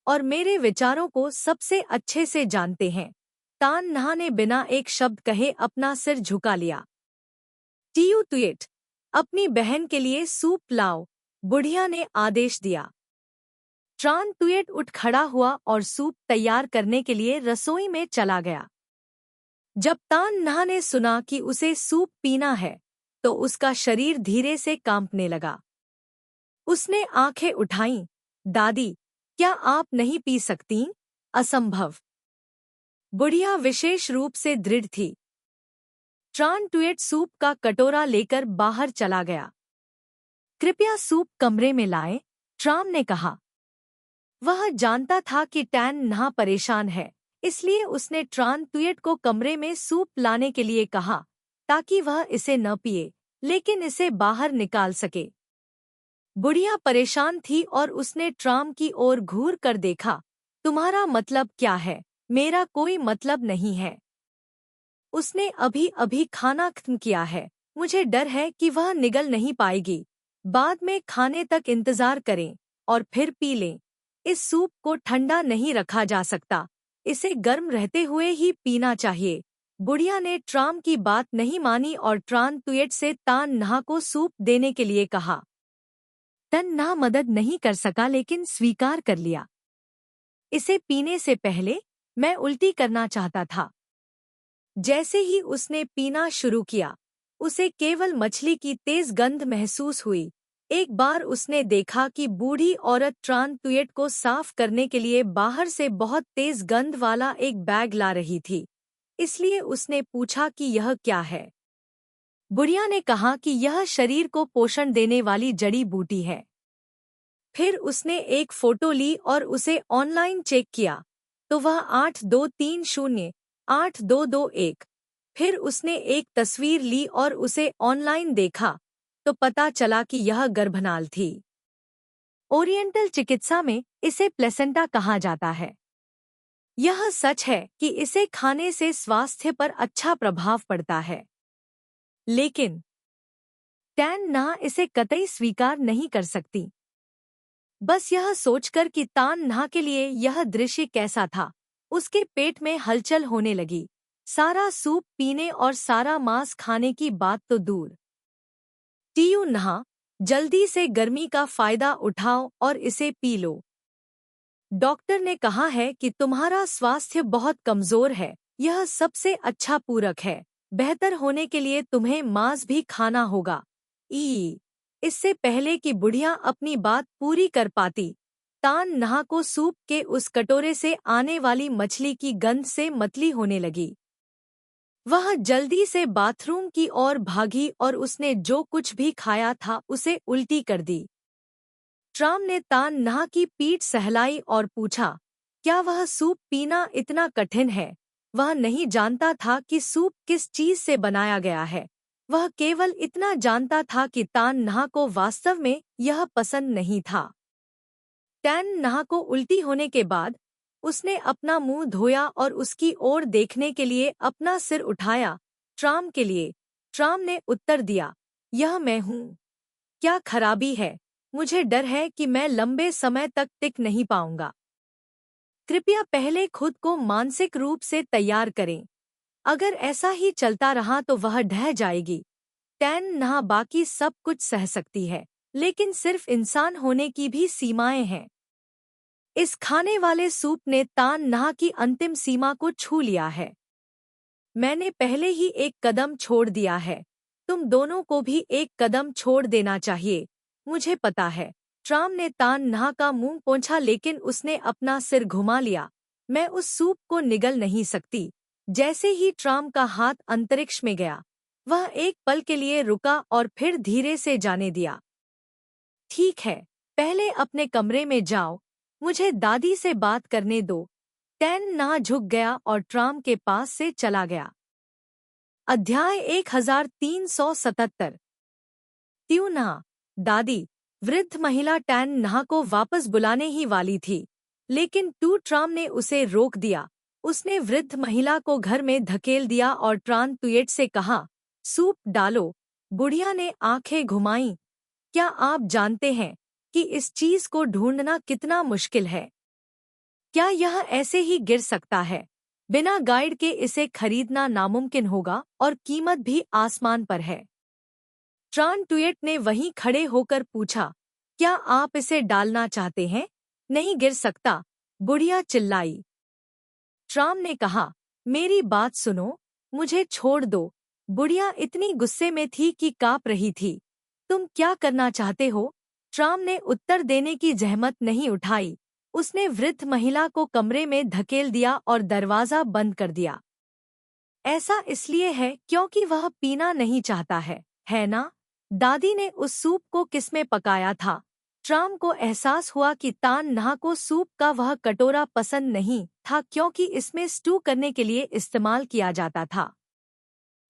और मेरे विचारों को सबसे अच्छे से जानते हैं। तान नहा ने बिना एक शब्द कहे अपना सिर झुका लिया। टीयू तुयट, अपनी बहन के लिए सूप लाओ, बुढ़िया ने आदेश दिया। ट्रान तुयट उठ खड़ा हुआ और सूप तैयार करने के लिए रसोई में चला गया। जब तान नहा ने सुना कि उसे सूप पीना है, तो उसका शरीर धीरे से कांपने लगा। उसने आंखें उठाईं। दादी, क्या आप नहीं पी सकतीं? असंभव। बुढ़िया विशेष रूप से दृढ़ थी। ट्रान तुयट सूप का कटोरा लेकर बाहर चला गया। कृपया सूप कमरे में लाएं, ट्राम ने कहा। वह जानता था कि टैन न्हा परेशान है, इसलिए उसने ट्रान तुयट को कमरे में सूप लाने के लिए कहा, ताकि वह इसे न पिए, लेकिन इसे बाहर निकाल सके। बुढ़िया परेशान थी और उसने ट्राम की ओर घूर कर देखा। तुम्हारा मतलब क्या है? मेरा कोई मतलब नहीं है। उसने अभी अभी खाना खत्म किया है। मुझे डर है कि वह निगल नहीं पाएगी। बाद में खाने तक इंतजार करें और फिर पी लें। इस सूप को ठंडा नहीं रखा जा सकता। इसे गर्म रहते हुए ही पीना चाहिए। बुढ़िया ने ट्राम की बात नहीं मानी और ट्रान तुयट से तान न्हा को सूप देने के लिए कहा। तन न्हा मदद नहीं कर सका लेकिन स्वीकार कर लिया। इसे पीने से पहले मैं उल्टी करना चाहता था। जैसे ही उसने पीना शुरू किया, उसे केवल मछली की तेज गंध महसूस हुई। एक बार उसने देखा कि बूढ़ी औरत ट्रान तुयट को साफ करने के लिए बाहर से बहुत तेज गंध वाला एक बैग ला रही थी, इसलिए उसने पूछा कि यह क्या है। बुढ़िया ने कहा कि यह शरीर को पोषण देने वाली जड़ी बूटी है। फिर उसने एक फोटो ली और उसे ऑनलाइन चेक किया, तो वह 82308221। फिर उसने एक तस्वीर ली और उसे ऑनलाइन देखा, तो पता चला कि यह गर्भनाल थी। ओरिएंटल चिकित्सा में इसे प्लेसेंटा कहा जाता है। यह सच है कि इसे खाने से स्वास्थ्य पर अच्छा प्रभाव पड़ता है, लेकिन टैन न्हा इसे कतई स्वीकार नहीं कर सकती। बस यह सोचकर कि तान न्हा के लिए यह दृश्य कैसा था, उसके पेट में हलचल होने लगी। सारा सूप पीने और सारा मांस खाने की बात तो दूर। टीयू न्हा, जल्दी से गर्मी का फायदा उठाओ और इसे पी लो। डॉक्टर ने कहा है कि तुम्हारा स्वास्थ्य बहुत कमजोर है। यह सबसे अच्छा पूरक है। बेहतर होने के लिए तुम्हें मांस भी खाना होगा। इससे पहले कि बुढ़िया अपनी बात पूरी कर पाती, तान न्हा को सूप के उस कटोरे से आने वाली मछली की गंध से मतली होने लगी। वह जल्दी से बाथरूम की ओर भागी और उसने जो कुछ भी खाया था उसे उल्टी कर दी। ट्राम ने तान न्हा की पीठ सहलाई और पूछा, क्या वह सूप पीना इतना कठिन है? वह नहीं जानता था कि सूप किस चीज से बनाया गया है। वह केवल इतना जानता था कि तान न्हा को वास्तव में यह पसंद नहीं था। टैन न्हा को उल्टी होने के बाद उसने अपना मुंह धोया और उसकी ओर देखने के लिए अपना सिर उठाया। ट्राम के लिए। ट्राम ने उत्तर दिया, यह मैं हूँ। क्या खराबी है? मुझे डर है कि मैं लंबे समय तक टिक नहीं पाऊंगा। कृपया पहले खुद को मानसिक रूप से तैयार करें। अगर ऐसा ही चलता रहा तो वह ढह जाएगी। टैन न्हा बाकी सब कुछ सह सकती है, लेकिन सिर्फ इंसान होने की भी सीमाएं हैं। इस खाने वाले सूप ने तान न्हा की अंतिम सीमा को छू लिया है। मैंने पहले ही एक कदम छोड़ दिया है। तुम दोनों को भी एक कदम छोड़ देना चाहिए। मुझे पता है। ट्राम ने तान न्हा का मुंह पोंछा लेकिन उसने अपना सिर घुमा लिया। मैं उस सूप को निगल नहीं सकती। जैसे ही ट्राम का हाथ अंतरिक्ष में गया, वह एक पल के लिए रुका और फिर धीरे से जाने दिया। ठीक है, पहले अपने कमरे में जाओ, मुझे दादी से बात करने दो। टैन न्हा झुक गया और ट्राम के पास से चला गया। अध्याय 1377। ट्यू न्हा, दादी। वृद्ध महिला टैन न्हा को वापस बुलाने ही वाली थी, लेकिन टू ट्राम ने उसे रोक दिया। उसने वृद्ध महिला को घर में धकेल दिया और ट्रान तुयट से कहा, सूप डालो। बुढ़िया ने आंखें घुमाईं। क्या आप जानते हैं कि इस चीज को ढूंढना कितना मुश्किल है? क्या यह ऐसे ही गिर सकता है? बिना गाइड के इसे खरीदना नामुमकिन होगा और कीमत भी आसमान पर है। ट्रान तुयट ने वहीं खड़े होकर पूछा, क्या आप इसे डालना चाहते हैं? नहीं गिर सकता, बुढ़िया चिल्लाई। ट्राम ने कहा, मेरी बात सुनो, मुझे छोड़ दो। बुढ़िया इतनी गुस्से में थी कि कांप रही थी। तुम क्या करना चाहते हो? ट्राम ने उत्तर देने की जहमत नहीं उठाई। उसने वृद्ध महिला को कमरे में धकेल दिया और दरवाजा बंद कर दिया। ऐसा इसलिए है क्योंकि वह पीना नहीं चाहता है ना? दादी ने उस सूप को किसमें पकाया था? ट्राम को एहसास हुआ कि तान नहा को सूप का वह कटोरा पसंद नहीं था क्योंकि इसमें स्टू करने के लिए इस्तेमाल किया जाता था।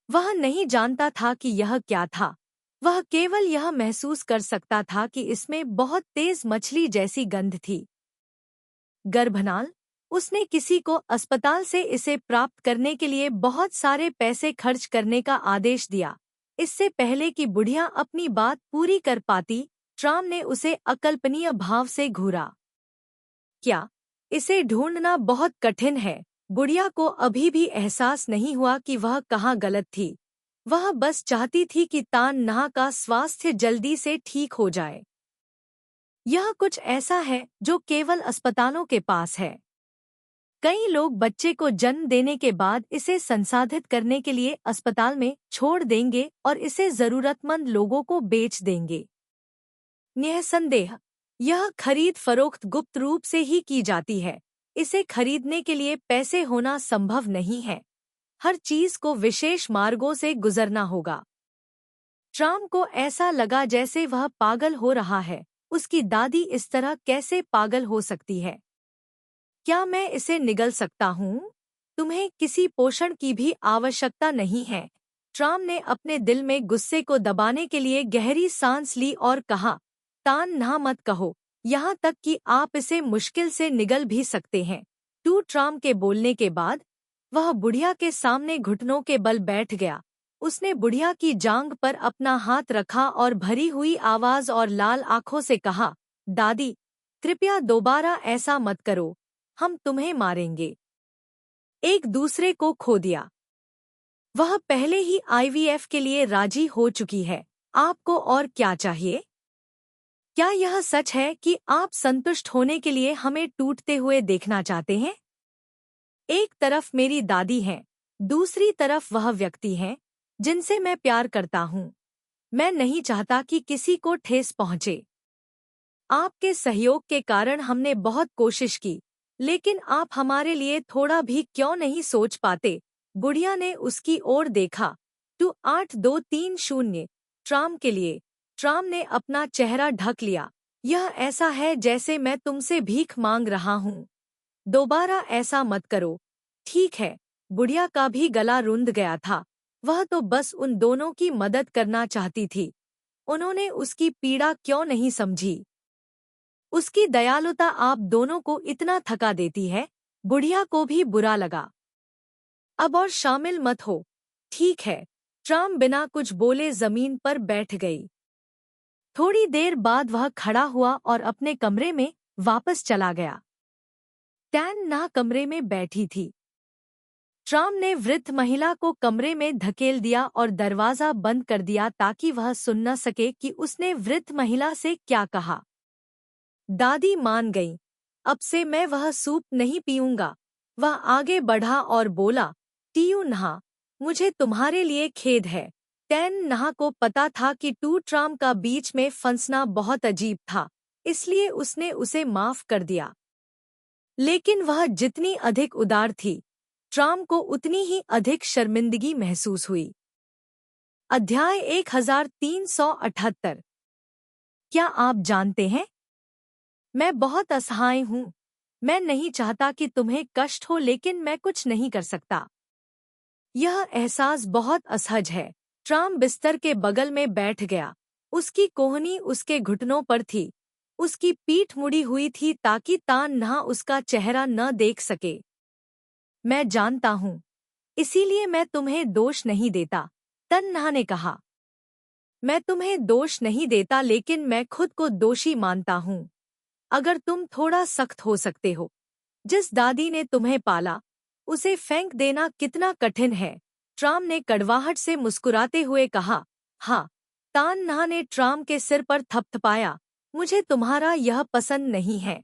वह नहीं जानता था कि यह क्या था। वह केवल यह महसूस कर सकता था कि इसमें बहुत तेज मछली जैसी गंध थी। गर्भनाल। उसने किसी को अस्पताल से इसे प्राप्त करने के लिए बहुत सारे पैसे खर्च करने का आदेश दिया। इससे पहले कि बुढ़िया अपनी बात पूरी कर पाती, ट्राम ने उसे अकल्पनीय भाव से घूरा। क्या इसे ढूंढना बहुत कठिन है? बुढ़िया को अभी भी एहसास नहीं हुआ कि वह कहाँ गलत थी। वह बस चाहती थी कि तान नहा का स्वास्थ्य जल्दी से ठीक हो जाए। यह कुछ ऐसा है जो केवल अस्पतालों के पास है। कई लोग बच्चे को जन्म देने के बाद इसे संसाधित करने के लिए अस्पताल में छोड़ देंगे और इसे जरूरतमंद लोगों को बेच देंगे। निःसंदेह यह खरीद फरोख्त गुप्त रूप से ही की जाती है। इसे खरीदने के लिए पैसे होना संभव नहीं है। हर चीज को विशेष मार्गों से गुजरना होगा। ट्राम को ऐसा लगा जैसे वह पागल हो रहा है। उसकी दादी इस तरह कैसे पागल हो सकती है? क्या मैं इसे निगल सकता हूँ? तुम्हें किसी पोषण की भी आवश्यकता नहीं है। ट्राम ने अपने दिल में गुस्से को दबाने के लिए गहरी सांस ली और कहा, तान नहा मत कहो, यहाँ तक कि आप इसे मुश्किल से निगल भी सकते हैं। ट्राम के बोलने के बाद वह बुढ़िया के सामने घुटनों के बल बैठ गया। उसने बुढ़िया की जांघ पर अपना हाथ रखा और भरी हुई आवाज और लाल आंखों से कहा, दादी, कृपया दोबारा ऐसा मत करो, हम तुम्हें मारेंगे। एक दूसरे को खो दिया। वह पहले ही आईवीएफ के लिए राजी हो चुकी है। आपको और क्या चाहिए? क्या यह सच है कि आप संतुष्ट होने के लिए हमें टूटते हुए देखना चाहते हैं? एक तरफ मेरी दादी है, दूसरी तरफ वह व्यक्ति है जिनसे मैं प्यार करता हूँ। मैं नहीं चाहता कि किसी को ठेस पहुँचे। आपके सहयोग के कारण हमने बहुत कोशिश की, लेकिन आप हमारे लिए थोड़ा भी क्यों नहीं सोच पाते? बुढ़िया ने उसकी ओर देखा। 8230 ट्राम के लिए। ट्राम ने अपना चेहरा ढक लिया। यह ऐसा है जैसे मैं तुमसे भीख मांग रहा हूँ। दोबारा ऐसा मत करो, ठीक है? बुढ़िया का भी गला रुंध गया था। वह तो बस उन दोनों की मदद करना चाहती थी। उन्होंने उसकी पीड़ा क्यों नहीं समझी? उसकी दयालुता आप दोनों को इतना थका देती है। बुढ़िया को भी बुरा लगा। अब और शामिल मत हो, ठीक है? ट्राम बिना कुछ बोले जमीन पर बैठ गई। थोड़ी देर बाद वह खड़ा हुआ और अपने कमरे में वापस चला गया। टैन ना कमरे में बैठी थी। ट्राम ने वृद्ध महिला को कमरे में धकेल दिया और दरवाजा बंद कर दिया ताकि वह सुन न सके कि उसने वृद्ध महिला से क्या कहा। दादी मान गई। अब से मैं वह सूप नहीं पीऊंगा। वह आगे बढ़ा और बोला, नहा, मुझे तुम्हारे लिए खेद है। टैन नहा को पता था कि ट्राम का बीच में फंसना बहुत अजीब था, इसलिए उसने उसे माफ कर दिया। लेकिन वह जितनी अधिक उदार थी, ट्राम को उतनी ही अधिक शर्मिंदगी महसूस हुई। अध्याय 1378। क्या आप जानते हैं, मैं बहुत असहाय हूँ। मैं नहीं चाहता कि तुम्हें कष्ट हो, लेकिन मैं कुछ नहीं कर सकता। यह एहसास बहुत असहज है। ट्राम बिस्तर के बगल में बैठ गया। उसकी कोहनी उसके घुटनों पर थी। उसकी पीठ मुड़ी हुई थी ताकि तान नहा उसका चेहरा न देख सके। मैं जानता हूँ, इसीलिए मैं तुम्हें दोष नहीं देता, तन नहा ने कहा। मैं तुम्हें दोष नहीं देता, लेकिन मैं खुद को दोषी मानता हूँ। अगर तुम थोड़ा सख्त हो सकते हो। जिस दादी ने तुम्हें पाला, उसे फेंक देना कितना कठिन है। ट्राम ने कड़वाहट से मुस्कुराते हुए कहा। हाँ, तान नहा ने ट्राम के सिर पर थपथपाया। मुझे तुम्हारा यह पसंद नहीं है।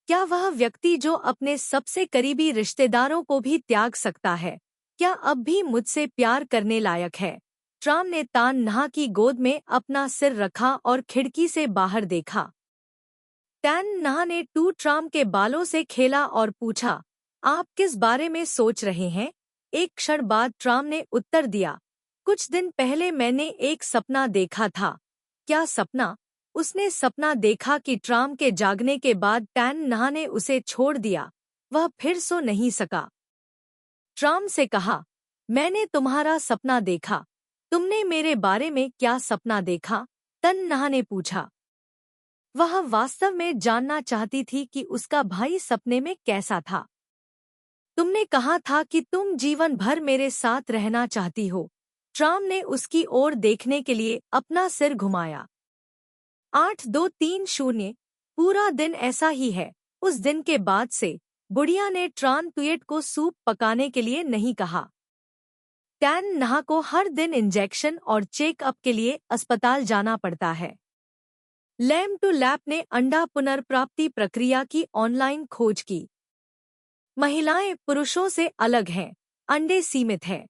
क्या वह व्यक्ति जो अपने सबसे करीबी रिश्तेदारों को भी त्याग सकता है, क्या अब भी मुझसे प्यार करने लायक है? ट्राम ने तान नहा की गोद में अपना सिर रखा और खिड़की से बाहर देखा। टैन नहा ने ट्राम के बालों से खेला और पूछा, आप किस बारे में सोच रहे हैं? एक क्षण बाद ट्राम ने उत्तर दिया, कुछ दिन पहले मैंने एक सपना देखा था। क्या सपना? उसने सपना देखा कि ट्राम के जागने के बाद टैन नहा ने उसे छोड़ दिया। वह फिर सो नहीं सका। ट्राम से कहा, मैंने तुम्हारा सपना देखा। तुमने मेरे बारे में क्या सपना देखा? तन नहा ने पूछा। वह वास्तव में जानना चाहती थी कि उसका भाई सपने में कैसा था। तुमने कहा था कि तुम जीवन भर मेरे साथ रहना चाहती हो। ट्राम ने उसकी ओर देखने के लिए अपना सिर घुमाया। 8230 पूरा दिन ऐसा ही है। उस दिन के बाद से बुढ़िया ने ट्रान तुयेट को सूप पकाने के लिए नहीं कहा। टैन नहा को हर दिन इंजेक्शन और चेकअप के लिए अस्पताल जाना पड़ता है। लैम टू लैप ने अंडा पुनर्प्राप्ति प्रक्रिया की ऑनलाइन खोज की। महिलाएं पुरुषों से अलग हैं, अंडे सीमित हैं।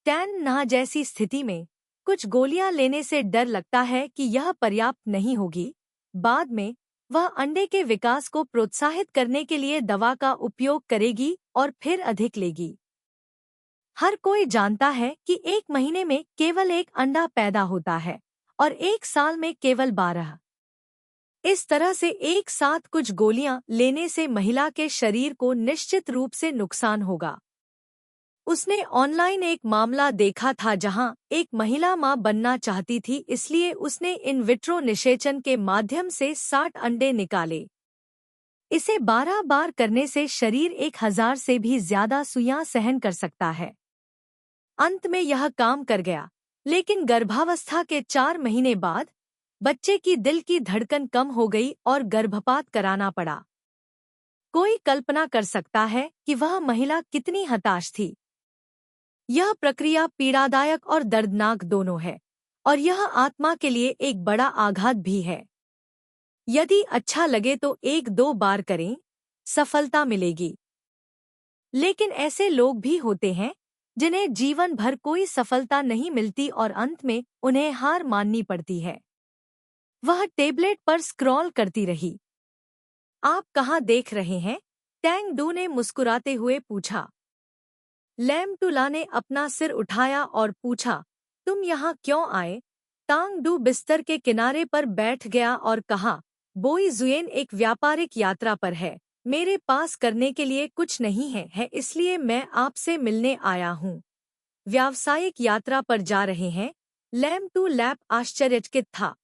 टैन नहा जैसी स्थिति में कुछ गोलियां लेने से डर लगता है कि यह पर्याप्त नहीं होगी। बाद में वह अंडे के विकास को प्रोत्साहित करने के लिए दवा का उपयोग करेगी और फिर अधिक लेगी। हर कोई जानता है कि 1 महीने में केवल 1 अंडा पैदा होता है और 1 साल में केवल 12। इस तरह से एक साथ कुछ गोलियां लेने से महिला के शरीर को निश्चित रूप से नुकसान होगा। उसने ऑनलाइन एक मामला देखा था जहां एक महिला मां बनना चाहती थी, इसलिए उसने इन विट्रो निषेचन के माध्यम से 60 अंडे निकाले। इसे 12 बार करने से शरीर 1000 से भी ज्यादा सुइयां सहन कर सकता है। अंत में यह काम कर गया, लेकिन गर्भावस्था के 4 महीने बाद बच्चे की दिल की धड़कन कम हो गई और गर्भपात कराना पड़ा। कोई कल्पना कर सकता है कि वह महिला कितनी हताश थी। यह प्रक्रिया पीड़ादायक और दर्दनाक दोनों है, और यह आत्मा के लिए एक बड़ा आघात भी है। यदि अच्छा लगे तो 1-2 बार करें, सफलता मिलेगी। लेकिन ऐसे लोग भी होते हैं जिन्हें जीवन भर कोई सफलता नहीं मिलती और अंत में उन्हें हार माननी पड़ती है। वह टेबलेट पर स्क्रॉल करती रही। आप कहाँ देख रहे हैं? टैंग डू ने मुस्कुराते हुए पूछा। लैम टूला ने अपना सिर उठाया और पूछा, तुम यहाँ क्यों आए? तांग डू बिस्तर के किनारे पर बैठ गया और कहा, बोई जुएन एक व्यापारिक यात्रा पर है। मेरे पास करने के लिए कुछ नहीं है, इसलिए मैं आपसे मिलने आया हूँ। व्यावसायिक यात्रा पर जा रहे हैं? लैम टू लैप आश्चर्यचकित था।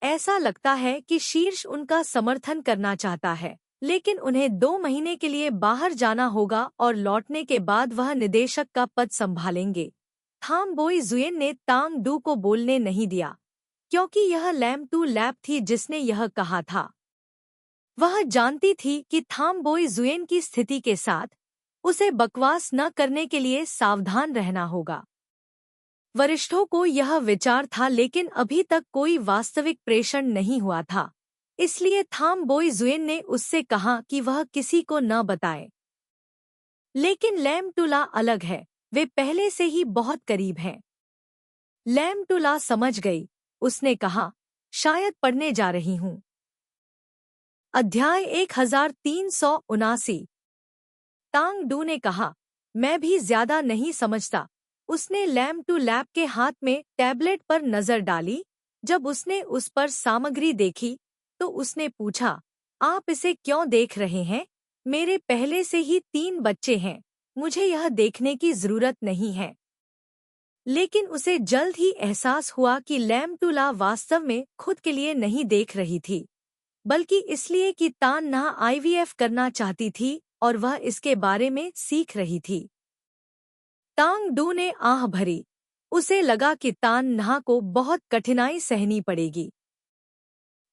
ऐसा लगता है कि शीर्ष उनका समर्थन करना चाहता है, लेकिन उन्हें 2 महीने के लिए बाहर जाना होगा और लौटने के बाद वह निदेशक का पद संभालेंगे। थाम बोई जुएन ने तांग डू को बोलने नहीं दिया, क्योंकि यह लैम टू लैप थी जिसने यह कहा था। वह जानती थी कि थाम बोई जुएन की स्थिति के साथ उसे बकवास न करने के लिए सावधान रहना होगा। वरिष्ठों को यह विचार था, लेकिन अभी तक कोई वास्तविक प्रेषण नहीं हुआ था, इसलिए थाम बोई जुएन ने उससे कहा कि वह किसी को न बताए। लेकिन लैम टूला अलग है, वे पहले से ही बहुत करीब हैं। लैम टूला समझ गई। उसने कहा, शायद पढ़ने जा रही हूँ। अध्याय 1379। तांग डू ने कहा, मैं भी ज्यादा नहीं समझता। उसने लैम टू लैप के हाथ में टैबलेट पर नजर डाली। जब उसने उस पर सामग्री देखी तो उसने पूछा, आप इसे क्यों देख रहे हैं? मेरे पहले से ही 3 बच्चे हैं, मुझे यह देखने की जरूरत नहीं है। लेकिन उसे जल्द ही एहसास हुआ कि लैम टूला वास्तव में खुद के लिए नहीं देख रही थी, बल्कि इसलिए कि तान नहा आईवीएफ करना चाहती थी और वह इसके बारे में सीख रही थी। तांग डू ने आह भरी। उसे लगा कि तान नहा को बहुत कठिनाई सहनी पड़ेगी।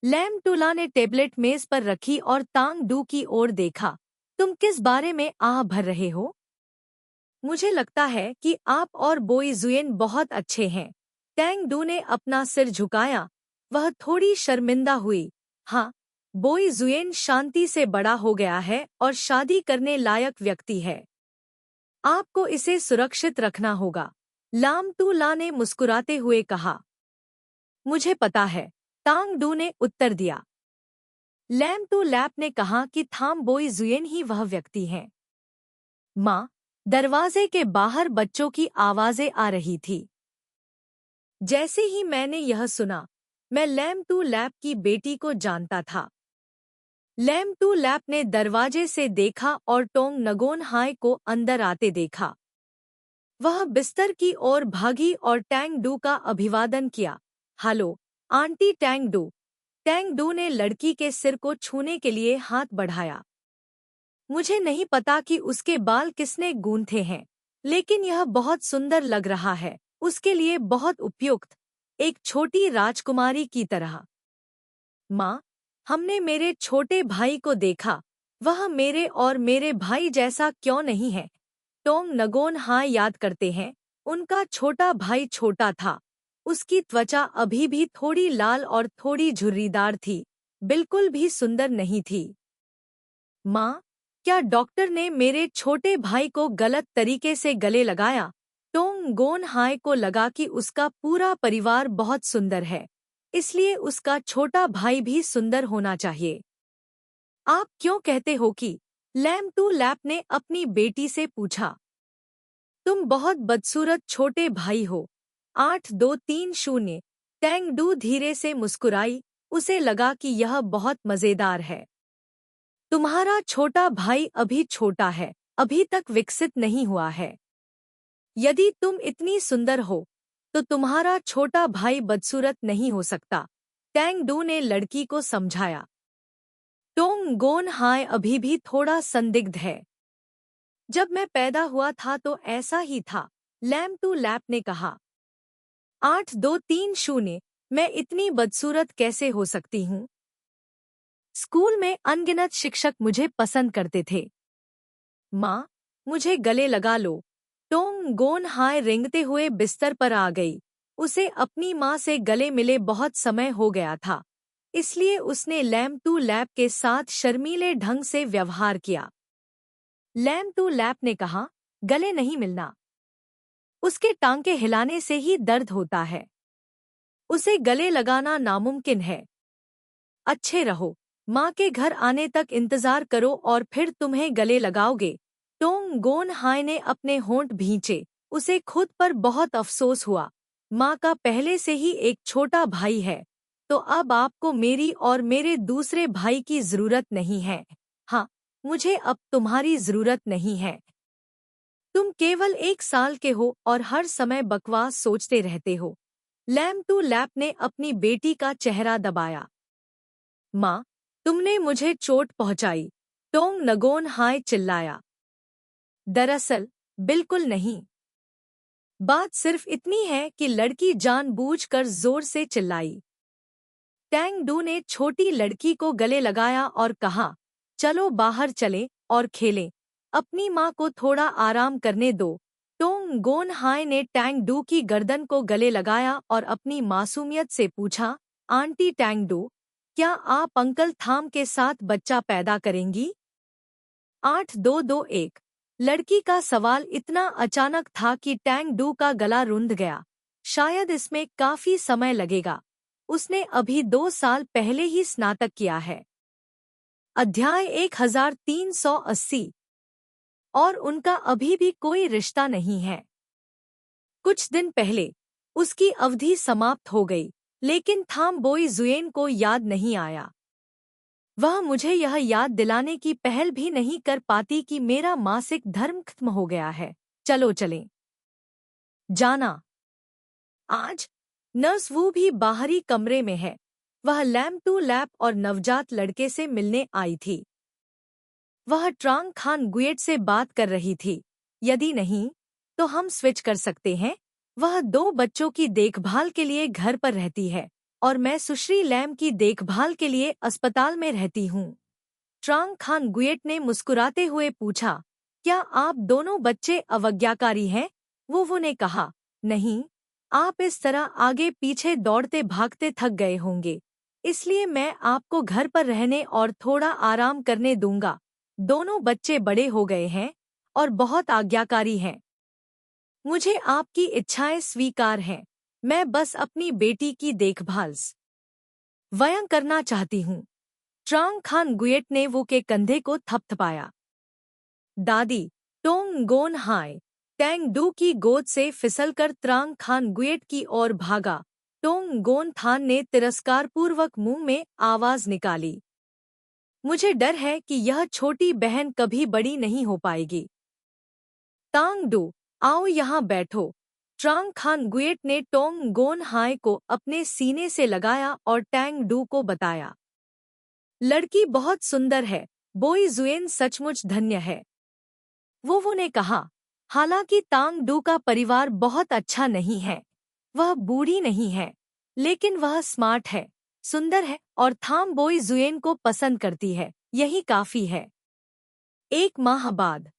लैम टूला ने टेबलेट मेज पर रखी और तांग डू की ओर देखा। तुम किस बारे में आह भर रहे हो? मुझे लगता है कि आप और बोई जुएन बहुत अच्छे हैं। टैंग डू ने अपना सिर झुकाया। वह थोड़ी शर्मिंदा हुई। हाँ, बोई जुएन शांति से बड़ा हो गया है और शादी करने लायक व्यक्ति है। आपको इसे सुरक्षित रखना होगा, लाम टू ला ने मुस्कुराते हुए कहा। मुझे पता है, तांग डू ने उत्तर दिया। लैम टू लैप ने कहा कि थाम बोई जुएन ही वह व्यक्ति हैं। माँ, दरवाजे के बाहर बच्चों की आवाजें आ रही थी। जैसे ही मैंने यह सुना, मैं लैम टू लैप की बेटी को जानता था। लैम टू लैप ने दरवाजे से देखा और टोंग नगोन हाय को अंदर आते देखा। वह बिस्तर की ओर भागी और टैंग डू का अभिवादन किया। Hello, aunty Tang do. Tang do ने लड़की के सिर को छूने के लिए हाथ बढ़ाया। मुझे नहीं पता कि उसके बाल किसने गूंथे हैं, लेकिन यह बहुत सुंदर लग रहा है, उसके लिए बहुत उपयुक्त, एक छोटी राजकुमारी की तरह। माँ, हमने मेरे छोटे भाई को देखा, वह मेरे और मेरे भाई जैसा क्यों नहीं है? टोंग नगोन हाय याद करते हैं, उनका छोटा भाई छोटा था। उसकी त्वचा अभी भी थोड़ी लाल और थोड़ी झुर्रीदार थी, बिल्कुल भी सुंदर नहीं थी। माँ, क्या डॉक्टर ने मेरे छोटे भाई को गलत तरीके से गले लगाया? टोंग गोन हाय को लगा कि उसका पूरा परिवार बहुत सुंदर है, इसलिए उसका छोटा भाई भी सुंदर होना चाहिए। आप क्यों कहते हो कि? लैम टू लैप ने अपनी बेटी से पूछा। तुम बहुत बदसूरत छोटे भाई हो। 8230। टैंग डू धीरे से मुस्कुराई, उसे लगा कि यह बहुत मजेदार है। तुम्हारा छोटा भाई अभी छोटा है, अभी तक विकसित नहीं हुआ है। यदि तुम इतनी सुंदर हो, तो तुम्हारा छोटा भाई बदसूरत नहीं हो सकता। टैंग डू ने लड़की को समझाया। टोंग गोन हाय अभी भी थोड़ा संदिग्ध है। जब मैं पैदा हुआ था तो ऐसा ही था, लैम टू लैप ने कहा। 8230। मैं इतनी बदसूरत कैसे हो सकती हूँ? स्कूल में अनगिनत शिक्षक मुझे पसंद करते थे। माँ, मुझे गले लगा लो। टोंग गोन हाय रेंगते हुए बिस्तर पर आ गई। उसे अपनी माँ से गले मिले बहुत समय हो गया था, इसलिए उसने लैम टू लैप के साथ शर्मीले ढंग से व्यवहार किया। लैम टू लैप ने कहा, गले नहीं मिलना। उसके टांके हिलाने से ही दर्द होता है। उसे गले लगाना नामुमकिन है। अच्छे रहो, माँ के घर आने तक इंतजार करो और फिर तुम्हें गले लगाओगे। टोंग गोन हाय ने अपने होंठ भींचे, उसे खुद पर बहुत अफसोस हुआ। माँ का पहले से ही एक छोटा भाई है, तो अब आपको मेरी और मेरे दूसरे भाई की जरूरत नहीं है। हाँ, मुझे अब तुम्हारी जरूरत नहीं है। तुम केवल 1 साल के हो और हर समय बकवास सोचते रहते हो। लैम टू लैप ने अपनी बेटी का चेहरा दबाया। माँ, तुमने मुझे चोट पहुंचाई। टोंग नगोन हाय चिल्लाया। दरअसल, बिल्कुल नहीं। बात सिर्फ इतनी है कि लड़की जानबूझकर जोर से चिल्लाई। टैंग डू ने छोटी लड़की को गले लगाया और कहा, चलो बाहर चलें और खेलें। अपनी माँ को थोड़ा आराम करने दो। टोंग गोन हाय ने टैंग डू की गर्दन को गले लगाया और अपनी मासूमियत से पूछा, आंटी टैंग डू, क्या आप अंकल थाम के साथ बच्चा पैदा करेंगी? 8221। लड़की का सवाल इतना अचानक था कि टैंग डू का गला रुंध गया। शायद इसमें काफी समय लगेगा। उसने अभी 2 साल पहले ही स्नातक किया है। अध्याय 1380। और उनका अभी भी कोई रिश्ता नहीं है। कुछ दिन पहले उसकी अवधि समाप्त हो गई, लेकिन थाम बोई जुएन को याद नहीं आया। वह मुझे यह याद दिलाने की पहल भी नहीं कर पाती कि मेरा मासिक धर्म खत्म हो गया है। चलो चलें। जाना। आज नर्स वू भी बाहरी कमरे में है। वह लैम टू लैप और नवजात लड़के से मिलने आई थी। वह ट्रांग खान गुएट से बात कर रही थी। यदि नहीं, तो हम स्विच कर सकते हैं। वह 2 बच्चों की देखभाल के लिए घर पर रहती है और मैं सुश्री लैम की देखभाल के लिए अस्पताल में रहती हूँ। ट्रांग खान गुएट ने मुस्कुराते हुए पूछा, क्या आप दोनों बच्चे अवज्ञाकारी हैं? वो ने कहा, नहीं, आप इस तरह आगे पीछे दौड़ते भागते थक गए होंगे, इसलिए मैं आपको घर पर रहने और थोड़ा आराम करने दूंगा। दोनों बच्चे बड़े हो गए हैं और बहुत आज्ञाकारी हैं। मुझे आपकी इच्छाएं स्वीकार हैं। मैं बस अपनी बेटी की देखभाल स्वयं करना चाहती हूँ। ट्रांग खान गुएट ने वो के कंधे को थपथपाया। दादी, टोंग गोन हाय टैंग डू की गोद से फिसलकर त्रांग खान गुएट की ओर भागा। टोंग गोन थान ने तिरस्कारपूर्वक मुंह में आवाज निकाली। मुझे डर है कि यह छोटी बहन कभी बड़ी नहीं हो पाएगी। तांग डू, आओ यहाँ बैठो। ट्रांग खान गुएट ने टोंग गोन हाय को अपने सीने से लगाया और टैंग डू को बताया, लड़की बहुत सुंदर है, बोई जुएन सचमुच धन्य है। वो ने कहा, हालांकि तांग डू का परिवार बहुत अच्छा नहीं है, वह बूढ़ी नहीं है, लेकिन वह स्मार्ट है, सुंदर है और थाम बोई जुएन को पसंद करती है, यही काफी है। 1 माह बाद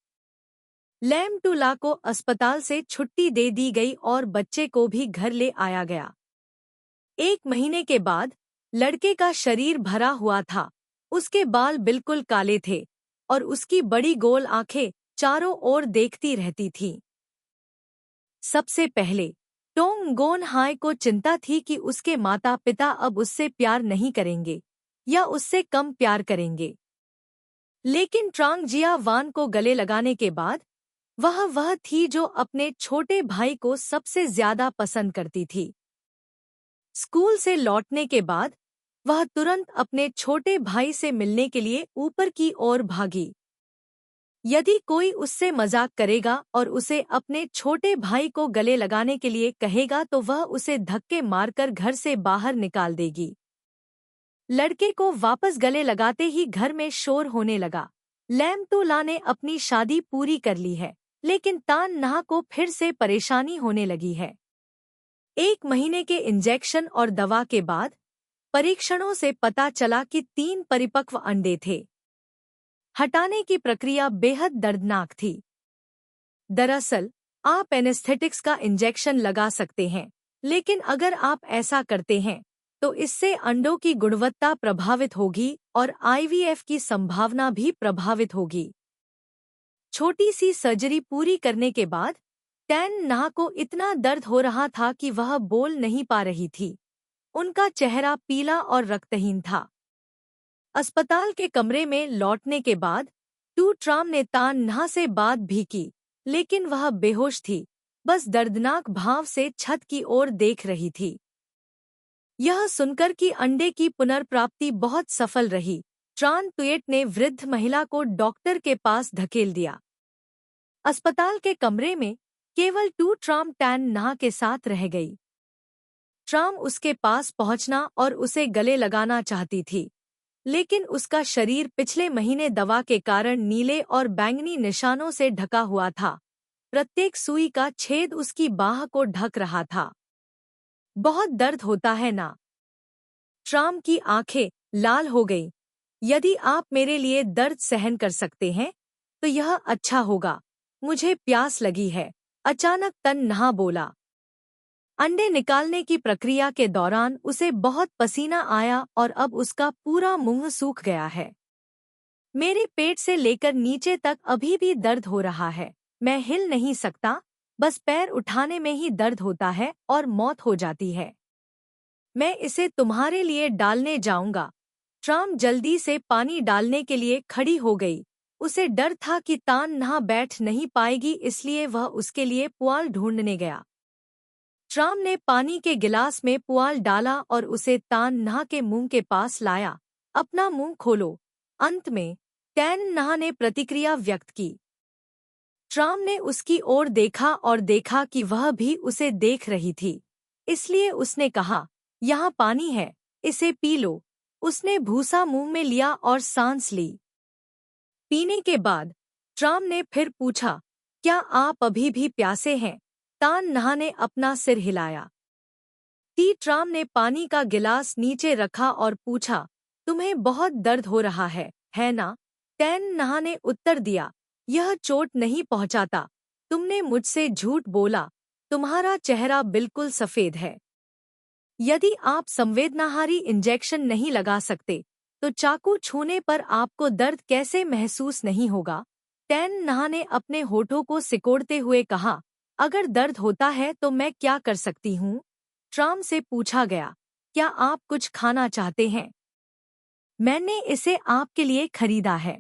लैम टू ला को अस्पताल से छुट्टी दे दी गई और बच्चे को भी घर ले आया गया। 1 महीने के बाद लड़के का शरीर भरा हुआ था, उसके बाल बिल्कुल काले थे और उसकी बड़ी गोल आंखें चारों ओर देखती रहती थीं। सबसे पहले टोंग गोन हाय को चिंता थी कि उसके माता पिता अब उससे प्यार नहीं करेंगे या उससे कम प्यार करेंगे, लेकिन ट्रांग जिया वान को गले लगाने के बाद वह थी जो अपने छोटे भाई को सबसे ज्यादा पसंद करती थी। स्कूल से लौटने के बाद वह तुरंत अपने छोटे भाई से मिलने के लिए ऊपर की ओर भागी। यदि कोई उससे मजाक करेगा और उसे अपने छोटे भाई को गले लगाने के लिए कहेगा तो वह उसे धक्के मारकर घर से बाहर निकाल देगी। लड़के को वापस गले लगाते ही घर में शोर होने लगा। लैम टू ला ने अपनी शादी पूरी कर ली है, लेकिन तान नहा को फिर से परेशानी होने लगी है। 1 महीने के इंजेक्शन और दवा के बाद परीक्षणों से पता चला कि 3 परिपक्व अंडे थे। हटाने की प्रक्रिया बेहद दर्दनाक थी। दरअसल आप एनेस्थेटिक्स का इंजेक्शन लगा सकते हैं, लेकिन अगर आप ऐसा करते हैं तो इससे अंडों की गुणवत्ता प्रभावित होगी और आईवीएफ की संभावना भी प्रभावित होगी। छोटी सी सर्जरी पूरी करने के बाद टैन ना को इतना दर्द हो रहा था कि वह बोल नहीं पा रही थी। उनका चेहरा पीला और रक्तहीन था। अस्पताल के कमरे में लौटने के बाद टू ट्राम ने तान ना से बात भी की, लेकिन वह बेहोश थी, बस दर्दनाक भाव से छत की ओर देख रही थी। यह सुनकर कि अंडे की पुनर्प्राप्ति बहुत सफल रही, ट्रान तुएट ने वृद्ध महिला को डॉक्टर के पास धकेल दिया। अस्पताल के कमरे में केवल टू ट्राम टैन ना के साथ रह गई। ट्राम उसके पास पहुंचना और उसे गले लगाना चाहती थी, लेकिन उसका शरीर पिछले महीने दवा के कारण नीले और बैंगनी निशानों से ढका हुआ था। प्रत्येक सुई का छेद उसकी बाह को ढक रहा था। बहुत दर्द होता है ना? ट्राम की आंखें लाल हो गईं। यदि आप मेरे लिए दर्द सहन कर सकते हैं तो यह अच्छा होगा, मुझे प्यास लगी है, अचानक तन नहा बोला। अंडे निकालने की प्रक्रिया के दौरान उसे बहुत पसीना आया और अब उसका पूरा मुंह सूख गया है। मेरे पेट से लेकर नीचे तक अभी भी दर्द हो रहा है, मैं हिल नहीं सकता, बस पैर उठाने में ही दर्द होता है और मौत हो जाती है। मैं इसे तुम्हारे लिए डालने जाऊंगा। ट्राम जल्दी से पानी डालने के लिए खड़ी हो गई। उसे डर था कि तान नहा बैठ नहीं पाएगी, इसलिए वह उसके लिए पुआल ढूंढने गया। ट्राम ने पानी के गिलास में पुआल डाला और उसे तान नहा के मुंह के पास लाया। अपना मुंह खोलो। अंत में टैन नहा ने प्रतिक्रिया व्यक्त की। ट्राम ने उसकी ओर देखा और देखा कि वह भी उसे देख रही थी, इसलिए उसने कहा, यहाँ पानी है, इसे पी लो। उसने भूसा मुंह में लिया और सांस ली। पीने के बाद ट्राम ने फिर पूछा, क्या आप अभी भी प्यासे हैं? तान नहा ने अपना सिर हिलाया। ट्राम ने पानी का गिलास नीचे रखा और पूछा, तुम्हें बहुत दर्द हो रहा है ना? टैन नहा ने उत्तर दिया, यह चोट नहीं पहुंचाता, तुमने मुझसे झूठ बोला, तुम्हारा चेहरा बिल्कुल सफेद है। यदि आप संवेदनाहारी इंजेक्शन नहीं लगा सकते तो चाकू छूने पर आपको दर्द कैसे महसूस नहीं होगा? टैन नहा ने अपने होठों को सिकोड़ते हुए कहा, अगर दर्द होता है तो मैं क्या कर सकती हूँ? ट्राम से पूछा गया, क्या आप कुछ खाना चाहते हैं? मैंने इसे आपके लिए खरीदा है।